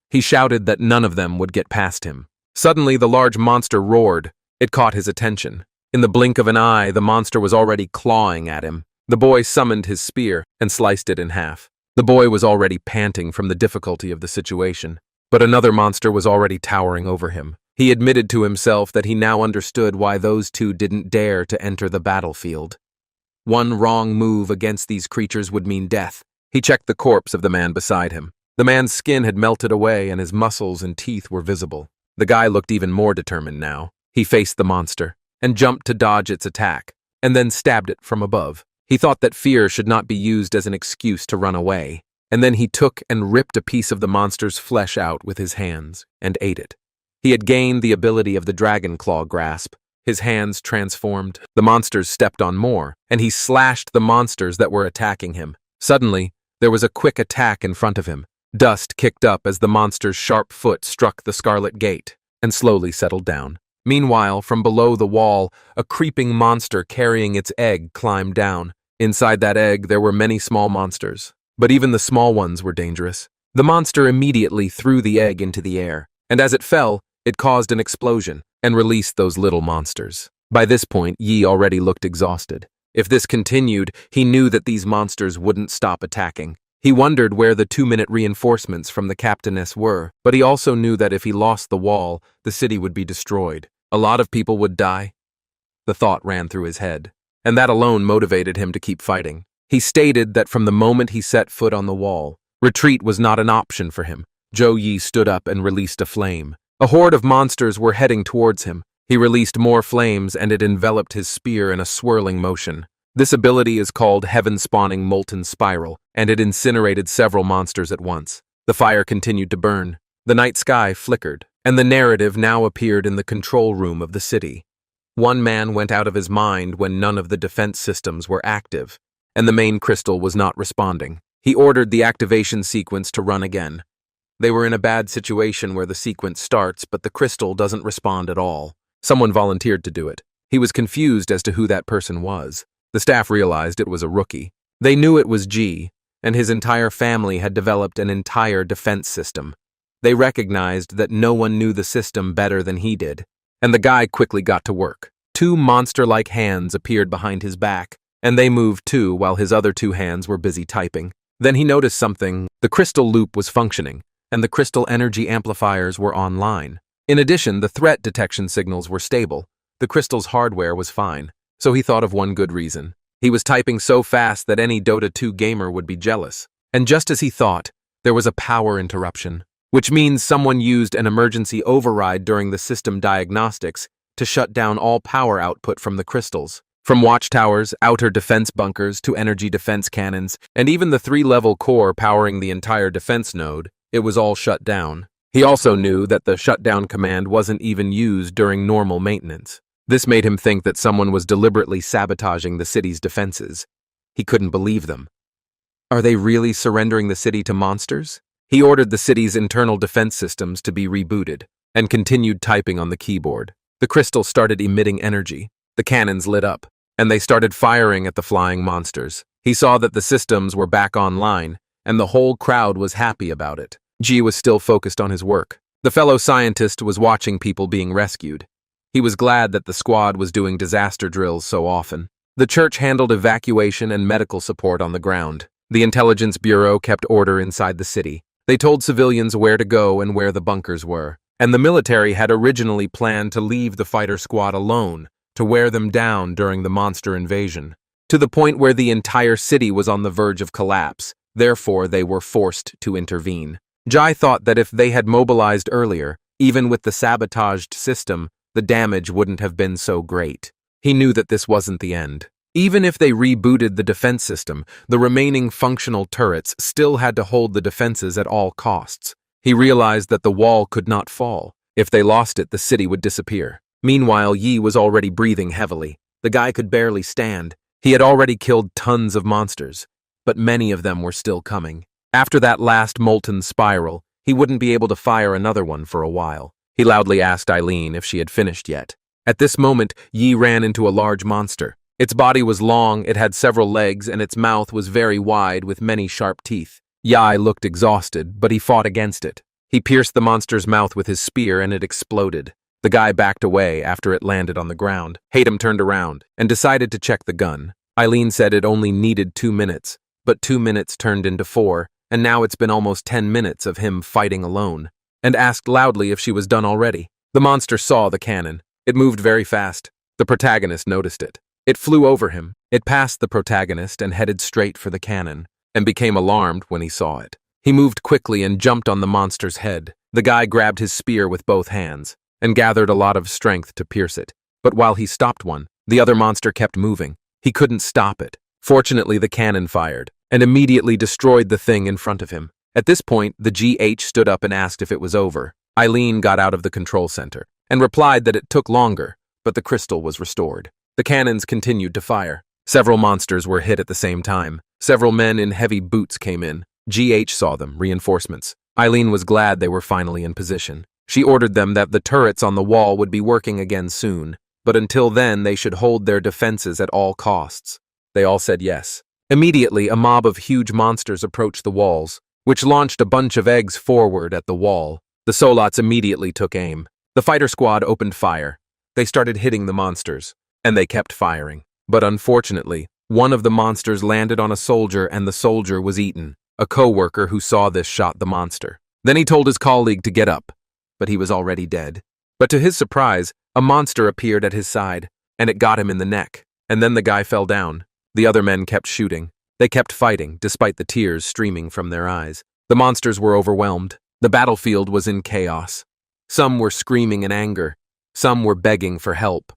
He shouted that none of them would get past him. Suddenly, the large monster roared. It caught his attention. In the blink of an eye, the monster was already clawing at him. The boy summoned his spear and sliced it in half. The boy was already panting from the difficulty of the situation, but another monster was already towering over him. He admitted to himself that he now understood why those two didn't dare to enter the battlefield. One wrong move against these creatures would mean death. He checked the corpse of the man beside him. The man's skin had melted away and his muscles and teeth were visible. The guy looked even more determined now. He faced the monster and jumped to dodge its attack, and then stabbed it from above. He thought that fear should not be used as an excuse to run away, and then he took and ripped a piece of the monster's flesh out with his hands and ate it. He had gained the ability of the dragon claw grasp. His hands transformed. The monsters stepped on more, and he slashed the monsters that were attacking him. Suddenly, there was a quick attack in front of him. Dust kicked up as the monster's sharp foot struck the scarlet gate and slowly settled down. Meanwhile, from below the wall, a creeping monster carrying its egg climbed down. Inside that egg, there were many small monsters, but even the small ones were dangerous. The monster immediately threw the egg into the air, and as it fell, it caused an explosion and released those little monsters. By this point, Yi already looked exhausted. If this continued, he knew that these monsters wouldn't stop attacking. He wondered where the 2-minute reinforcements from the captainess were, but he also knew that if he lost the wall, the city would be destroyed. A lot of people would die. The thought ran through his head, and that alone motivated him to keep fighting. He stated that from the moment he set foot on the wall, retreat was not an option for him. Zhou Yi stood up and released a flame. A horde of monsters were heading towards him. He released more flames and it enveloped his spear in a swirling motion. This ability is called Heaven-Spawning Molten Spiral, and it incinerated several monsters at once. The fire continued to burn. The night sky flickered, and the narrative now appeared in the control room of the city. One man went out of his mind when none of the defense systems were active, and the main crystal was not responding. He ordered the activation sequence to run again. They were in a bad situation where the sequence starts, but the crystal doesn't respond at all. Someone volunteered to do it. He was confused as to who that person was. The staff realized it was a rookie. They knew it was G, and his entire family had developed an entire defense system. They recognized that no one knew the system better than he did, and the guy quickly got to work. 2 monster-like hands appeared behind his back, and they moved too while his other 2 hands were busy typing. Then he noticed something. The crystal loop was functioning, and the crystal energy amplifiers were online. In addition, the threat detection signals were stable. The crystal's hardware was fine. So he thought of one good reason. He was typing so fast that any Dota 2 gamer would be jealous. And just as he thought, there was a power interruption, which means someone used an emergency override during the system diagnostics to shut down all power output from the crystals. From watchtowers, outer defense bunkers, to energy defense cannons, and even the 3-level core powering the entire defense node, it was all shut down. He also knew that the shutdown command wasn't even used during normal maintenance. This made him think that someone was deliberately sabotaging the city's defenses. He couldn't believe them. Are they really surrendering the city to monsters? He ordered the city's internal defense systems to be rebooted, and continued typing on the keyboard. The crystal started emitting energy. The cannons lit up, and they started firing at the flying monsters. He saw that the systems were back online, and the whole crowd was happy about it. G was still focused on his work. The fellow scientist was watching people being rescued. He was glad that the squad was doing disaster drills so often. The church handled evacuation and medical support on the ground. The intelligence bureau kept order inside the city. They told civilians where to go and where the bunkers were. And the military had originally planned to leave the fighter squad alone, to wear them down during the monster invasion, to the point where the entire city was on the verge of collapse. Therefore, they were forced to intervene. Jai thought that if they had mobilized earlier, even with the sabotaged system, the damage wouldn't have been so great. He knew that this wasn't the end. Even if they rebooted the defense system, the remaining functional turrets still had to hold the defenses at all costs. He realized that the wall could not fall. If they lost it, the city would disappear. Meanwhile, Yi was already breathing heavily. The guy could barely stand. He had already killed tons of monsters, but many of them were still coming. After that last molten spiral, he wouldn't be able to fire another one for a while. He loudly asked Eileen if she had finished yet. At this moment, Yi ran into a large monster. Its body was long, it had several legs, and its mouth was very wide with many sharp teeth. Yi looked exhausted, but he fought against it. He pierced the monster's mouth with his spear and it exploded. The guy backed away after it landed on the ground. Hatem turned around and decided to check the gun. Eileen said it only needed 2 minutes, but 2 minutes turned into 4, and now it's been almost 10 minutes of him fighting alone, and asked loudly if she was done already. The monster saw the cannon. It moved very fast. The protagonist noticed it. It flew over him. It passed the protagonist and headed straight for the cannon, and became alarmed when he saw it. He moved quickly and jumped on the monster's head. The guy grabbed his spear with both hands, and gathered a lot of strength to pierce it. But while he stopped one, the other monster kept moving. He couldn't stop it. Fortunately, the cannon fired, and immediately destroyed the thing in front of him. At this point, the GH stood up and asked if it was over. Eileen got out of the control center, and replied that it took longer, but the crystal was restored. The cannons continued to fire. Several monsters were hit at the same time. Several men in heavy boots came in. GH saw them, reinforcements. Eileen was glad they were finally in position. She ordered them that the turrets on the wall would be working again soon, but until then they should hold their defenses at all costs. They all said yes. Immediately, a mob of huge monsters approached the walls, which launched a bunch of eggs forward at the wall. The Solats immediately took aim. The fighter squad opened fire. They started hitting the monsters, and they kept firing. But unfortunately, one of the monsters landed on a soldier and the soldier was eaten. A co-worker who saw this shot the monster. Then he told his colleague to get up, but he was already dead. But to his surprise, a monster appeared at his side, and it got him in the neck. And then the guy fell down. The other men kept shooting. They kept fighting, despite the tears streaming from their eyes. The monsters were overwhelmed. The battlefield was in chaos. Some were screaming in anger. Some were begging for help.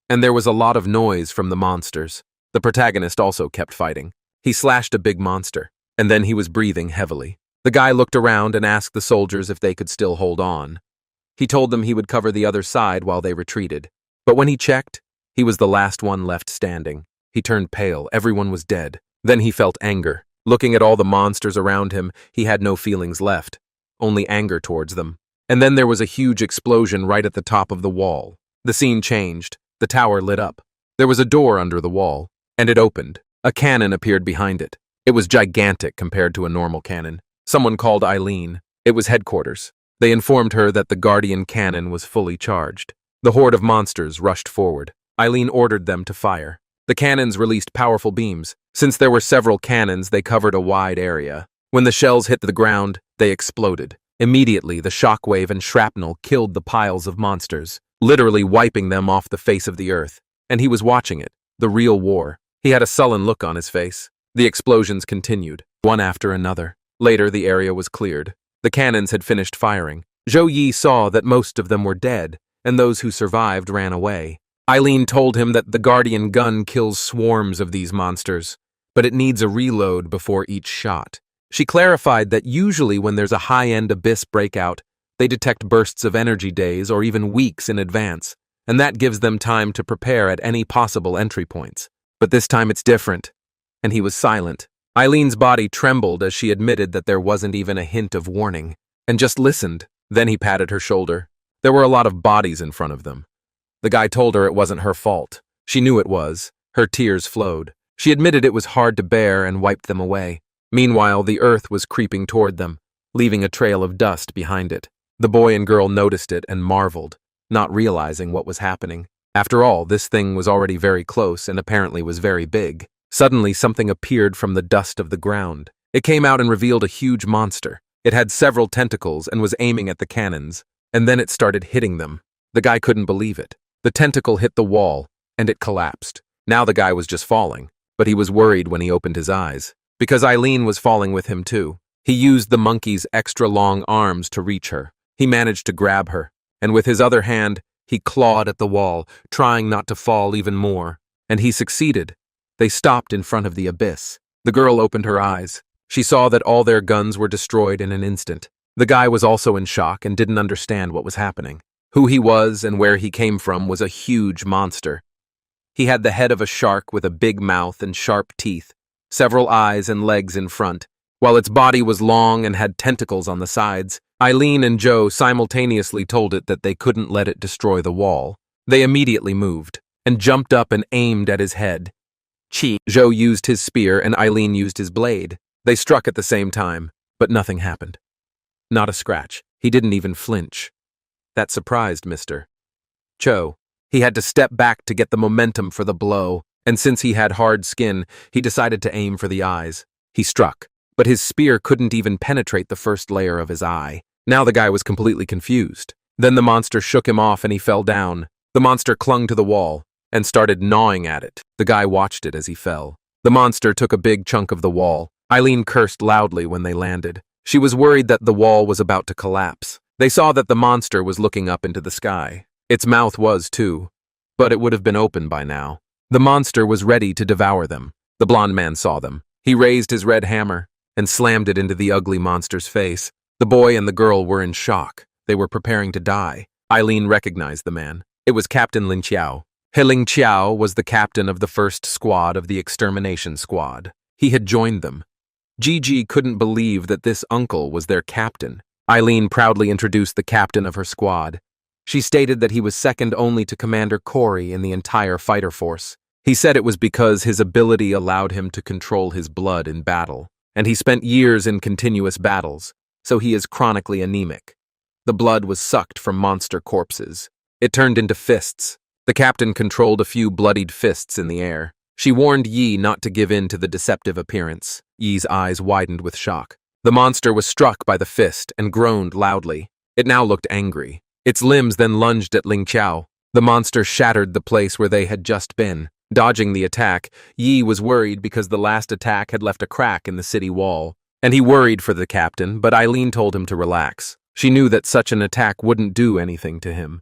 And there was a lot of noise from the monsters. The protagonist also kept fighting. He slashed a big monster, and then he was breathing heavily. The guy looked around and asked the soldiers if they could still hold on. He told them he would cover the other side while they retreated. But when he checked, he was the last one left standing. He turned pale. Everyone was dead. Then he felt anger. Looking at all the monsters around him, he had no feelings left, only anger towards them. And then there was a huge explosion right at the top of the wall. The scene changed. The tower lit up. There was a door under the wall, and it opened. A cannon appeared behind it. It was gigantic compared to a normal cannon. Someone called Eileen. It was headquarters. They informed her that the Guardian cannon was fully charged. The horde of monsters rushed forward. Eileen ordered them to fire. The cannons released powerful beams. Since there were several cannons, they covered a wide area. When the shells hit the ground, they exploded. Immediately, the shockwave and shrapnel killed the piles of monsters, literally wiping them off the face of the earth. And he was watching it, the real war. He had a sullen look on his face. The explosions continued, one after another. Later, the area was cleared. The cannons had finished firing. Zhou Yi saw that most of them were dead, and those who survived ran away. Eileen told him that the Guardian gun kills swarms of these monsters, but it needs a reload before each shot. She clarified that usually when there's a high-end abyss breakout, they detect bursts of energy days or even weeks in advance, and that gives them time to prepare at any possible entry points. But this time it's different. And he was silent. Eileen's body trembled as she admitted that there wasn't even a hint of warning, and just listened. Then he patted her shoulder. There were a lot of bodies in front of them. The guy told her it wasn't her fault. She knew it was. Her tears flowed. She admitted it was hard to bear and wiped them away. Meanwhile, the earth was creeping toward them, leaving a trail of dust behind it. The boy and girl noticed it and marveled. not realizing what was happening. After all, this thing was already very close and apparently was very big. Suddenly, something appeared from the dust of the ground. It came out and revealed a huge monster. It had several tentacles and was aiming at the cannons, and then it started hitting them. The guy couldn't believe it. The tentacle hit the wall, and it collapsed. Now the guy was just falling, but he was worried when he opened his eyes, because Eileen was falling with him too. He used the monkey's extra long arms to reach her. He managed to grab her, and with his other hand, he clawed at the wall, trying not to fall even more. And he succeeded. They stopped in front of the abyss. The girl opened her eyes. She saw that all their guns were destroyed in an instant. The guy was also in shock and didn't understand what was happening. Who he was and where he came from was a huge monster. He had the head of a shark with a big mouth and sharp teeth, several eyes and legs in front, while its body was long and had tentacles on the sides. Eileen and Joe simultaneously told it that they couldn't let it destroy the wall. They immediately moved and jumped up and aimed at his head. Joe used his spear and Eileen used his blade. They struck at the same time, but nothing happened. Not a scratch. He didn't even flinch. That surprised Mr. Cho. He had to step back to get the momentum for the blow, and since he had hard skin, he decided to aim for the eyes. He struck, but his spear couldn't even penetrate the first layer of his eye. Now the guy was completely confused. Then the monster shook him off and he fell down. The monster clung to the wall and started gnawing at it. The guy watched it as he fell. The monster took a big chunk of the wall. Eileen cursed loudly when they landed. She was worried that the wall was about to collapse. They saw that the monster was looking up into the sky. Its mouth was too, but it would have been open by now. The monster was ready to devour them. The blond man saw them. He raised his red hammer and slammed it into the ugly monster's face. The boy and the girl were in shock. They were preparing to die. Eileen recognized the man. It was Captain Ling Qiao. Ling Qiao was the captain of the first squad of the extermination squad. He had joined them. Gigi couldn't believe that this uncle was their captain. Eileen proudly introduced the captain of her squad. She stated that he was second only to Commander Corey in the entire fighter force. He said it was because his ability allowed him to control his blood in battle, and he spent years in continuous battles, so he is chronically anemic. The blood was sucked from monster corpses. It turned into fists. The captain controlled a few bloodied fists in the air. She warned Yi not to give in to the deceptive appearance. Yi's eyes widened with shock. The monster was struck by the fist and groaned loudly. It now looked angry. Its limbs then lunged at Ling Qiao. The monster shattered the place where they had just been. Dodging the attack, Yi was worried because the last attack had left a crack in the city wall. And he worried for the captain, but Eileen told him to relax. She knew that such an attack wouldn't do anything to him.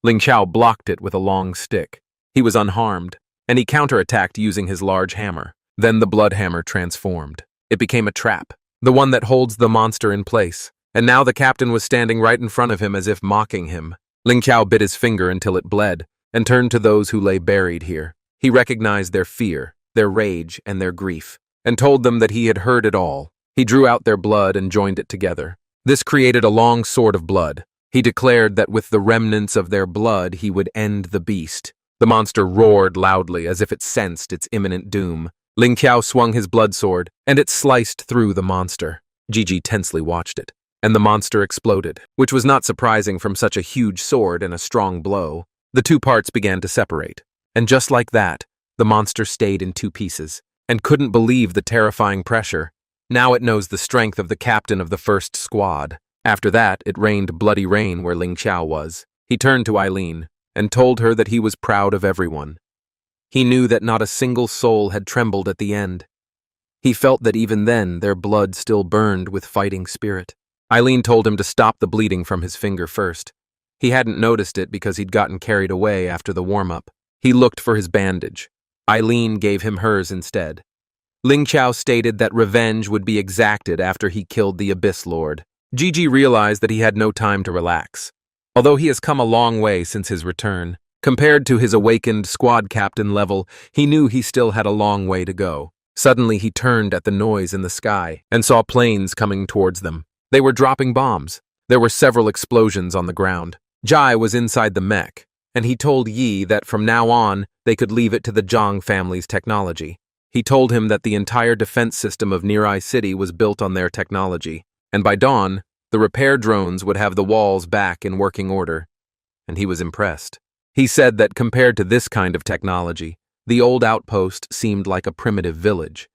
Ling Qiao blocked it with a long stick. He was unharmed, and he counterattacked using his large hammer. Then the blood hammer transformed. It became a trap, the one that holds the monster in place. And now the captain was standing right in front of him as if mocking him. Ling Qiao bit his finger until it bled, and turned to those who lay buried here. He recognized their fear, their rage, and their grief, and told them that he had heard it all. He drew out their blood and joined it together. This created a long sword of blood. He declared that with the remnants of their blood he would end the beast. The monster roared loudly as if it sensed its imminent doom. Ling Qiao swung his blood sword, and it sliced through the monster. Gigi tensely watched it, and the monster exploded, which was not surprising from such a huge sword and a strong blow. The two parts began to separate, and just like that, the monster stayed in two pieces, and couldn't believe the terrifying pressure. Now it knows the strength of the captain of the first squad. After that, it rained bloody rain where Ling Qiao was. He turned to Eileen and told her that he was proud of everyone. He knew that not a single soul had trembled at the end. He felt that even then their blood still burned with fighting spirit. Eileen told him to stop the bleeding from his finger first. He hadn't noticed it because he'd gotten carried away after the warm-up. He looked for his bandage. Eileen gave him hers instead. Ling Qiao stated that revenge would be exacted after he killed the Abyss Lord. Gigi realized that he had no time to relax. Although he has come a long way since his return, compared to his awakened squad captain level, he knew he still had a long way to go. Suddenly he turned at the noise in the sky and saw planes coming towards them. They were dropping bombs. There were several explosions on the ground. Jai was inside the mech, and he told Yi that from now on they could leave it to the Zhang family's technology. He told him that the entire defense system of Nirai City was built on their technology, and by dawn, the repair drones would have the walls back in working order. and he was impressed. He said that compared to this kind of technology, the old outpost seemed like a primitive village.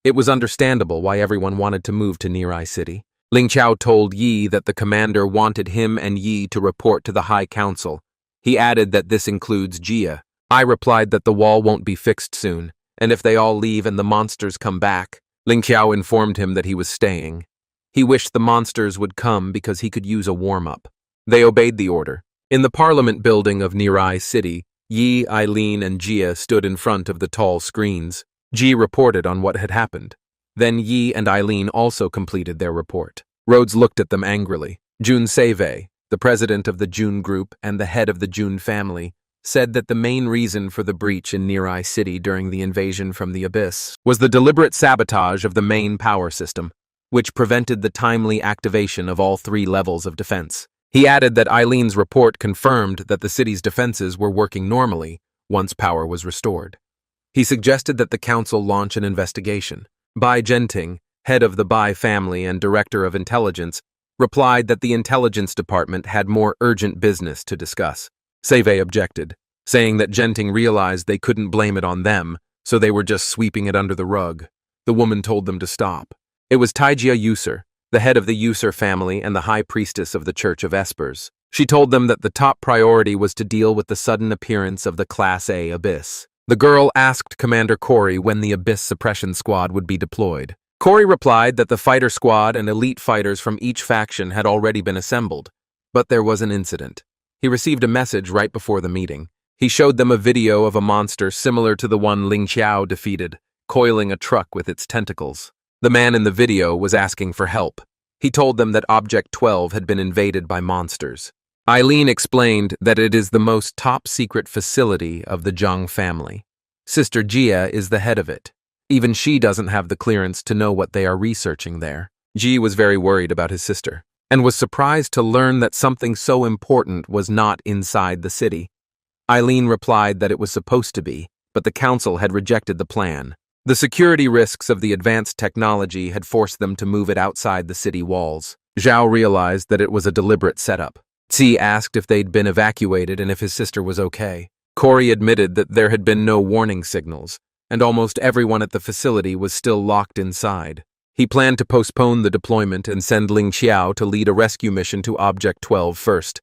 It was understandable why everyone wanted to move to Nirai City. Ling Qiao told Yi that the commander wanted him and Yi to report to the High Council. He added that this includes Jia. I replied that the wall won't be fixed soon, and if they all leave and the monsters come back, Ling Qiao informed him that he was staying. He wished the monsters would come because he could use a warm-up. They obeyed the order. In the Parliament building of Nirai City, Yi, Eileen, and Jia stood in front of the tall screens. Ji reported on what had happened. Then Yi and Eileen also completed their report. Rhodes looked at them angrily. Jun Seiwei, the president of the Jun Group and the head of the Jun family, said that the main reason for the breach in Nirai City during the invasion from the Abyss was the deliberate sabotage of the main power system, which prevented the timely activation of all 3 levels of defense. He added that Eileen's report confirmed that the city's defenses were working normally once power was restored. He suggested that the council launch an investigation. Bai Genting, head of the Bai family and director of intelligence, replied that the intelligence department had more urgent business to discuss. Seiwei objected, saying that Genting realized they couldn't blame it on them, so they were just sweeping it under the rug. The woman told them to stop. It was Taijia Yusur, the head of the Yusur family and the high priestess of the Church of Espers. She told them that the top priority was to deal with the sudden appearance of the Class A Abyss. The girl asked Commander Corey when the Abyss Suppression Squad would be deployed. Corey replied that the fighter squad and elite fighters from each faction had already been assembled, but there was an incident. He received a message right before the meeting. He showed them a video of a monster similar to the one Ling Qiao defeated, coiling a truck with its tentacles. The man in the video was asking for help. He told them that Object 12 had been invaded by monsters. Eileen explained that it is the most top-secret facility of the Zhang family. Sister Jia is the head of it. Even she doesn't have the clearance to know what they are researching there. Ji was very worried about his sister, and was surprised to learn that something so important was not inside the city. Eileen replied that it was supposed to be, but the council had rejected the plan. The security risks of the advanced technology had forced them to move it outside the city walls. Zhao realized that it was a deliberate setup. Qi asked if they'd been evacuated and if his sister was okay. Corey admitted that there had been no warning signals, and almost everyone at the facility was still locked inside. He planned to postpone the deployment and send Ling Qiao to lead a rescue mission to Object 12 first.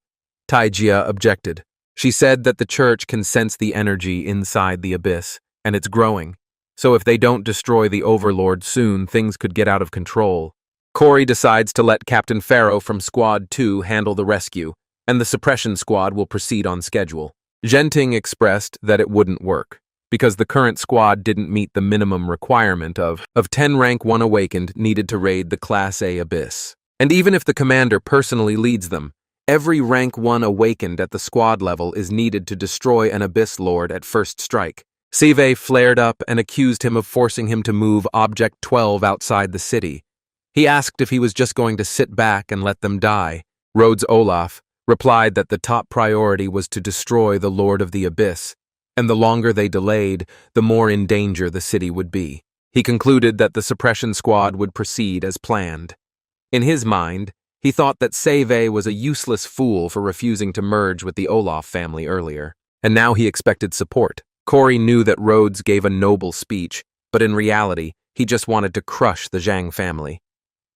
Taijia objected. She said that the church can sense the energy inside the abyss, and it's growing. So if they don't destroy the Overlord soon, things could get out of control. Corey decides to let Captain Pharaoh from Squad 2 handle the rescue, and the suppression squad will proceed on schedule. Genting expressed that it wouldn't work, because the current squad didn't meet the minimum requirement of 10 rank 1 awakened needed to raid the Class A Abyss. And even if the commander personally leads them, every rank 1 awakened at the squad level is needed to destroy an Abyss Lord at first strike. Seiwei flared up and accused him of forcing him to move Object 12 outside the city. He asked if he was just going to sit back and let them die. Rhodes Olaf replied that the top priority was to destroy the Lord of the Abyss, and the longer they delayed, the more in danger the city would be. He concluded that the suppression squad would proceed as planned. In his mind, he thought that Seiwei was a useless fool for refusing to merge with the Olaf family earlier, and now he expected support. Corey knew that Rhodes gave a noble speech, but in reality, he just wanted to crush the Zhang family.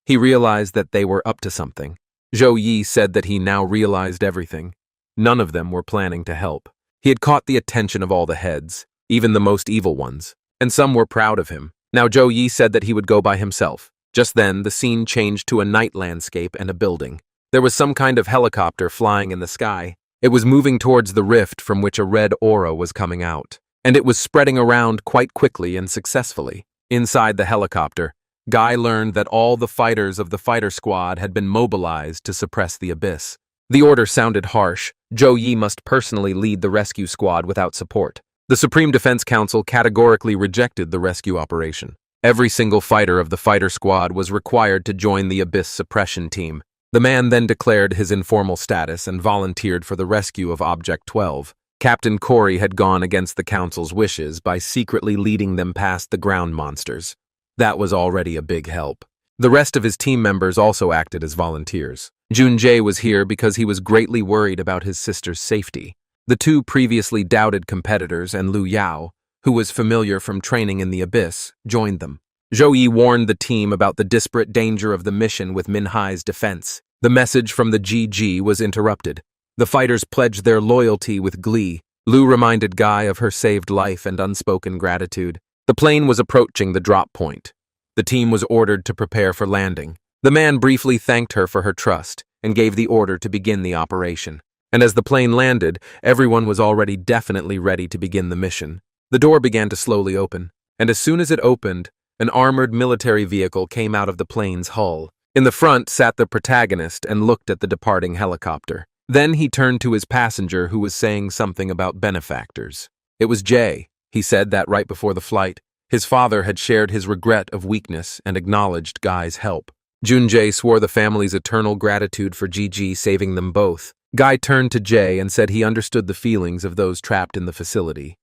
He realized that they were up to something. Zhou Yi said that he now realized everything. None of them were planning to help. He had caught the attention of all the heads, even the most evil ones, and some were proud of him. Now Zhou Yi said that he would go by himself. Just then, the scene changed to a night landscape and a building. There was some kind of helicopter flying in the sky. It was moving towards the rift from which a red aura was coming out, and it was spreading around quite quickly and successfully. Inside the helicopter, Guy learned that all the fighters of the fighter squad had been mobilized to suppress the abyss. The order sounded harsh. Zhou Yi must personally lead the rescue squad without support. The Supreme Defense Council categorically rejected the rescue operation. Every single fighter of the fighter squad was required to join the abyss suppression team. The man then declared his informal status and volunteered for the rescue of Object 12. Captain Corey had gone against the council's wishes by secretly leading them past the ground monsters. That was already a big help. The rest of his team members also acted as volunteers. Junjae was here because he was greatly worried about his sister's safety. The two previously doubted competitors and Lu Yao, who was familiar from training in the abyss, joined them. Zhou Yi warned the team about the disparate danger of the mission with Minhai's defense. The message from the GG was interrupted. The fighters pledged their loyalty with glee. Lu reminded Guy of her saved life and unspoken gratitude. The plane was approaching the drop point. The team was ordered to prepare for landing. The man briefly thanked her for her trust and gave the order to begin the operation. And as the plane landed, everyone was already definitely ready to begin the mission. The door began to slowly open, and as soon as it opened, an armored military vehicle came out of the plane's hull. In the front sat the protagonist and looked at the departing helicopter. Then he turned to his passenger who was saying something about benefactors. It was Jay. He said that right before the flight. His father had shared his regret of weakness and acknowledged Guy's help. Junjae swore the family's eternal gratitude for GG saving them both. Guy turned to Jay and said he understood the feelings of those trapped in the facility.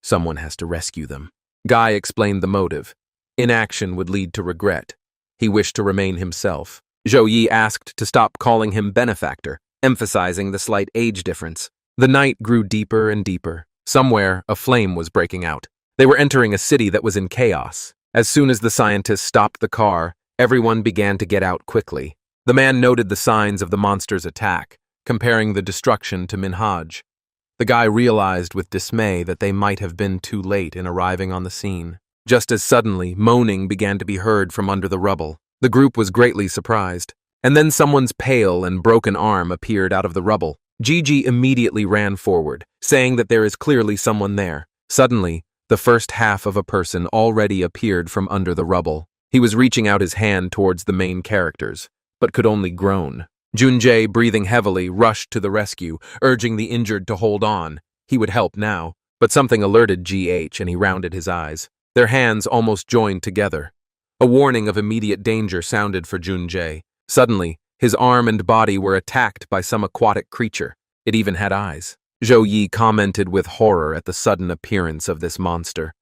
Someone has to rescue them. Guy explained the motive. Inaction would lead to regret. He wished to remain himself. Zhou Yi asked to stop calling him benefactor, emphasizing the slight age difference. The night grew deeper and deeper. Somewhere, a flame was breaking out. They were entering a city that was in chaos. As soon as the scientists stopped the car, everyone began to get out quickly. The man noted the signs of the monster's attack, comparing the destruction to Minhaj. The guy realized with dismay that they might have been too late in arriving on the scene. Just as suddenly, moaning began to be heard from under the rubble. The group was greatly surprised. And then someone's pale and broken arm appeared out of the rubble. Gigi immediately ran forward, saying that there is clearly someone there. Suddenly, the first half of a person already appeared from under the rubble. He was reaching out his hand towards the main characters, but could only groan. Junjae, breathing heavily, rushed to the rescue, urging the injured to hold on. He would help now, but something alerted GH and he rounded his eyes. Their hands almost joined together. A warning of immediate danger sounded for Junjae. Suddenly, his arm and body were attacked by some aquatic creature. It even had eyes. Zhou Yi commented with horror at the sudden appearance of this monster.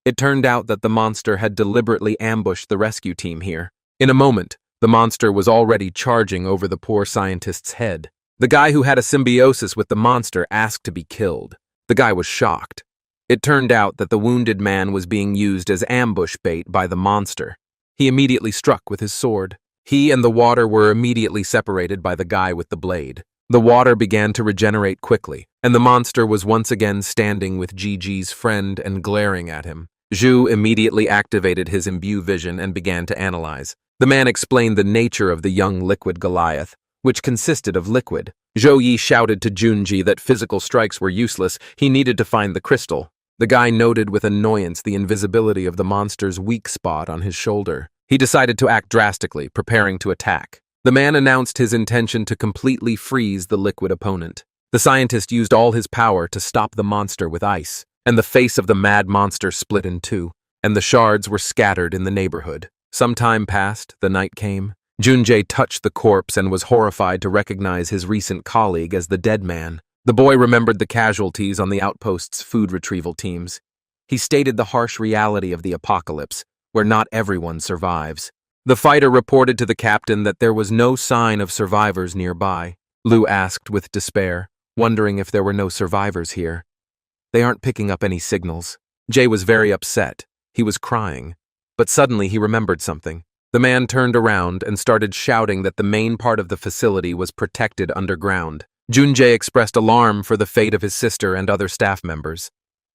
It turned out that the monster had deliberately ambushed the rescue team here. In a moment, the monster was already charging over the poor scientist's head. The guy who had a symbiosis with the monster asked to be killed. The guy was shocked. It turned out that the wounded man was being used as ambush bait by the monster. He immediately struck with his sword. He and the water were immediately separated by the guy with the blade. The water began to regenerate quickly, and the monster was once again standing with Gigi's friend and glaring at him. Zhu immediately activated his imbue vision and began to analyze. The man explained the nature of the young liquid Goliath, which consisted of liquid. Zhou Yi shouted to Junji that physical strikes were useless. He needed to find the crystal. The guy noted with annoyance the invisibility of the monster's weak spot on his shoulder. He decided to act drastically, preparing to attack. The man announced his intention to completely freeze the liquid opponent. The scientist used all his power to stop the monster with ice, and the face of the mad monster split in two, and the shards were scattered in the neighborhood. Some time passed, the night came. Junjae touched the corpse and was horrified to recognize his recent colleague as the dead man. The boy remembered the casualties on the outpost's food retrieval teams. He stated the harsh reality of the apocalypse, where not everyone survives. The fighter reported to the captain that there was no sign of survivors nearby. Lu asked with despair, wondering if there were no survivors here. They aren't picking up any signals. Jay was very upset. He was crying. But suddenly he remembered something. The man turned around and started shouting that the main part of the facility was protected underground. Junjae expressed alarm for the fate of his sister and other staff members.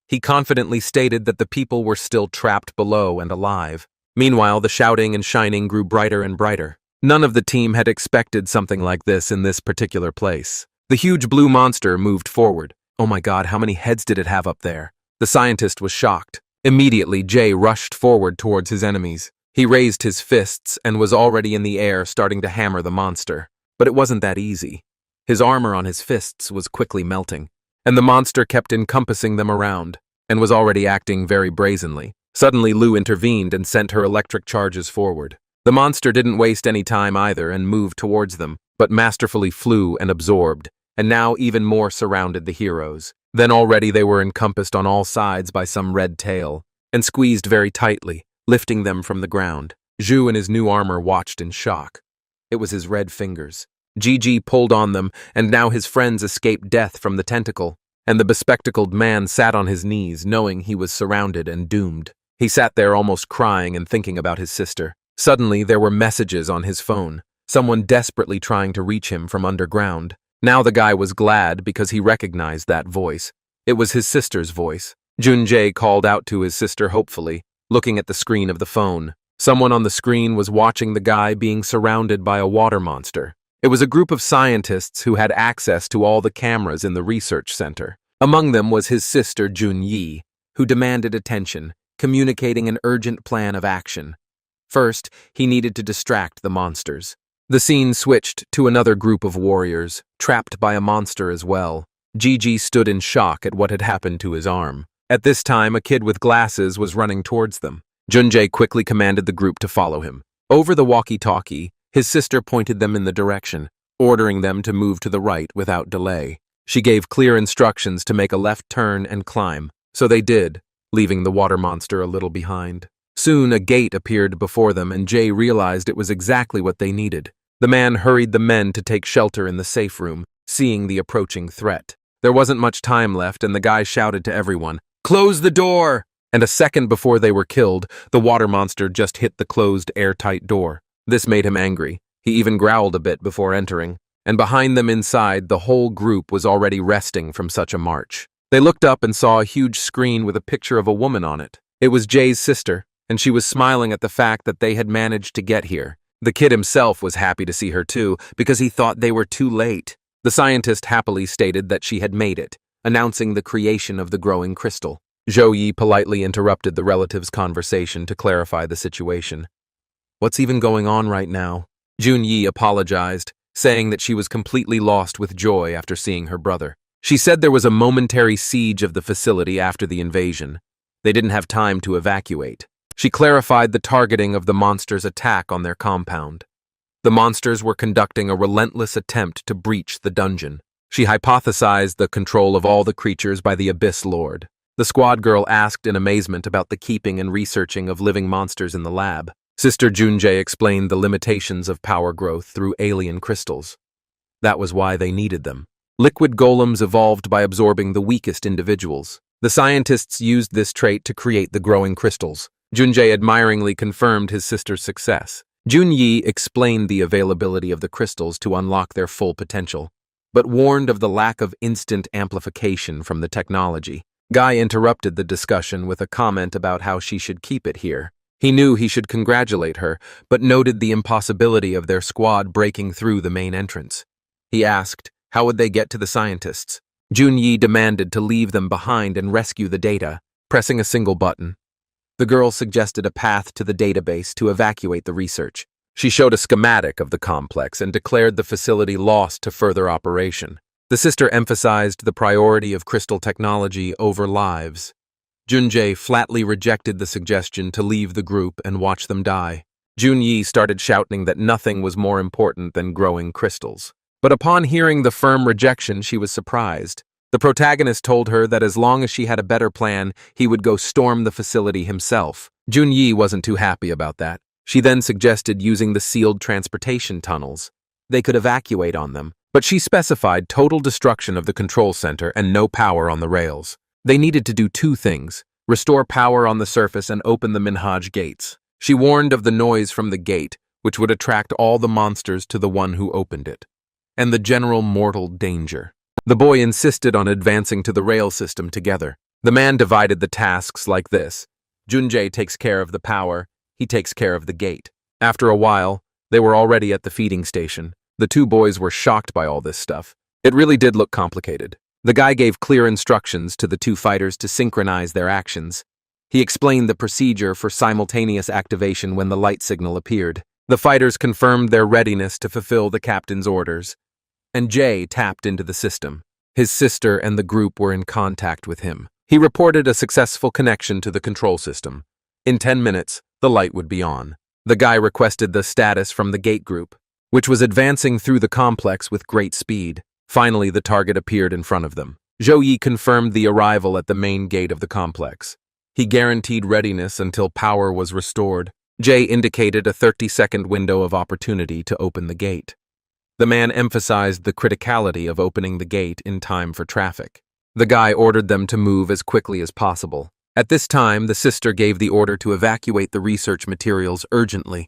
He confidently stated that the people were still trapped below and alive. Meanwhile, the shouting and shining grew brighter and brighter. None of the team had expected something like this in this particular place. The huge blue monster moved forward. Oh my God, how many heads did it have up there? The scientist was shocked. Immediately, Jay rushed forward towards his enemies. He raised his fists and was already in the air starting to hammer the monster. But it wasn't that easy. His armor on his fists was quickly melting, and the monster kept encompassing them around, and was already acting very brazenly. Suddenly, Lu intervened and sent her electric charges forward. The monster didn't waste any time either and moved towards them, but masterfully flew and absorbed, and now even more surrounded the heroes. Then already they were encompassed on all sides by some red tail, and squeezed very tightly, lifting them from the ground. Zhu in his new armor watched in shock. It was his red fingers. Gigi pulled on them, and now his friends escaped death from the tentacle, and the bespectacled man sat on his knees, knowing he was surrounded and doomed. He sat there almost crying and thinking about his sister. Suddenly, there were messages on his phone, someone desperately trying to reach him from underground. Now the guy was glad because he recognized that voice. It was his sister's voice. Junjae called out to his sister hopefully, looking at the screen of the phone. Someone on the screen was watching the guy being surrounded by a water monster. It was a group of scientists who had access to all the cameras in the research center. Among them was his sister Junyi, who demanded attention, communicating an urgent plan of action. First, he needed to distract the monsters. The scene switched to another group of warriors, trapped by a monster as well. Gigi stood in shock at what had happened to his arm. At this time, a kid with glasses was running towards them. Junjae quickly commanded the group to follow him. Over the walkie-talkie, his sister pointed them in the direction, ordering them to move to the right without delay. She gave clear instructions to make a left turn and climb, so they did, leaving the water monster a little behind. Soon a gate appeared before them, and Jay realized it was exactly what they needed. The man hurried the men to take shelter in the safe room, seeing the approaching threat. There wasn't much time left, and the guy shouted to everyone, "Close the door!" And a second before they were killed, the water monster just hit the closed, airtight door. This made him angry. He even growled a bit before entering. And behind them inside, the whole group was already resting from such a march. They looked up and saw a huge screen with a picture of a woman on it. It was Jay's sister, and she was smiling at the fact that they had managed to get here. The kid himself was happy to see her too, because he thought they were too late. The scientist happily stated that she had made it, announcing the creation of the growing crystal. Zhou Yi politely interrupted the relatives' conversation to clarify the situation. "What's even going on right now?" Jun Yi apologized, saying that she was completely lost with joy after seeing her brother. She said there was a momentary siege of the facility after the invasion. They didn't have time to evacuate. She clarified the targeting of the monsters' attack on their compound. The monsters were conducting a relentless attempt to breach the dungeon. She hypothesized the control of all the creatures by the Abyss Lord. The squad girl asked in amazement about the keeping and researching of living monsters in the lab. Sister Junjae explained the limitations of power growth through alien crystals. That was why they needed them. Liquid golems evolved by absorbing the weakest individuals. The scientists used this trait to create the growing crystals. Junjae admiringly confirmed his sister's success. Junyi explained the availability of the crystals to unlock their full potential, but warned of the lack of instant amplification from the technology. Guy interrupted the discussion with a comment about how she should keep it here. He knew he should congratulate her, but noted the impossibility of their squad breaking through the main entrance. He asked, how would they get to the scientists? Junyi demanded to leave them behind and rescue the data, pressing a single button. The girl suggested a path to the database to evacuate the research. She showed a schematic of the complex and declared the facility lost to further operation. The sister emphasized the priority of crystal technology over lives. Junjae flatly rejected the suggestion to leave the group and watch them die. Junyi started shouting that nothing was more important than growing crystals. But upon hearing the firm rejection, she was surprised. The protagonist told her that as long as she had a better plan, he would go storm the facility himself. Junyi wasn't too happy about that. She then suggested using the sealed transportation tunnels. They could evacuate on them, but she specified total destruction of the control center and no power on the rails. They needed to do two things: restore power on the surface and open the manhwa gates. She warned of the noise from the gate, which would attract all the monsters to the one who opened it, and the general mortal danger. The boy insisted on advancing to the rail system together. The man divided the tasks like this. Junjae takes care of the power, he takes care of the gate. After a while, they were already at the feeding station. The two boys were shocked by all this stuff. It really did look complicated. The guy gave clear instructions to the two fighters to synchronize their actions. He explained the procedure for simultaneous activation when the light signal appeared. The fighters confirmed their readiness to fulfill the captain's orders, and Jay tapped into the system. His sister and the group were in contact with him. He reported a successful connection to the control system. In 10 minutes, the light would be on. The guy requested the status from the gate group, which was advancing through the complex with great speed. Finally, the target appeared in front of them. Zhou Yi confirmed the arrival at the main gate of the complex. He guaranteed readiness until power was restored. Jay indicated a 30-second window of opportunity to open the gate. The man emphasized the criticality of opening the gate in time for traffic. The guy ordered them to move as quickly as possible. At this time, the sister gave the order to evacuate the research materials urgently.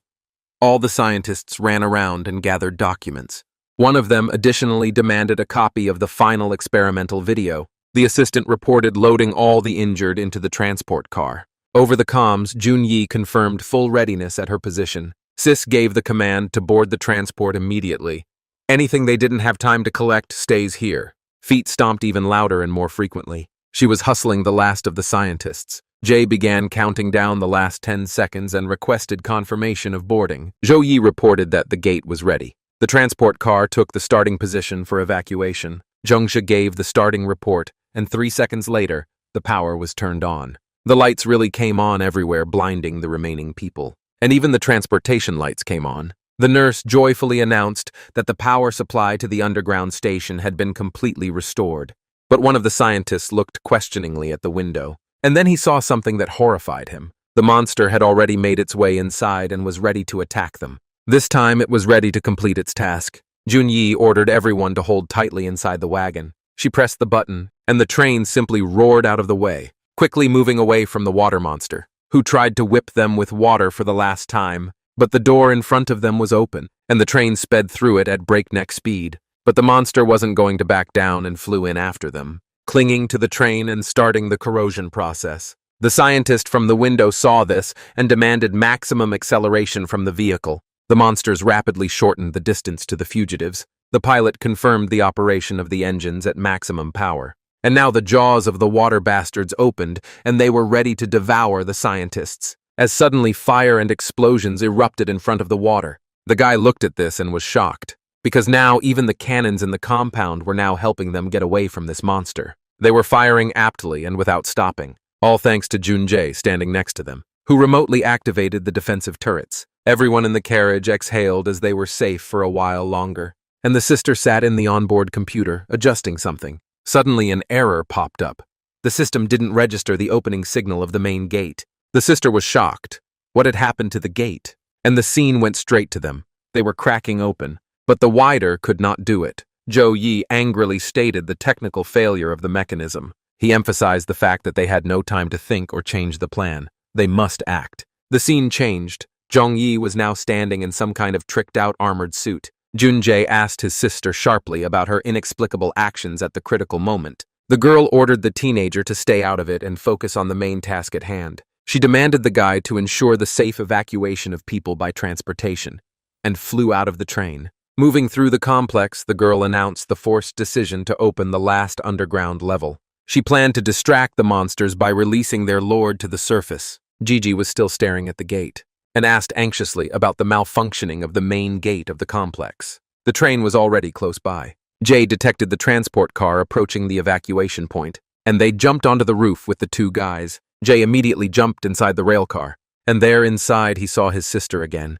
All the scientists ran around and gathered documents. One of them additionally demanded a copy of the final experimental video. The assistant reported loading all the injured into the transport car. Over the comms, Junyi confirmed full readiness at her position. Sis gave the command to board the transport immediately. Anything they didn't have time to collect stays here. Feet stomped even louder and more frequently. She was hustling the last of the scientists. Jay began counting down the last 10 seconds and requested confirmation of boarding. Zhou Yi reported that the gate was ready. The transport car took the starting position for evacuation. Zhengsha gave the starting report, and 3 seconds later, the power was turned on. The lights really came on everywhere, blinding the remaining people. And even the transportation lights came on. The nurse joyfully announced that the power supply to the underground station had been completely restored. But one of the scientists looked questioningly at the window, and then he saw something that horrified him. The monster had already made its way inside and was ready to attack them. This time it was ready to complete its task. Junyi ordered everyone to hold tightly inside the wagon. She pressed the button, and the train simply roared out of the way, quickly moving away from the water monster, who tried to whip them with water for the last time. But the door in front of them was open, and the train sped through it at breakneck speed. But the monster wasn't going to back down and flew in after them, clinging to the train and starting the corrosion process. The scientist from the window saw this and demanded maximum acceleration from the vehicle. The monsters rapidly shortened the distance to the fugitives. The pilot confirmed the operation of the engines at maximum power. And now the jaws of the water bastards opened, and they were ready to devour the scientists. As suddenly fire and explosions erupted in front of the water. The guy looked at this and was shocked, because now even the cannons in the compound were now helping them get away from this monster. They were firing aptly and without stopping, all thanks to Junjie standing next to them, who remotely activated the defensive turrets. Everyone in the carriage exhaled as they were safe for a while longer, and the sister sat in the onboard computer, adjusting something. Suddenly an error popped up. The system didn't register the opening signal of the main gate. The sister was shocked. What had happened to the gate? And the scene went straight to them. They were cracking open, but the wider could not do it. Zhou Yi angrily stated the technical failure of the mechanism. He emphasized the fact that they had no time to think or change the plan. They must act. The scene changed. Zhong Yi was now standing in some kind of tricked-out armored suit. Junjie asked his sister sharply about her inexplicable actions at the critical moment. The girl ordered the teenager to stay out of it and focus on the main task at hand. She demanded the guide to ensure the safe evacuation of people by transportation, and flew out of the train. Moving through the complex, the girl announced the forced decision to open the last underground level. She planned to distract the monsters by releasing their lord to the surface. Gigi was still staring at the gate, and asked anxiously about the malfunctioning of the main gate of the complex. The train was already close by. Jay detected the transport car approaching the evacuation point, and they jumped onto the roof with the two guys. Jay immediately jumped inside the railcar, and there inside he saw his sister again.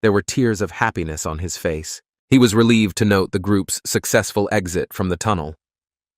There were tears of happiness on his face. He was relieved to note the group's successful exit from the tunnel.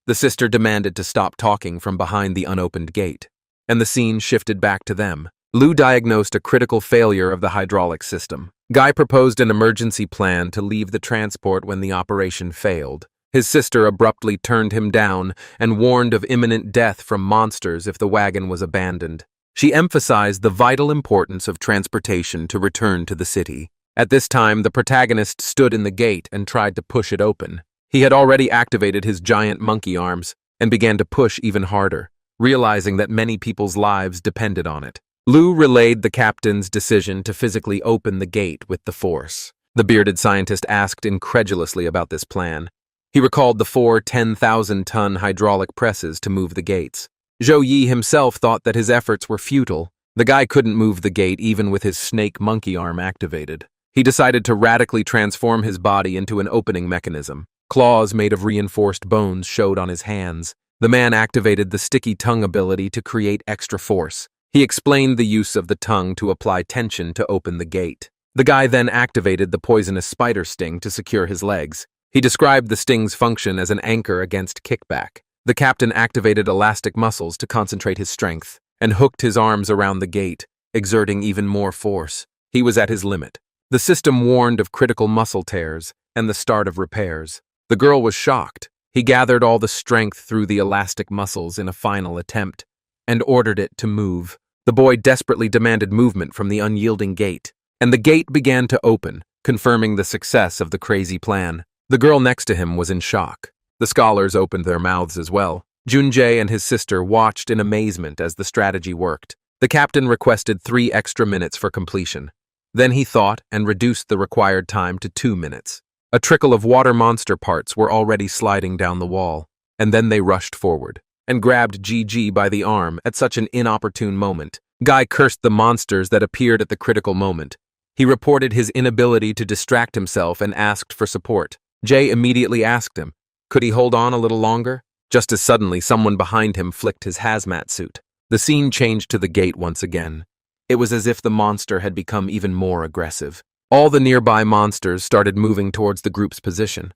The sister demanded to stop talking from behind the unopened gate, and the scene shifted back to them. Lu diagnosed a critical failure of the hydraulic system. Guy proposed an emergency plan to leave the transport when the operation failed. His sister abruptly turned him down and warned of imminent death from monsters if the wagon was abandoned. She emphasized the vital importance of transportation to return to the city. At this time, the protagonist stood in the gate and tried to push it open. He had already activated his giant monkey arms and began to push even harder, realizing that many people's lives depended on it. Lu relayed the captain's decision to physically open the gate with the force. The bearded scientist asked incredulously about this plan. He recalled the 4 10,000-ton hydraulic presses to move the gates. Zhou Yi himself thought that his efforts were futile. The guy couldn't move the gate even with his snake monkey arm activated. He decided to radically transform his body into an opening mechanism. Claws made of reinforced bones showed on his hands. The man activated the sticky tongue ability to create extra force. He explained the use of the tongue to apply tension to open the gate. The guy then activated the poisonous spider sting to secure his legs. He described the sting's function as an anchor against kickback. The captain activated elastic muscles to concentrate his strength and hooked his arms around the gate, exerting even more force. He was at his limit. The system warned of critical muscle tears and the start of repairs. The girl was shocked. He gathered all the strength through the elastic muscles in a final attempt and ordered it to move. The boy desperately demanded movement from the unyielding gate, and the gate began to open, confirming the success of the crazy plan. The girl next to him was in shock. The scholars opened their mouths as well. Junjae and his sister watched in amazement as the strategy worked. The captain requested 3 extra minutes for completion. Then he thought and reduced the required time to 2 minutes. A trickle of water monster parts were already sliding down the wall, and then they rushed forward and grabbed Gigi by the arm at such an inopportune moment. Guy cursed the monsters that appeared at the critical moment. He reported his inability to distract himself and asked for support. Jay immediately asked him, could he hold on a little longer? Just as suddenly, someone behind him flicked his hazmat suit. The scene changed to the gate once again. It was as if the monster had become even more aggressive. All the nearby monsters started moving towards the group's position.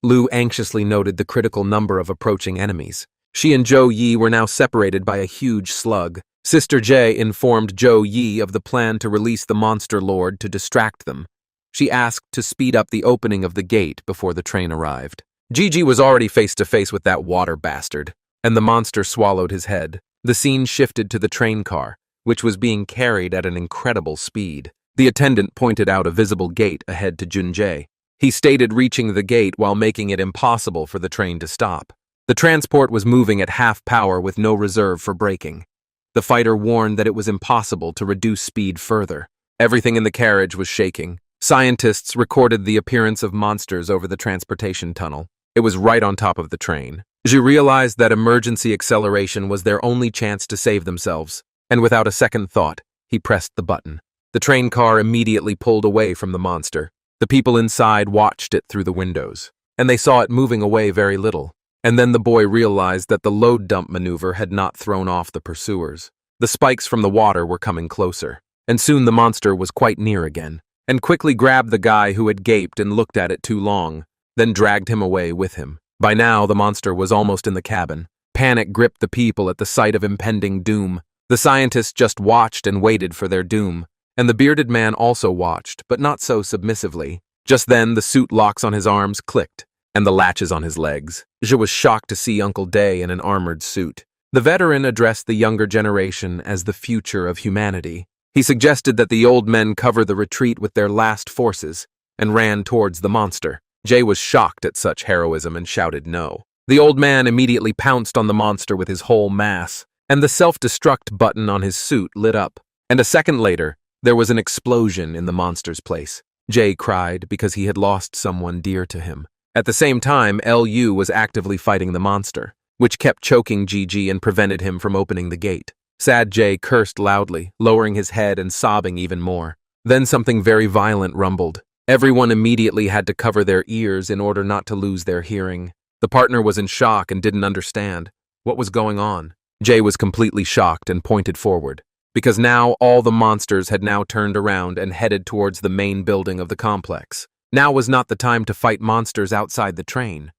Lu anxiously noted the critical number of approaching enemies. She and Zhou Yi were now separated by a huge slug. Sister Jay informed Zhou Yi of the plan to release the monster lord to distract them. She asked to speed up the opening of the gate before the train arrived. Gigi was already face to face with that water bastard, and the monster swallowed his head. The scene shifted to the train car, which was being carried at an incredible speed. The attendant pointed out a visible gate ahead to Junjae. He stated reaching the gate while making it impossible for the train to stop. The transport was moving at half power with no reserve for braking. The fighter warned that it was impossible to reduce speed further. Everything in the carriage was shaking. Scientists recorded the appearance of monsters over the transportation tunnel. It was right on top of the train. Zhu realized that emergency acceleration was their only chance to save themselves, and without a second thought, he pressed the button. The train car immediately pulled away from the monster. The people inside watched it through the windows, and they saw it moving away very little. And then the boy realized that the load dump maneuver had not thrown off the pursuers. The spikes from the water were coming closer, and soon the monster was quite near again, and quickly grabbed the guy who had gaped and looked at it too long, then dragged him away with him. By now, the monster was almost in the cabin. Panic gripped the people at the sight of impending doom. The scientists just watched and waited for their doom, and the bearded man also watched, but not so submissively. Just then, the suit locks on his arms clicked, and the latches on his legs. Zhe was shocked to see Uncle Day in an armored suit. The veteran addressed the younger generation as the future of humanity. He suggested that the old men cover the retreat with their last forces, and ran towards the monster. Jay was shocked at such heroism and shouted no. The old man immediately pounced on the monster with his whole mass, and the self-destruct button on his suit lit up. And a second later, there was an explosion in the monster's place. Jay cried because he had lost someone dear to him. At the same time, Lu was actively fighting the monster, which kept choking Gigi and prevented him from opening the gate. Sad Jay cursed loudly, lowering his head and sobbing even more. Then something very violent rumbled. Everyone immediately had to cover their ears in order not to lose their hearing. The partner was in shock and didn't understand what was going on. Jay was completely shocked and pointed forward, because now all the monsters had now turned around and headed towards the main building of the complex. Now was not the time to fight monsters outside the train.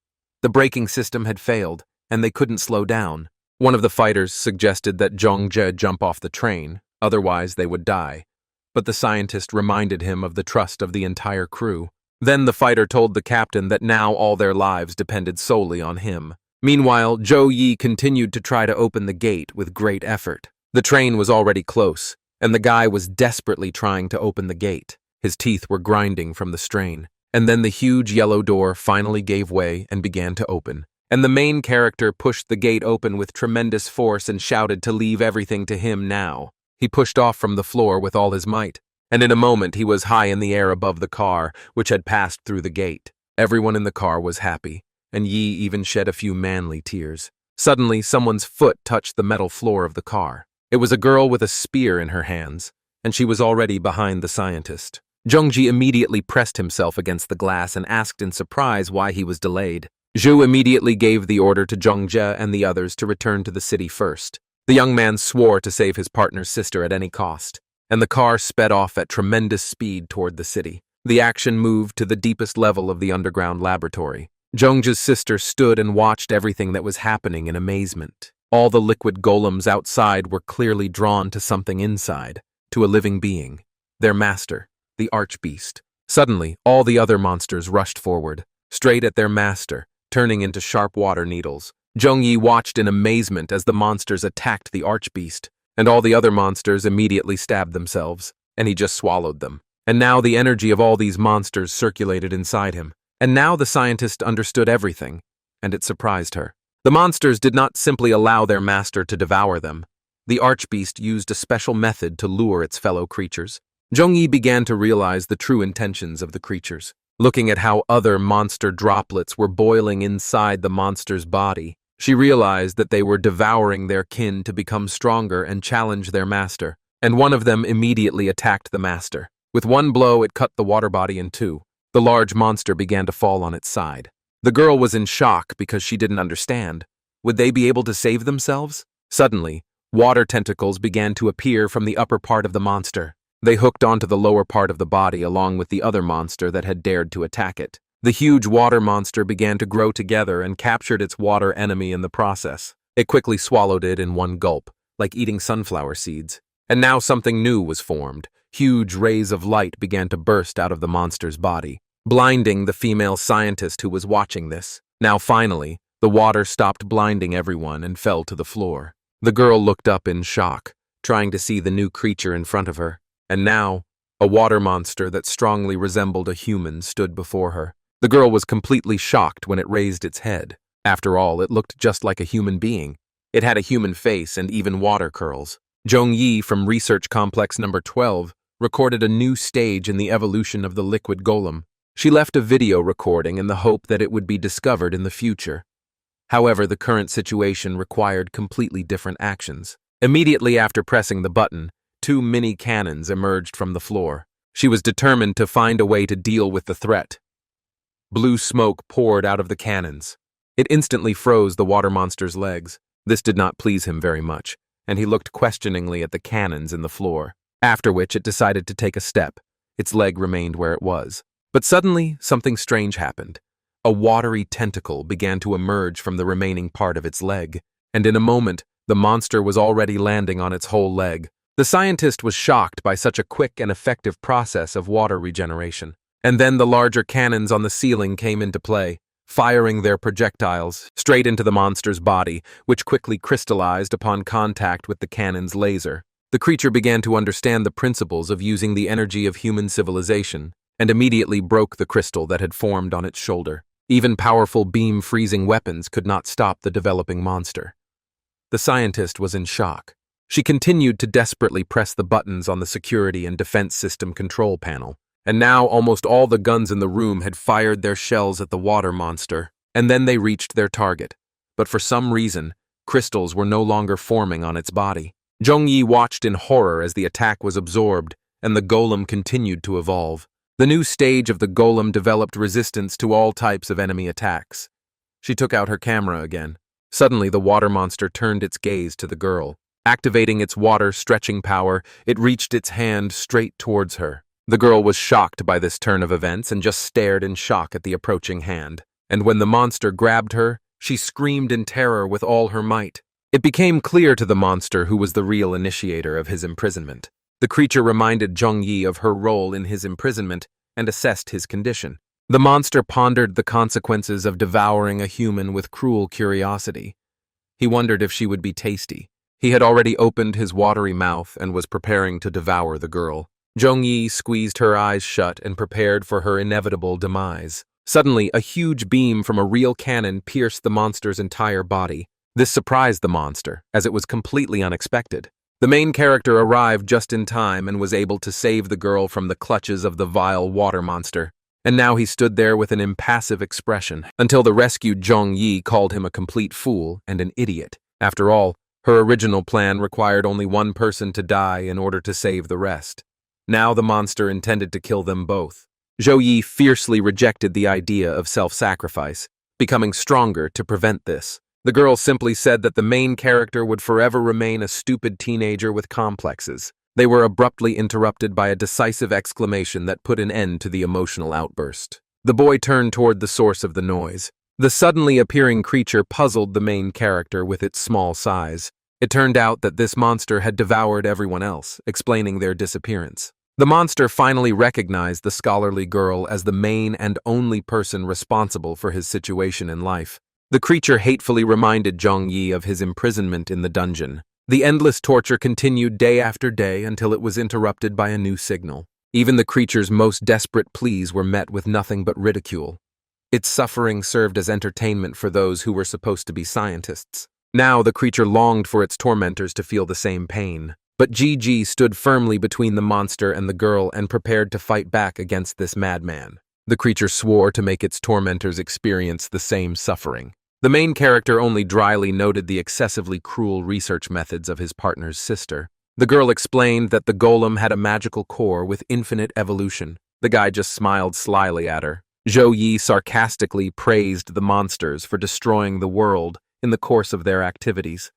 The braking system had failed, and they couldn't slow down. One of the fighters suggested that Zhongzhe jump off the train, otherwise they would die. But the scientist reminded him of the trust of the entire crew. Then the fighter told the captain that now all their lives depended solely on him. Meanwhile, Zhou Yi continued to try to open the gate with great effort. The train was already close, and the guy was desperately trying to open the gate. His teeth were grinding from the strain. And then the huge yellow door finally gave way and began to open. And the main character pushed the gate open with tremendous force and shouted to leave everything to him now. He pushed off from the floor with all his might, and in a moment he was high in the air above the car, which had passed through the gate. Everyone in the car was happy, and Yi even shed a few manly tears. Suddenly, someone's foot touched the metal floor of the car. It was a girl with a spear in her hands, and she was already behind the scientist. Zhongji immediately pressed himself against the glass and asked in surprise why he was delayed. Zhu immediately gave the order to Zhongzhe and the others to return to the city first. The young man swore to save his partner's sister at any cost, and the car sped off at tremendous speed toward the city. The action moved to the deepest level of the underground laboratory. Zhongzhe's sister stood and watched everything that was happening in amazement. All the liquid golems outside were clearly drawn to something inside, to a living being, their master, the archbeast. Suddenly, all the other monsters rushed forward, straight at their master, turning into sharp water needles. Zhongyi watched in amazement as the monsters attacked the archbeast, and all the other monsters immediately stabbed themselves, and he just swallowed them. And now the energy of all these monsters circulated inside him. And now the scientist understood everything, and it surprised her. The monsters did not simply allow their master to devour them. The archbeast used a special method to lure its fellow creatures. Zhongyi began to realize the true intentions of the creatures. Looking at how other monster droplets were boiling inside the monster's body, she realized that they were devouring their kin to become stronger and challenge their master, and one of them immediately attacked the master. With one blow, it cut the water body in two. The large monster began to fall on its side. The girl was in shock because she didn't understand. Would they be able to save themselves? Suddenly, water tentacles began to appear from the upper part of the monster. They hooked onto the lower part of the body along with the other monster that had dared to attack it. The huge water monster began to grow together and captured its water enemy in the process. It quickly swallowed it in one gulp, like eating sunflower seeds. And now something new was formed. Huge rays of light began to burst out of the monster's body, blinding the female scientist who was watching this. Now finally, the water stopped blinding everyone and fell to the floor. The girl looked up in shock, trying to see the new creature in front of her. And now, a water monster that strongly resembled a human stood before her. The girl was completely shocked when it raised its head. After all, it looked just like a human being. It had a human face and even water curls. Zhongyi from Research Complex number 12 recorded a new stage in the evolution of the liquid golem. She left a video recording in the hope that it would be discovered in the future. However, the current situation required completely different actions. Immediately after pressing the button, 2 mini cannons emerged from the floor. She was determined to find a way to deal with the threat. Blue smoke poured out of the cannons. It instantly froze the water monster's legs. This did not please him very much, and he looked questioningly at the cannons in the floor, after which it decided to take a step. Its leg remained where it was. But suddenly, something strange happened. A watery tentacle began to emerge from the remaining part of its leg, and in a moment, the monster was already landing on its whole leg. The scientist was shocked by such a quick and effective process of water regeneration. And then the larger cannons on the ceiling came into play, firing their projectiles straight into the monster's body, which quickly crystallized upon contact with the cannon's laser. The creature began to understand the principles of using the energy of human civilization, and immediately broke the crystal that had formed on its shoulder. Even powerful beam-freezing weapons could not stop the developing monster. The scientist was in shock. She continued to desperately press the buttons on the security and defense system control panel, and now almost all the guns in the room had fired their shells at the water monster, and then they reached their target. But for some reason, crystals were no longer forming on its body. Zhongyi watched in horror as the attack was absorbed, and the golem continued to evolve. The new stage of the golem developed resistance to all types of enemy attacks. She took out her camera again. Suddenly, the water monster turned its gaze to the girl. Activating its water-stretching power, it reached its hand straight towards her. The girl was shocked by this turn of events and just stared in shock at the approaching hand. And when the monster grabbed her, she screamed in terror with all her might. It became clear to the monster who was the real initiator of his imprisonment. The creature reminded Zhongyi of her role in his imprisonment and assessed his condition. The monster pondered the consequences of devouring a human with cruel curiosity. He wondered if she would be tasty. He had already opened his watery mouth and was preparing to devour the girl. Zhongyi squeezed her eyes shut and prepared for her inevitable demise. Suddenly, a huge beam from a real cannon pierced the monster's entire body. This surprised the monster, as it was completely unexpected. The main character arrived just in time and was able to save the girl from the clutches of the vile water monster. And now he stood there with an impassive expression, until the rescued Zhongyi called him a complete fool and an idiot. After all, her original plan required only one person to die in order to save the rest. Now the monster intended to kill them both. Zhongyi fiercely rejected the idea of self-sacrifice, becoming stronger to prevent this. The girl simply said that the main character would forever remain a stupid teenager with complexes. They were abruptly interrupted by a decisive exclamation that put an end to the emotional outburst. The boy turned toward the source of the noise. The suddenly appearing creature puzzled the main character with its small size. It turned out that this monster had devoured everyone else, explaining their disappearance. The monster finally recognized the scholarly girl as the main and only person responsible for his situation in life. The creature hatefully reminded Zhongyi of his imprisonment in the dungeon. The endless torture continued day after day until it was interrupted by a new signal. Even the creature's most desperate pleas were met with nothing but ridicule. Its suffering served as entertainment for those who were supposed to be scientists. Now the creature longed for its tormentors to feel the same pain. But Gigi stood firmly between the monster and the girl and prepared to fight back against this madman. The creature swore to make its tormentors experience the same suffering. The main character only dryly noted the excessively cruel research methods of his partner's sister. The girl explained that the golem had a magical core with infinite evolution. The guy just smiled slyly at her. Zhou Yi sarcastically praised the monsters for destroying the world in the course of their activities.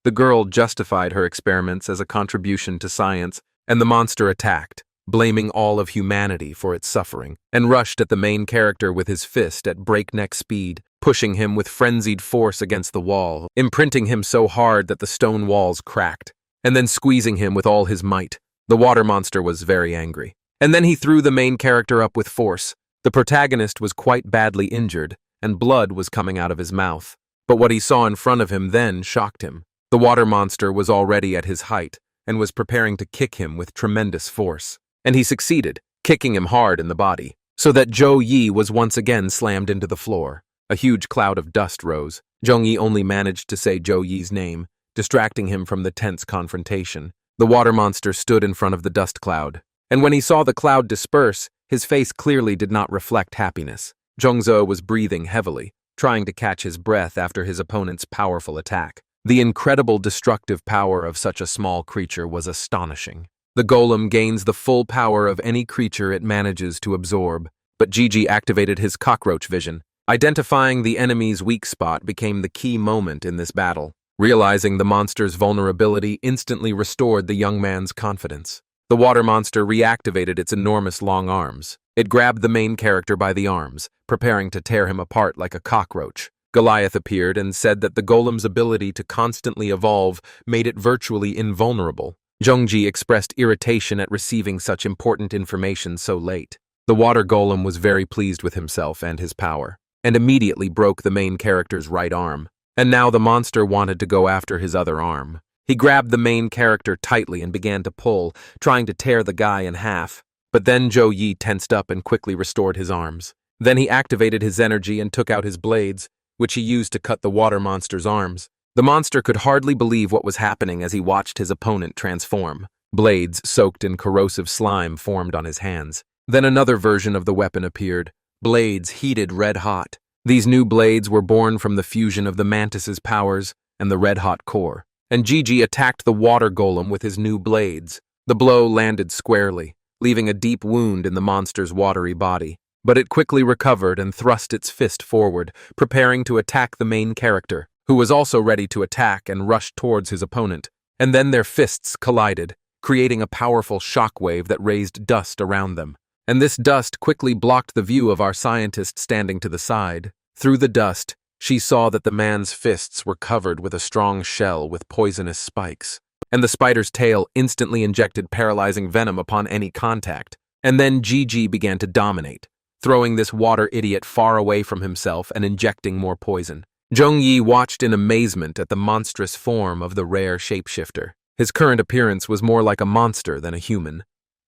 The girl justified her experiments as a contribution to science, and the monster attacked, blaming all of humanity for its suffering, and rushed at the main character with his fist at breakneck speed, pushing him with frenzied force against the wall, imprinting him so hard that the stone walls cracked, and then squeezing him with all his might. The water monster was very angry. And then he threw the main character up with force. The protagonist was quite badly injured, and blood was coming out of his mouth. But what he saw in front of him then shocked him. The water monster was already at his height and was preparing to kick him with tremendous force. And he succeeded, kicking him hard in the body, so that Zhou Yi was once again slammed into the floor. A huge cloud of dust rose. Zhong Yi only managed to say Zhou Yi's name, distracting him from the tense confrontation. The water monster stood in front of the dust cloud, and when he saw the cloud disperse, his face clearly did not reflect happiness. Zhongzhou was breathing heavily, trying to catch his breath after his opponent's powerful attack. The incredible destructive power of such a small creature was astonishing. The golem gains the full power of any creature it manages to absorb, but Gigi activated his cockroach vision. Identifying the enemy's weak spot became the key moment in this battle. Realizing the monster's vulnerability instantly restored the young man's confidence. The water monster reactivated its enormous long arms. It grabbed the main character by the arms, preparing to tear him apart like a cockroach. Goliath appeared and said that the golem's ability to constantly evolve made it virtually invulnerable. Zhongji expressed irritation at receiving such important information so late. The water golem was very pleased with himself and his power, and immediately broke the main character's right arm. And now the monster wanted to go after his other arm. He grabbed the main character tightly and began to pull, trying to tear the guy in half. But then Zhou Yi tensed up and quickly restored his arms. Then he activated his energy and took out his blades, which he used to cut the water monster's arms. The monster could hardly believe what was happening as he watched his opponent transform. Blades soaked in corrosive slime formed on his hands. Then another version of the weapon appeared, blades heated red-hot. These new blades were born from the fusion of the mantis's powers and the red-hot core. And Gigi attacked the water golem with his new blades. The blow landed squarely, leaving a deep wound in the monster's watery body. But it quickly recovered and thrust its fist forward, preparing to attack the main character, who was also ready to attack and rushed towards his opponent. And then their fists collided, creating a powerful shockwave that raised dust around them. And this dust quickly blocked the view of our scientist standing to the side. Through the dust, she saw that the man's fists were covered with a strong shell with poisonous spikes, and the spider's tail instantly injected paralyzing venom upon any contact. And then Gigi began to dominate, throwing this water idiot far away from himself and injecting more poison. Zhong Yi watched in amazement at the monstrous form of the rare shapeshifter. His current appearance was more like a monster than a human,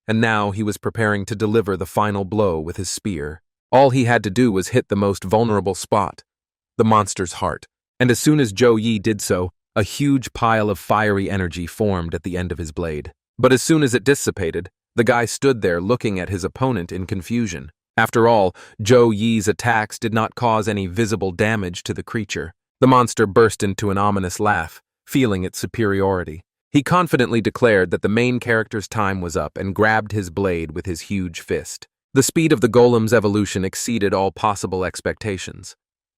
and now he was preparing to deliver the final blow with his spear. All he had to do was hit the most vulnerable spot, the monster's heart, and as soon as Zhou Yi did so, a huge pile of fiery energy formed at the end of his blade. But as soon as it dissipated, the guy stood there looking at his opponent in confusion. After all, Zhou Yi's attacks did not cause any visible damage to the creature. The monster burst into an ominous laugh, feeling its superiority. He confidently declared that the main character's time was up and grabbed his blade with his huge fist. The speed of the golem's evolution exceeded all possible expectations.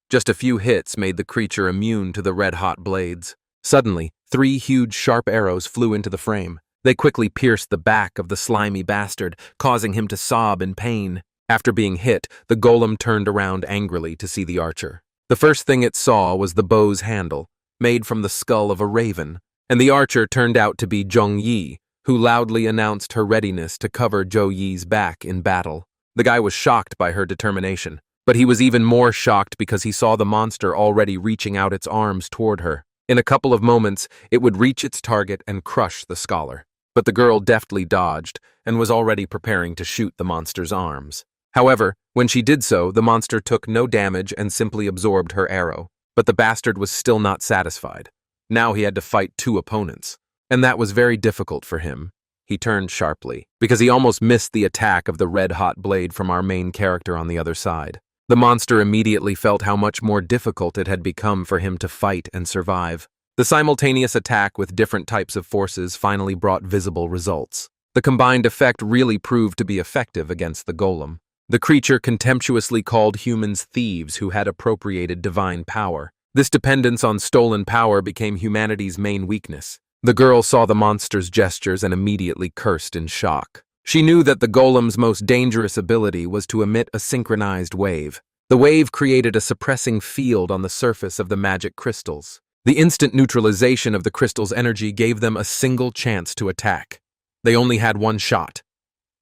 Just a few hits made the creature immune to the red-hot blades. Suddenly, 3 huge sharp arrows flew into the frame. They quickly pierced the back of the slimy bastard, causing him to sob in pain. After being hit, the golem turned around angrily to see the archer. The first thing it saw was the bow's handle. made from the skull of a raven, and the archer turned out to be Zhong Yi, who loudly announced her readiness to cover Zhou Yi's back in battle. The guy was shocked by her determination, but he was even more shocked because he saw the monster already reaching out its arms toward her. In a couple of moments, it would reach its target and crush the scholar. But the girl deftly dodged and was already preparing to shoot the monster's arms. However, when she did so, the monster took no damage and simply absorbed her arrow. But the bastard was still not satisfied. Now he had to fight two opponents. And that was very difficult for him. He turned sharply, because he almost missed the attack of the red-hot blade from our main character on the other side. The monster immediately felt how much more difficult it had become for him to fight and survive. The simultaneous attack with different types of forces finally brought visible results. The combined effect really proved to be effective against the golem. The creature contemptuously called humans thieves who had appropriated divine power. This dependence on stolen power became humanity's main weakness. The girl saw the monster's gestures and immediately cursed in shock. She knew that the golem's most dangerous ability was to emit a synchronized wave. The wave created a suppressing field on the surface of the magic crystals. The instant neutralization of the crystal's energy gave them a single chance to attack. They only had one shot.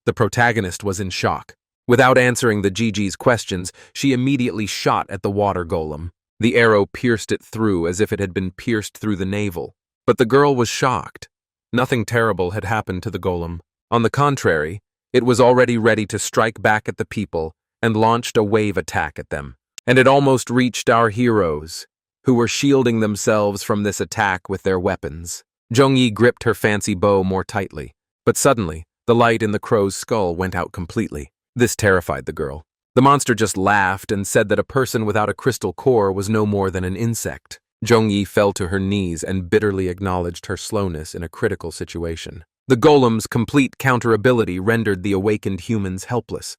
The protagonist was in shock. Without answering the Gigi's questions, she immediately shot at the water golem. The arrow pierced it through as if it had been pierced through the navel. But the girl was shocked. Nothing terrible had happened to the golem. On the contrary, it was already ready to strike back at the people and launched a wave attack at them. And it almost reached our heroes, who were shielding themselves from this attack with their weapons. Zhong Yi gripped her fancy bow more tightly, but suddenly, the light in the crow's skull went out completely. This terrified the girl. The monster just laughed and said that a person without a crystal core was no more than an insect. Zhong Yi fell to her knees and bitterly acknowledged her slowness in a critical situation. The golem's complete counter-ability rendered the awakened humans helpless.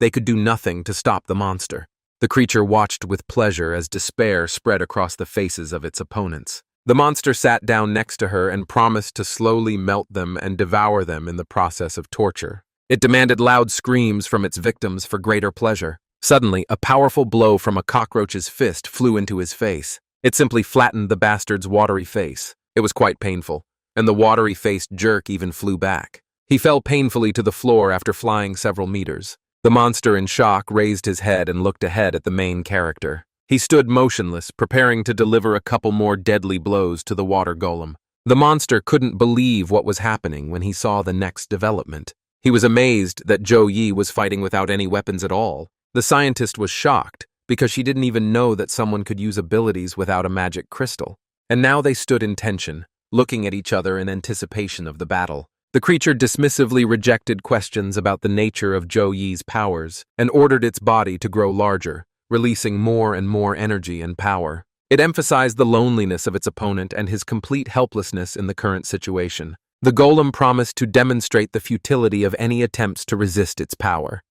They could do nothing to stop the monster. The creature watched with pleasure as despair spread across the faces of its opponents. The monster sat down next to her and promised to slowly melt them and devour them in the process of torture. It demanded loud screams from its victims for greater pleasure. Suddenly, a powerful blow from a cockroach's fist flew into his face. It simply flattened the bastard's watery face. It was quite painful, and the watery-faced jerk even flew back. He fell painfully to the floor after flying several meters. The monster, in shock, raised his head and looked ahead at the main character. He stood motionless, preparing to deliver a couple more deadly blows to the water golem. The monster couldn't believe what was happening when he saw the next development. He was amazed that Zhou Yi was fighting without any weapons at all. The scientist was shocked, because she didn't even know that someone could use abilities without a magic crystal. And now they stood in tension, looking at each other in anticipation of the battle. The creature dismissively rejected questions about the nature of Zhou Yi's powers and ordered its body to grow larger, releasing more and more energy and power. It emphasized the loneliness of its opponent and his complete helplessness in the current situation. The golem promised to demonstrate the futility of any attempts to resist its power.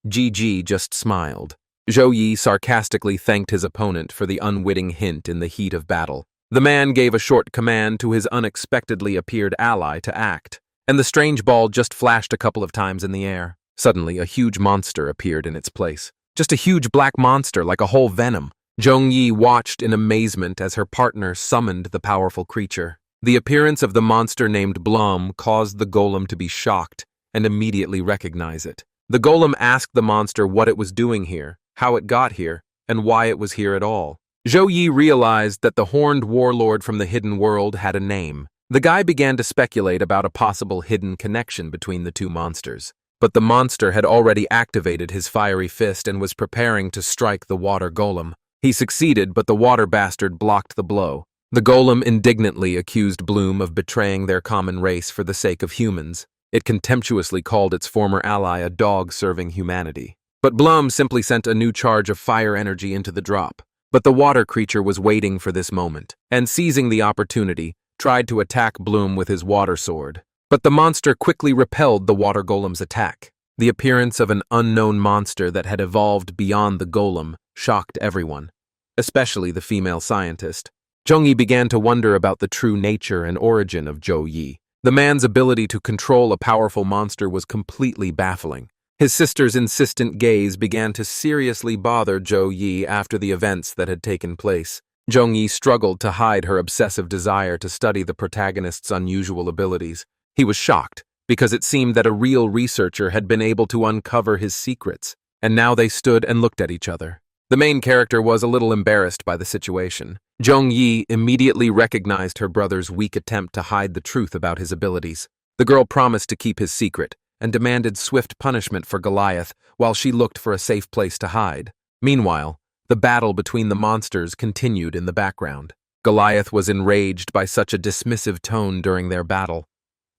Gigi just smiled. Zhou Yi sarcastically thanked his opponent for the unwitting hint in the heat of battle. The man gave a short command to his unexpectedly appeared ally to act, and the strange ball just flashed a couple of times in the air. Suddenly, a huge monster appeared in its place. Just a huge black monster like a whole venom. Zhong Yi watched in amazement as her partner summoned the powerful creature. The appearance of the monster named Blum caused the golem to be shocked and immediately recognize it. The golem asked the monster what it was doing here, how it got here, and why it was here at all. Zhou Yi realized that the horned warlord from the hidden world had a name. The guy began to speculate about a possible hidden connection between the two monsters. But the monster had already activated his fiery fist and was preparing to strike the water golem. He succeeded, but the water bastard blocked the blow. The golem indignantly accused Bloom of betraying their common race for the sake of humans. It contemptuously called its former ally a dog serving humanity. But Blum simply sent a new charge of fire energy into the drop. But the water creature was waiting for this moment, and seizing the opportunity, tried to attack Bloom with his water sword. But the monster quickly repelled the water golem's attack. The appearance of an unknown monster that had evolved beyond the golem shocked everyone, especially the female scientist. Zhong Yi began to wonder about the true nature and origin of Zhou Yi. The man's ability to control a powerful monster was completely baffling. His sister's insistent gaze began to seriously bother Zhou Yi after the events that had taken place. Jong-yi struggled to hide her obsessive desire to study the protagonist's unusual abilities. He was shocked, because it seemed that a real researcher had been able to uncover his secrets, and now they stood and looked at each other. The main character was a little embarrassed by the situation. Jong-yi immediately recognized her brother's weak attempt to hide the truth about his abilities. The girl promised to keep his secret, and demanded swift punishment for Goliath while she looked for a safe place to hide. Meanwhile, the battle between the monsters continued in the background. Goliath was enraged by such a dismissive tone during their battle.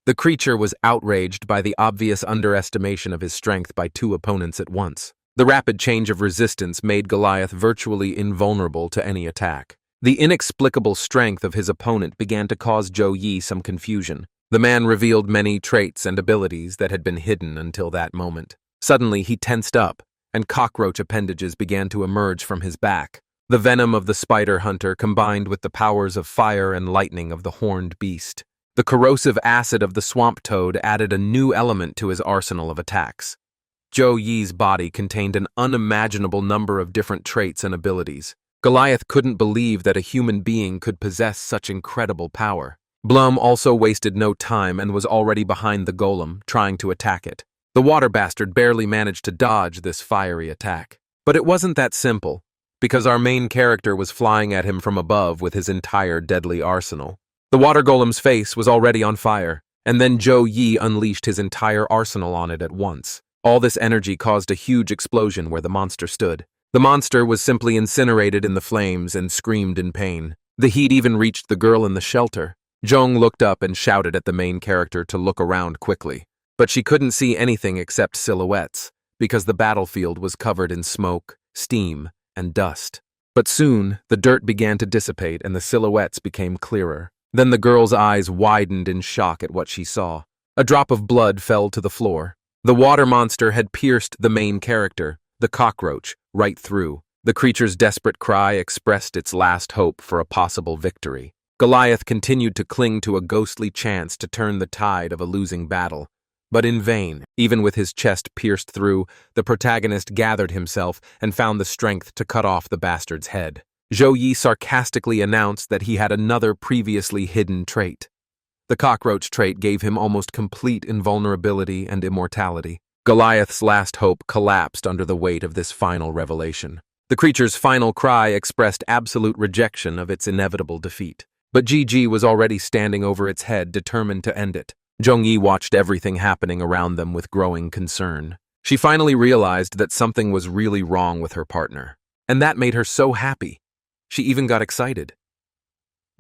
The creature was outraged by the obvious underestimation of his strength by two opponents at once. The rapid change of resistance made Goliath virtually invulnerable to any attack. The inexplicable strength of his opponent began to cause Jong-yi some confusion. The man revealed many traits and abilities that had been hidden until that moment. Suddenly, he tensed up, and cockroach appendages began to emerge from his back. The venom of the spider hunter combined with the powers of fire and lightning of the horned beast. The corrosive acid of the swamp toad added a new element to his arsenal of attacks. Jong-yi's body contained an unimaginable number of different traits and abilities. Goliath couldn't believe that a human being could possess such incredible power. Blum also wasted no time and was already behind the golem, trying to attack it. The water bastard barely managed to dodge this fiery attack. But it wasn't that simple, because our main character was flying at him from above with his entire deadly arsenal. The water golem's face was already on fire, and then Jong-yi unleashed his entire arsenal on it at once. All this energy caused a huge explosion where the monster stood. The monster was simply incinerated in the flames and screamed in pain. The heat even reached the girl in the shelter. Jong looked up and shouted at the main character to look around quickly. But she couldn't see anything except silhouettes, because the battlefield was covered in smoke, steam, and dust. But soon, the dirt began to dissipate and the silhouettes became clearer. Then the girl's eyes widened in shock at what she saw. A drop of blood fell to the floor. The water monster had pierced the main character, the cockroach, right through. The creature's desperate cry expressed its last hope for a possible victory. Goliath continued to cling to a ghostly chance to turn the tide of a losing battle. But in vain. Even with his chest pierced through, the protagonist gathered himself and found the strength to cut off the bastard's head. Jong-yi sarcastically announced that he had another previously hidden trait. The cockroach trait gave him almost complete invulnerability and immortality. Goliath's last hope collapsed under the weight of this final revelation. The creature's final cry expressed absolute rejection of its inevitable defeat. But Gigi was already standing over its head, determined to end it. Jong-yi watched everything happening around them with growing concern. She finally realized that something was really wrong with her partner. And that made her so happy. She even got excited.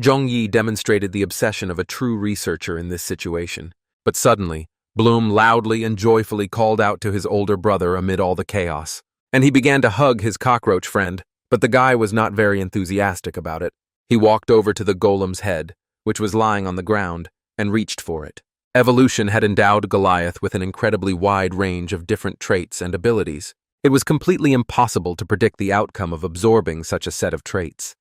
Jong-yi demonstrated the obsession of a true researcher in this situation. But suddenly, Bloom loudly and joyfully called out to his older brother amid all the chaos. And he began to hug his cockroach friend, but the guy was not very enthusiastic about it. He walked over to the golem's head, which was lying on the ground, and reached for it. Evolution had endowed Goliath with an incredibly wide range of different traits and abilities. It was completely impossible to predict the outcome of absorbing such a set of traits.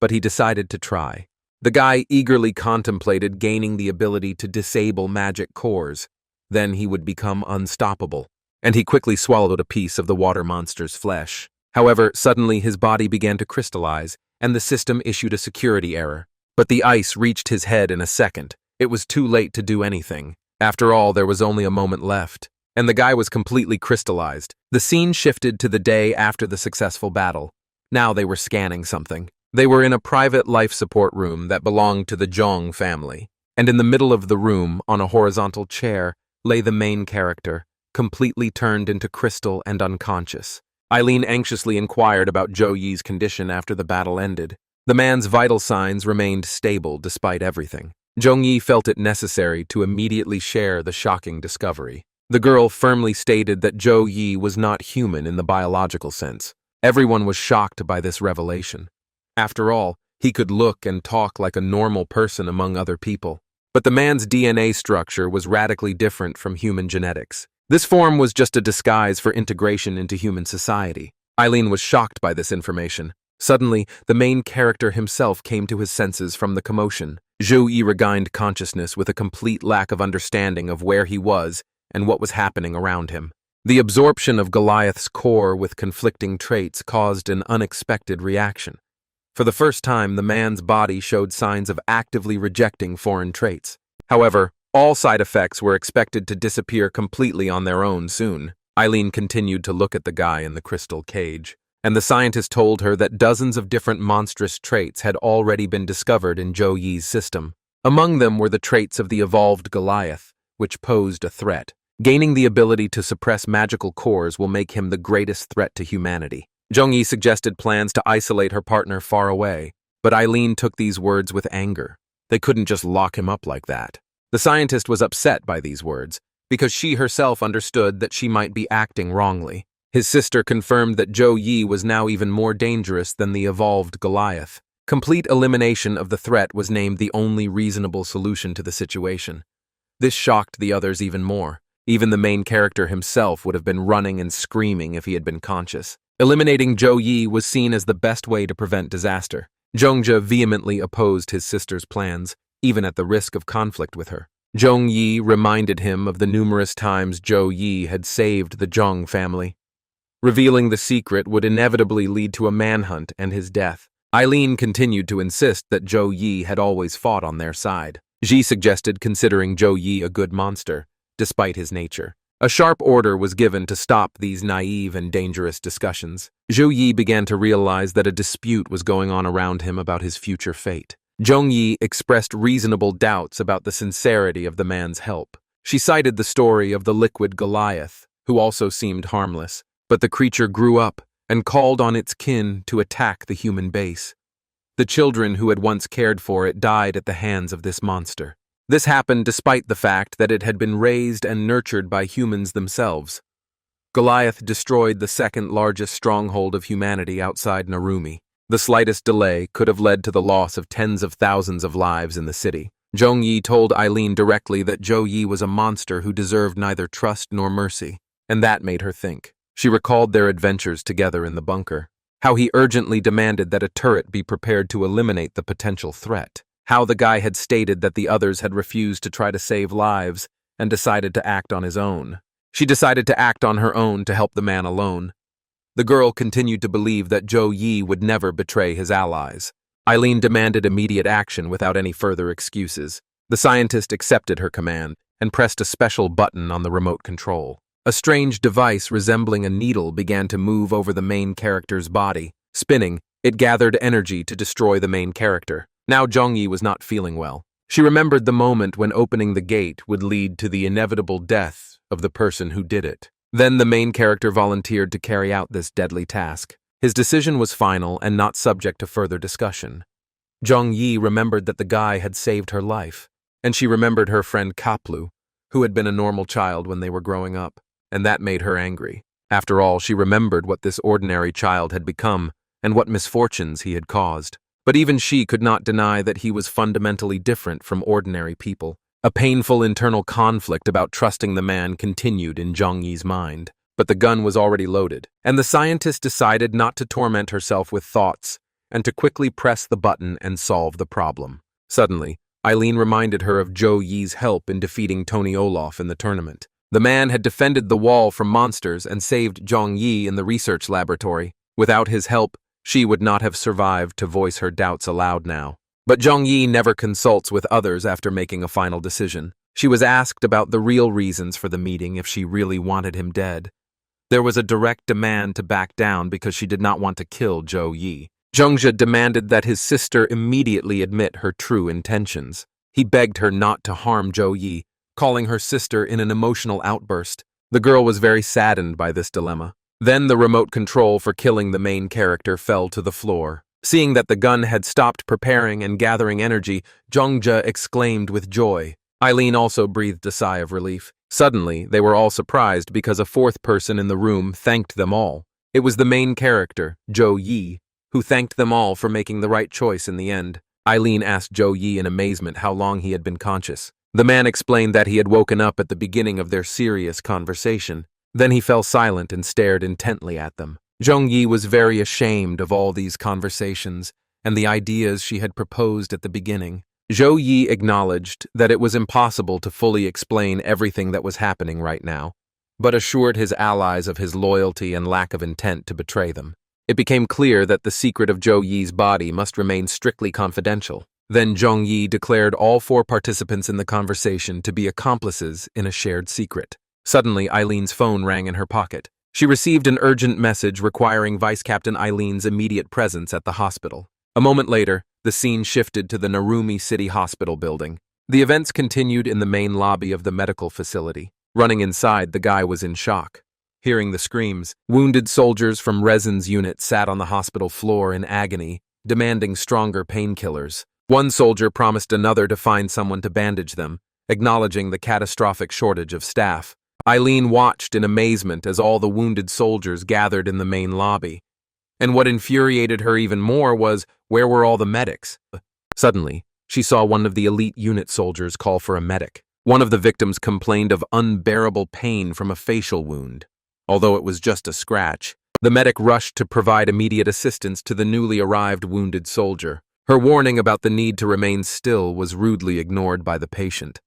But he decided to try. The guy eagerly contemplated gaining the ability to disable magic cores. Then he would become unstoppable. And he quickly swallowed a piece of the water monster's flesh. However, suddenly his body began to crystallize, and the system issued a security error. But the ice reached his head in a second. It was too late to do anything. After all, there was only a moment left, and the guy was completely crystallized. The scene shifted to the day after the successful battle. Now they were scanning something. They were in a private life support room that belonged to the Jong family, and in the middle of the room, on a horizontal chair, lay the main character, completely turned into crystal and unconscious. Eileen anxiously inquired about Jong-yi's condition after the battle ended. The man's vital signs remained stable despite everything. Jong-yi felt it necessary to immediately share the shocking discovery. The girl firmly stated that Jong-yi was not human in the biological sense. Everyone was shocked by this revelation. After all, he could look and talk like a normal person among other people. But the man's DNA structure was radically different from human genetics. This form was just a disguise for integration into human society. Eileen was shocked by this information. Suddenly, the main character himself came to his senses from the commotion. Jong-yi regained consciousness with a complete lack of understanding of where he was and what was happening around him. The absorption of Goliath's core with conflicting traits caused an unexpected reaction. For the first time, the man's body showed signs of actively rejecting foreign traits. However, all side effects were expected to disappear completely on their own soon. Eileen continued to look at the guy in the crystal cage, and the scientist told her that dozens of different monstrous traits had already been discovered in Zhou Yi's system. Among them were the traits of the evolved Goliath, which posed a threat. Gaining the ability to suppress magical cores will make him the greatest threat to humanity. Zhou Yi suggested plans to isolate her partner far away, but Eileen took these words with anger. They couldn't just lock him up like that. The scientist was upset by these words, because she herself understood that she might be acting wrongly. His sister confirmed that Zhou Yi was now even more dangerous than the evolved Goliath. Complete elimination of the threat was named the only reasonable solution to the situation. This shocked the others even more. Even the main character himself would have been running and screaming if he had been conscious. Eliminating Zhou Yi was seen as the best way to prevent disaster. Zhongzhe vehemently opposed his sister's plans, even at the risk of conflict with her. Zhong Yi reminded him of the numerous times Zhou Yi had saved the Zhong family. Revealing the secret would inevitably lead to a manhunt and his death. Eileen continued to insist that Zhou Yi had always fought on their side. Ji suggested considering Zhou Yi a good monster, despite his nature. A sharp order was given to stop these naive and dangerous discussions. Zhou Yi began to realize that a dispute was going on around him about his future fate. Zhong Yi expressed reasonable doubts about the sincerity of the man's help. She cited the story of the liquid Goliath, who also seemed harmless, but the creature grew up and called on its kin to attack the human base. The children who had once cared for it died at the hands of this monster. This happened despite the fact that it had been raised and nurtured by humans themselves. Goliath destroyed the second largest stronghold of humanity outside Narumi. The slightest delay could have led to the loss of tens of thousands of lives in the city. Zhong Yi told Eileen directly that Zhou Yi was a monster who deserved neither trust nor mercy, and that made her think. She recalled their adventures together in the bunker, how he urgently demanded that a turret be prepared to eliminate the potential threat, how the guy had stated that the others had refused to try to save lives and decided to act on his own. She decided to act on her own to help the man alone. The girl continued to believe that Zhou Yi would never betray his allies. Eileen demanded immediate action without any further excuses. The scientist accepted her command and pressed a special button on the remote control. A strange device resembling a needle began to move over the main character's body. Spinning, it gathered energy to destroy the main character. Now Zhong Yi was not feeling well. She remembered the moment when opening the gate would lead to the inevitable death of the person who did it. Then the main character volunteered to carry out this deadly task. His decision was final and not subject to further discussion. Zhong Yi remembered that the guy had saved her life, and she remembered her friend Kaplu, who had been a normal child when they were growing up, and that made her angry. After all, she remembered what this ordinary child had become and what misfortunes he had caused. But even she could not deny that he was fundamentally different from ordinary people. A painful internal conflict about trusting the man continued in Zhong Yi's mind. But the gun was already loaded, and the scientist decided not to torment herself with thoughts and to quickly press the button and solve the problem. Suddenly, Eileen reminded her of Zhou Yi's help in defeating Tony Olaf in the tournament. The man had defended the wall from monsters and saved Zhong Yi in the research laboratory. Without his help, she would not have survived to voice her doubts aloud now. But Zhong Yi never consults with others after making a final decision. She was asked about the real reasons for the meeting if she really wanted him dead. There was a direct demand to back down because she did not want to kill Zhou Yi. Zhongzhe demanded that his sister immediately admit her true intentions. He begged her not to harm Zhou Yi, calling her sister in an emotional outburst. The girl was very saddened by this dilemma. Then the remote control for killing the main character fell to the floor. Seeing that the gun had stopped preparing and gathering energy, Zhongzhe exclaimed with joy. Eileen also breathed a sigh of relief. Suddenly, they were all surprised because a fourth person in the room thanked them all. It was the main character, Zhou Yi, who thanked them all for making the right choice in the end. Eileen asked Zhou Yi in amazement how long he had been conscious. The man explained that he had woken up at the beginning of their serious conversation. Then he fell silent and stared intently at them. Zhong Yi was very ashamed of all these conversations and the ideas she had proposed at the beginning. Zhou Yi acknowledged that it was impossible to fully explain everything that was happening right now, but assured his allies of his loyalty and lack of intent to betray them. It became clear that the secret of Zhou Yi's body must remain strictly confidential. Then Zhong Yi declared all 4 participants in the conversation to be accomplices in a shared secret. Suddenly, Eileen's phone rang in her pocket. She received an urgent message requiring Vice Captain Eileen's immediate presence at the hospital. A moment later, the scene shifted to the Narumi City Hospital building. The events continued in the main lobby of the medical facility. Running inside, the guy was in shock. Hearing the screams, wounded soldiers from Rezin's unit sat on the hospital floor in agony, demanding stronger painkillers. One soldier promised another to find someone to bandage them, acknowledging the catastrophic shortage of staff. Eileen watched in amazement as all the wounded soldiers gathered in the main lobby. And what infuriated her even more was, where were all the medics? Suddenly, she saw one of the elite unit soldiers call for a medic. One of the victims complained of unbearable pain from a facial wound. Although it was just a scratch, the medic rushed to provide immediate assistance to the newly arrived wounded soldier. Her warning about the need to remain still was rudely ignored by the patient.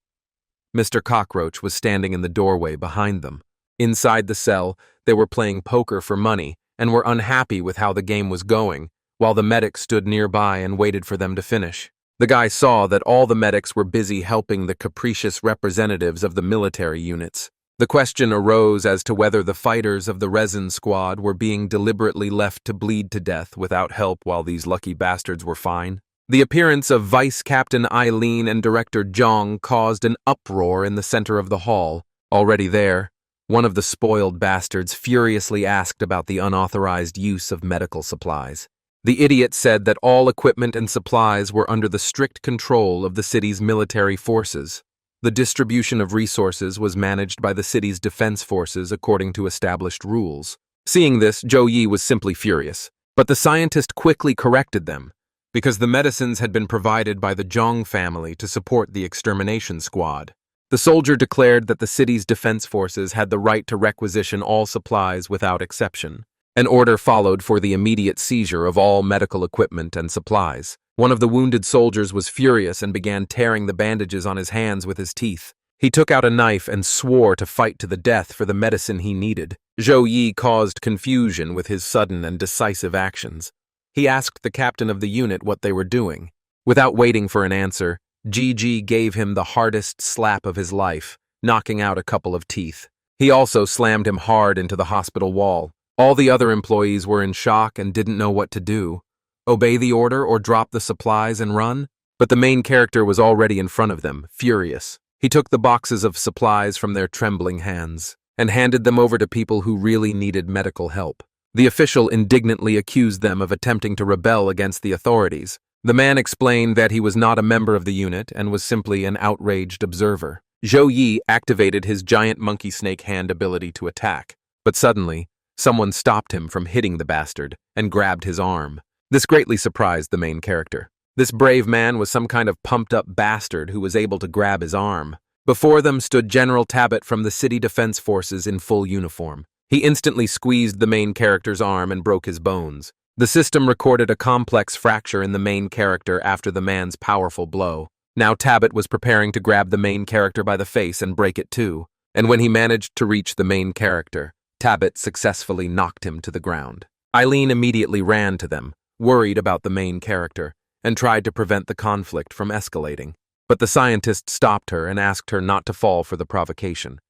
Mr. Cockroach was standing in the doorway behind them. Inside the cell, they were playing poker for money and were unhappy with how the game was going, while the medic stood nearby and waited for them to finish. The guy saw that all the medics were busy helping the capricious representatives of the military units. The question arose as to whether the fighters of the Rezin squad were being deliberately left to bleed to death without help while these lucky bastards were fine. The appearance of Vice Captain Eileen and Director Zhang caused an uproar in the center of the hall. Already there, one of the spoiled bastards furiously asked about the unauthorized use of medical supplies. The idiot said that all equipment and supplies were under the strict control of the city's military forces. The distribution of resources was managed by the city's defense forces according to established rules. Seeing this, Zhou Yi was simply furious. But the scientist quickly corrected them, because the medicines had been provided by the Zhang family to support the extermination squad. The soldier declared that the city's defense forces had the right to requisition all supplies without exception. An order followed for the immediate seizure of all medical equipment and supplies. One of the wounded soldiers was furious and began tearing the bandages on his hands with his teeth. He took out a knife and swore to fight to the death for the medicine he needed. Zhou Yi caused confusion with his sudden and decisive actions. He asked the captain of the unit what they were doing. Without waiting for an answer, Gigi gave him the hardest slap of his life, knocking out a couple of teeth. He also slammed him hard into the hospital wall. All the other employees were in shock and didn't know what to do. Obey the order or drop the supplies and run? But the main character was already in front of them, furious. He took the boxes of supplies from their trembling hands and handed them over to people who really needed medical help. The official indignantly accused them of attempting to rebel against the authorities. The man explained that he was not a member of the unit and was simply an outraged observer. Zhou Yi activated his giant monkey snake hand ability to attack, but suddenly, someone stopped him from hitting the bastard and grabbed his arm. This greatly surprised the main character. This brave man was some kind of pumped-up bastard who was able to grab his arm. Before them stood General Tabit from the city defense forces in full uniform. He instantly squeezed the main character's arm and broke his bones. The system recorded a complex fracture in the main character after the man's powerful blow. Now Tabit was preparing to grab the main character by the face and break it too. And when he managed to reach the main character, Tabit successfully knocked him to the ground. Eileen immediately ran to them, worried about the main character, and tried to prevent the conflict from escalating. But the scientist stopped her and asked her not to fall for the provocation.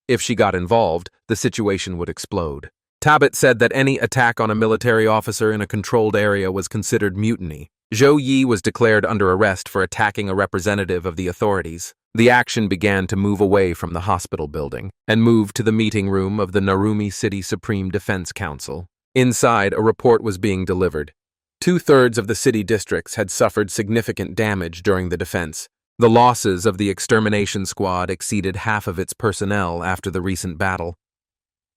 If she got involved, the situation would explode. Tabit said that any attack on a military officer in a controlled area was considered mutiny. Zhou Yi was declared under arrest for attacking a representative of the authorities. The action began to move away from the hospital building and moved to the meeting room of the Narumi City Supreme Defense Council. Inside, a report was being delivered. 2/3 of the city districts had suffered significant damage during the defense. The losses of the extermination squad exceeded half of its personnel after the recent battle.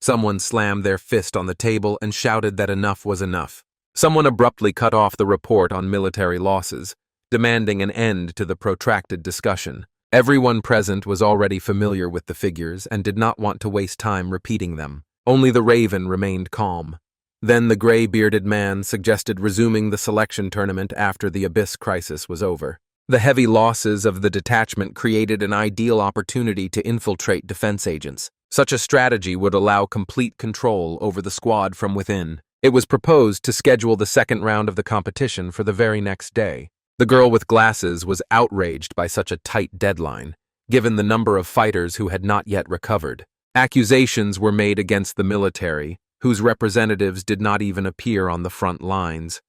Someone slammed their fist on the table and shouted that enough was enough. Someone abruptly cut off the report on military losses, demanding an end to the protracted discussion. Everyone present was already familiar with the figures and did not want to waste time repeating them. Only the Raven remained calm. Then the gray-bearded man suggested resuming the selection tournament after the Abyss crisis was over. The heavy losses of the detachment created an ideal opportunity to infiltrate defense agents. Such a strategy would allow complete control over the squad from within. It was proposed to schedule the second round of the competition for the very next day. The girl with glasses was outraged by such a tight deadline, given the number of fighters who had not yet recovered. Accusations were made against the military, whose representatives did not even appear on the front lines.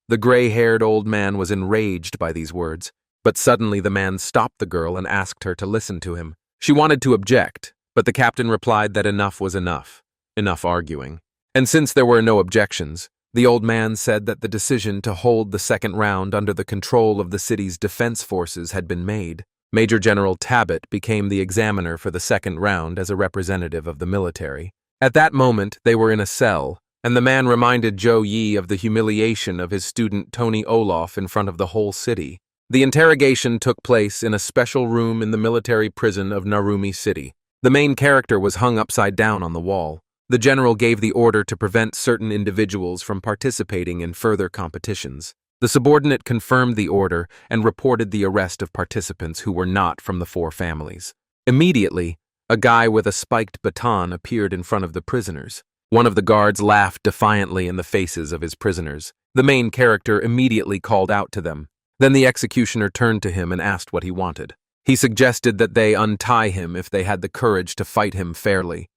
The gray-haired old man was enraged by these words, but suddenly the man stopped the girl and asked her to listen to him. She wanted to object, but the captain replied that enough was enough. Enough arguing. And since there were no objections, the old man said that the decision to hold the second round under the control of the city's defense forces had been made. Major General Tabit became the examiner for the second round as a representative of the military. At that moment, they were in a cell, and the man reminded Zhou Yi of the humiliation of his student Tony Olaf in front of the whole city. The interrogation took place in a special room in the military prison of Narumi City. The main character was hung upside down on the wall. The general gave the order to prevent certain individuals from participating in further competitions. The subordinate confirmed the order and reported the arrest of participants who were not from the four families. Immediately, a guy with a spiked baton appeared in front of the prisoners. One of the guards laughed defiantly in the faces of his prisoners. The main character immediately called out to them. Then the executioner turned to him and asked what he wanted. He suggested that they untie him if they had the courage to fight him fairly.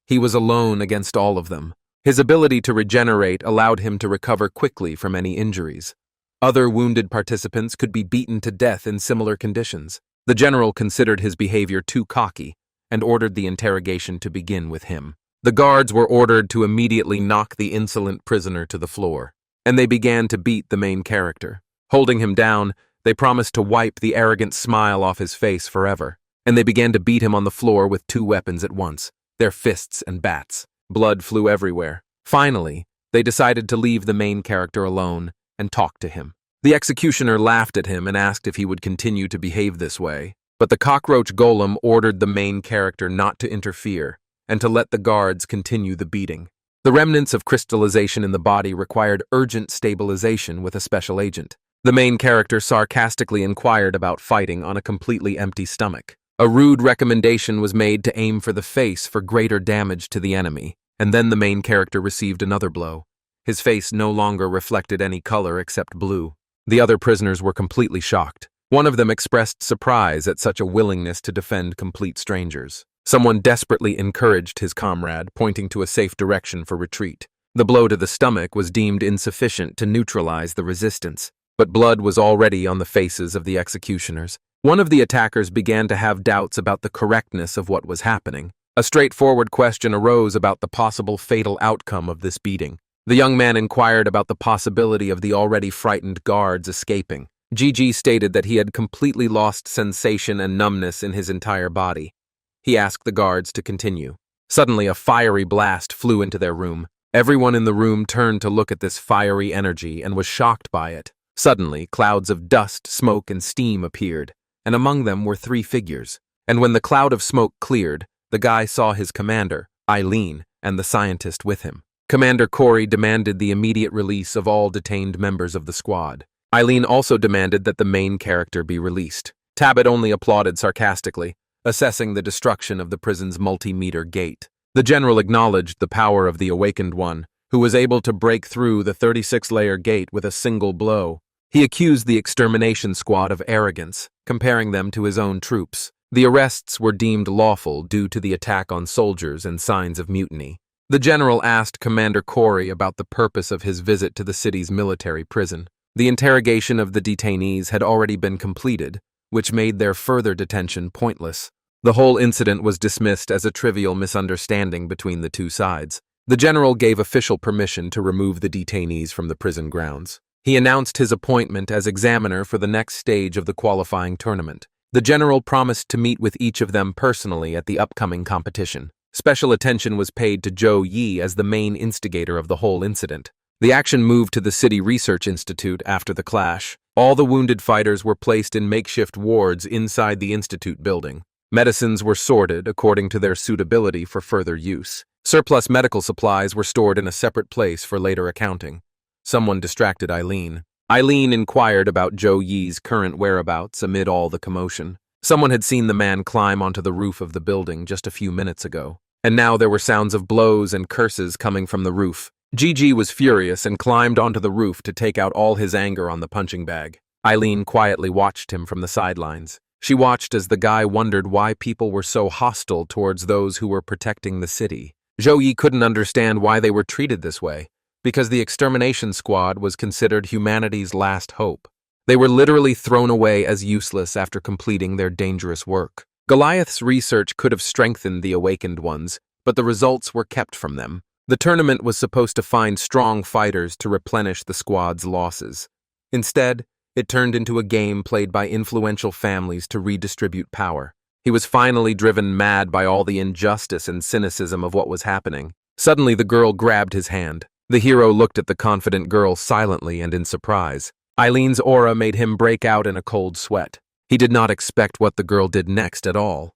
He was alone against all of them. His ability to regenerate allowed him to recover quickly from any injuries. Other wounded participants could be beaten to death in similar conditions. The general considered his behavior too cocky and ordered the interrogation to begin with him. The guards were ordered to immediately knock the insolent prisoner to the floor, and they began to beat the main character. Holding him down, they promised to wipe the arrogant smile off his face forever, and they began to beat him on the floor with two weapons at once, their fists and bats. Blood flew everywhere. Finally, they decided to leave the main character alone and talk to him. The executioner laughed at him and asked if he would continue to behave this way, but the cockroach golem ordered the main character not to interfere and to let the guards continue the beating. The remnants of crystallization in the body required urgent stabilization with a special agent. The main character sarcastically inquired about fighting on a completely empty stomach. A rude recommendation was made to aim for the face for greater damage to the enemy, and then the main character received another blow. His face no longer reflected any color except blue. The other prisoners were completely shocked. One of them expressed surprise at such a willingness to defend complete strangers. Someone desperately encouraged his comrade, pointing to a safe direction for retreat. The blow to the stomach was deemed insufficient to neutralize the resistance, but blood was already on the faces of the executioners. One of the attackers began to have doubts about the correctness of what was happening. A straightforward question arose about the possible fatal outcome of this beating. The young man inquired about the possibility of the already frightened guards escaping. Gigi stated that he had completely lost sensation and numbness in his entire body. He asked the guards to continue. Suddenly, a fiery blast flew into their room. Everyone in the room turned to look at this fiery energy and was shocked by it. Suddenly, clouds of dust, smoke, and steam appeared, and among them were three figures. And when the cloud of smoke cleared, the guy saw his commander, Eileen, and the scientist with him. Commander Corey demanded the immediate release of all detained members of the squad. Eileen also demanded that the main character be released. Tabit only applauded sarcastically, assessing the destruction of the prison's multi-meter gate. The general acknowledged the power of the awakened one, who was able to break through the 36-layer gate with a single blow. He accused the extermination squad of arrogance, comparing them to his own troops. The arrests were deemed lawful due to the attack on soldiers and signs of mutiny. The general asked Commander Corey about the purpose of his visit to the city's military prison. The interrogation of the detainees had already been completed, which made their further detention pointless. The whole incident was dismissed as a trivial misunderstanding between the two sides. The general gave official permission to remove the detainees from the prison grounds. He announced his appointment as examiner for the next stage of the qualifying tournament. The general promised to meet with each of them personally at the upcoming competition. Special attention was paid to Zhou Yi as the main instigator of the whole incident. The action moved to the City Research Institute after the clash. All the wounded fighters were placed in makeshift wards inside the institute building. Medicines were sorted according to their suitability for further use. Surplus medical supplies were stored in a separate place for later accounting. Someone distracted Eileen. Eileen inquired about Zhou Yi's current whereabouts amid all the commotion. Someone had seen the man climb onto the roof of the building just a few minutes ago, and now there were sounds of blows and curses coming from the roof. Gigi was furious and climbed onto the roof to take out all his anger on the punching bag. Eileen quietly watched him from the sidelines. She watched as the guy wondered why people were so hostile towards those who were protecting the city. Zhou Yi couldn't understand why they were treated this way, because the extermination squad was considered humanity's last hope. They were literally thrown away as useless after completing their dangerous work. Goliath's research could have strengthened the awakened ones, but the results were kept from them. The tournament was supposed to find strong fighters to replenish the squad's losses. Instead, it turned into a game played by influential families to redistribute power. He was finally driven mad by all the injustice and cynicism of what was happening. Suddenly, the girl grabbed his hand. The hero looked at the confident girl silently and in surprise. Eileen's aura made him break out in a cold sweat. He did not expect what the girl did next at all.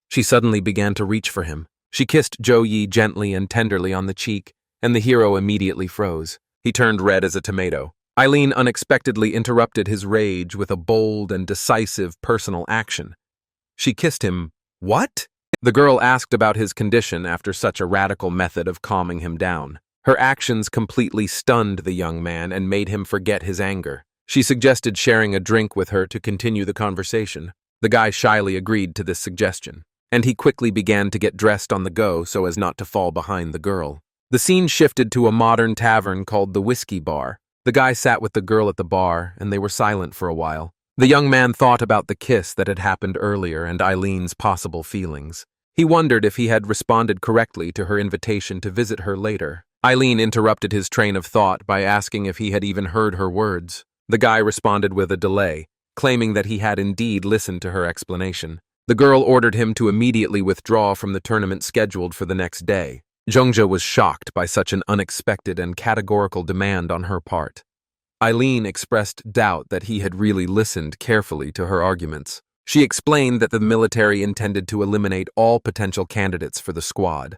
She suddenly began to reach for him. She kissed Zhou Yi gently and tenderly on the cheek, and the hero immediately froze. He turned red as a tomato. Eileen unexpectedly interrupted his rage with a bold and decisive personal action. She kissed him. What? The girl asked about his condition after such a radical method of calming him down. Her actions completely stunned the young man and made him forget his anger. She suggested sharing a drink with her to continue the conversation. The guy shyly agreed to this suggestion, and he quickly began to get dressed on the go so as not to fall behind the girl. The scene shifted to a modern tavern called the Whiskey Bar. The guy sat with the girl at the bar, and they were silent for a while. The young man thought about the kiss that had happened earlier and Eileen's possible feelings. He wondered if he had responded correctly to her invitation to visit her later. Eileen interrupted his train of thought by asking if he had even heard her words. The guy responded with a delay, claiming that he had indeed listened to her explanation. The girl ordered him to immediately withdraw from the tournament scheduled for the next day. Zhongzhe was shocked by such an unexpected and categorical demand on her part. Eileen expressed doubt that he had really listened carefully to her arguments. She explained that the military intended to eliminate all potential candidates for the squad.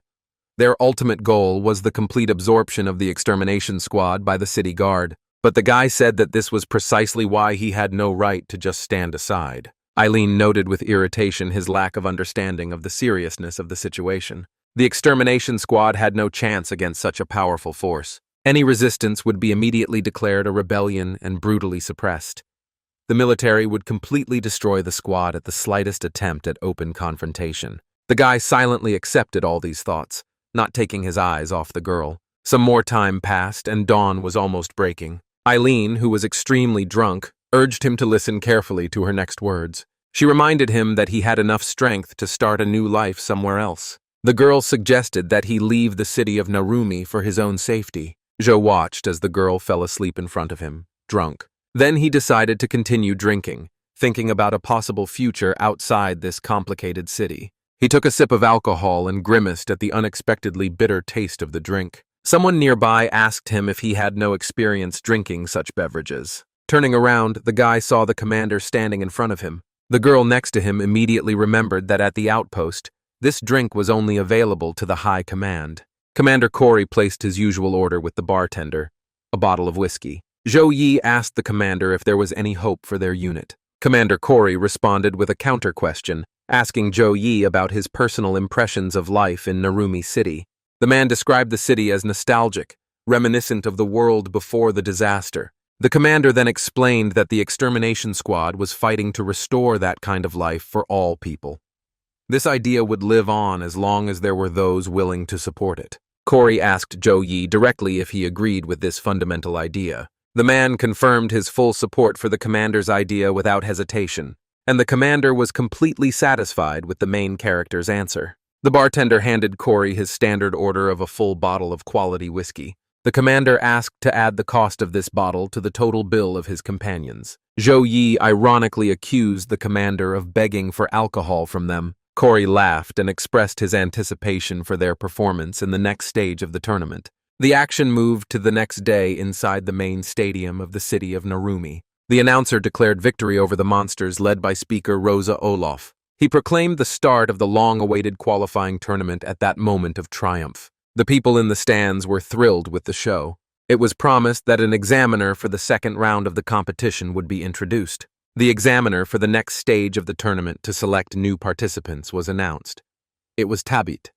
Their ultimate goal was the complete absorption of the extermination squad by the city guard, but the guy said that this was precisely why he had no right to just stand aside. Eileen noted with irritation his lack of understanding of the seriousness of the situation. The extermination squad had no chance against such a powerful force. Any resistance would be immediately declared a rebellion and brutally suppressed. The military would completely destroy the squad at the slightest attempt at open confrontation. The guy silently accepted all these thoughts, not taking his eyes off the girl. Some more time passed, and dawn was almost breaking. Eileen, who was extremely drunk, urged him to listen carefully to her next words. She reminded him that he had enough strength to start a new life somewhere else. The girl suggested that he leave the city of Narumi for his own safety. Zhou watched as the girl fell asleep in front of him, drunk. Then he decided to continue drinking, thinking about a possible future outside this complicated city. He took a sip of alcohol and grimaced at the unexpectedly bitter taste of the drink. Someone nearby asked him if he had no experience drinking such beverages. Turning around, the guy saw the commander standing in front of him. The girl next to him immediately remembered that at the outpost, this drink was only available to the high command. Commander Corey placed his usual order with the bartender, a bottle of whiskey. Zhou Yi asked the commander if there was any hope for their unit. Commander Corey responded with a counter-question, asking Zhou Yi about his personal impressions of life in Narumi City. The man described the city as nostalgic, reminiscent of the world before the disaster. The commander then explained that the extermination squad was fighting to restore that kind of life for all people. This idea would live on as long as there were those willing to support it. Corey asked Zhou Yi directly if he agreed with this fundamental idea. The man confirmed his full support for the commander's idea without hesitation, and the commander was completely satisfied with the main character's answer. The bartender handed Corey his standard order of a full bottle of quality whiskey. The commander asked to add the cost of this bottle to the total bill of his companions. Zhou Yi ironically accused the commander of begging for alcohol from them. Corey laughed and expressed his anticipation for their performance in the next stage of the tournament. The action moved to the next day inside the main stadium of the city of Narumi. The announcer declared victory over the monsters led by speaker Rosa Olof. He proclaimed the start of the long-awaited qualifying tournament at that moment of triumph. The people in the stands were thrilled with the show. It was promised that an examiner for the second round of the competition would be introduced. The examiner for the next stage of the tournament to select new participants was announced. It was Tabit.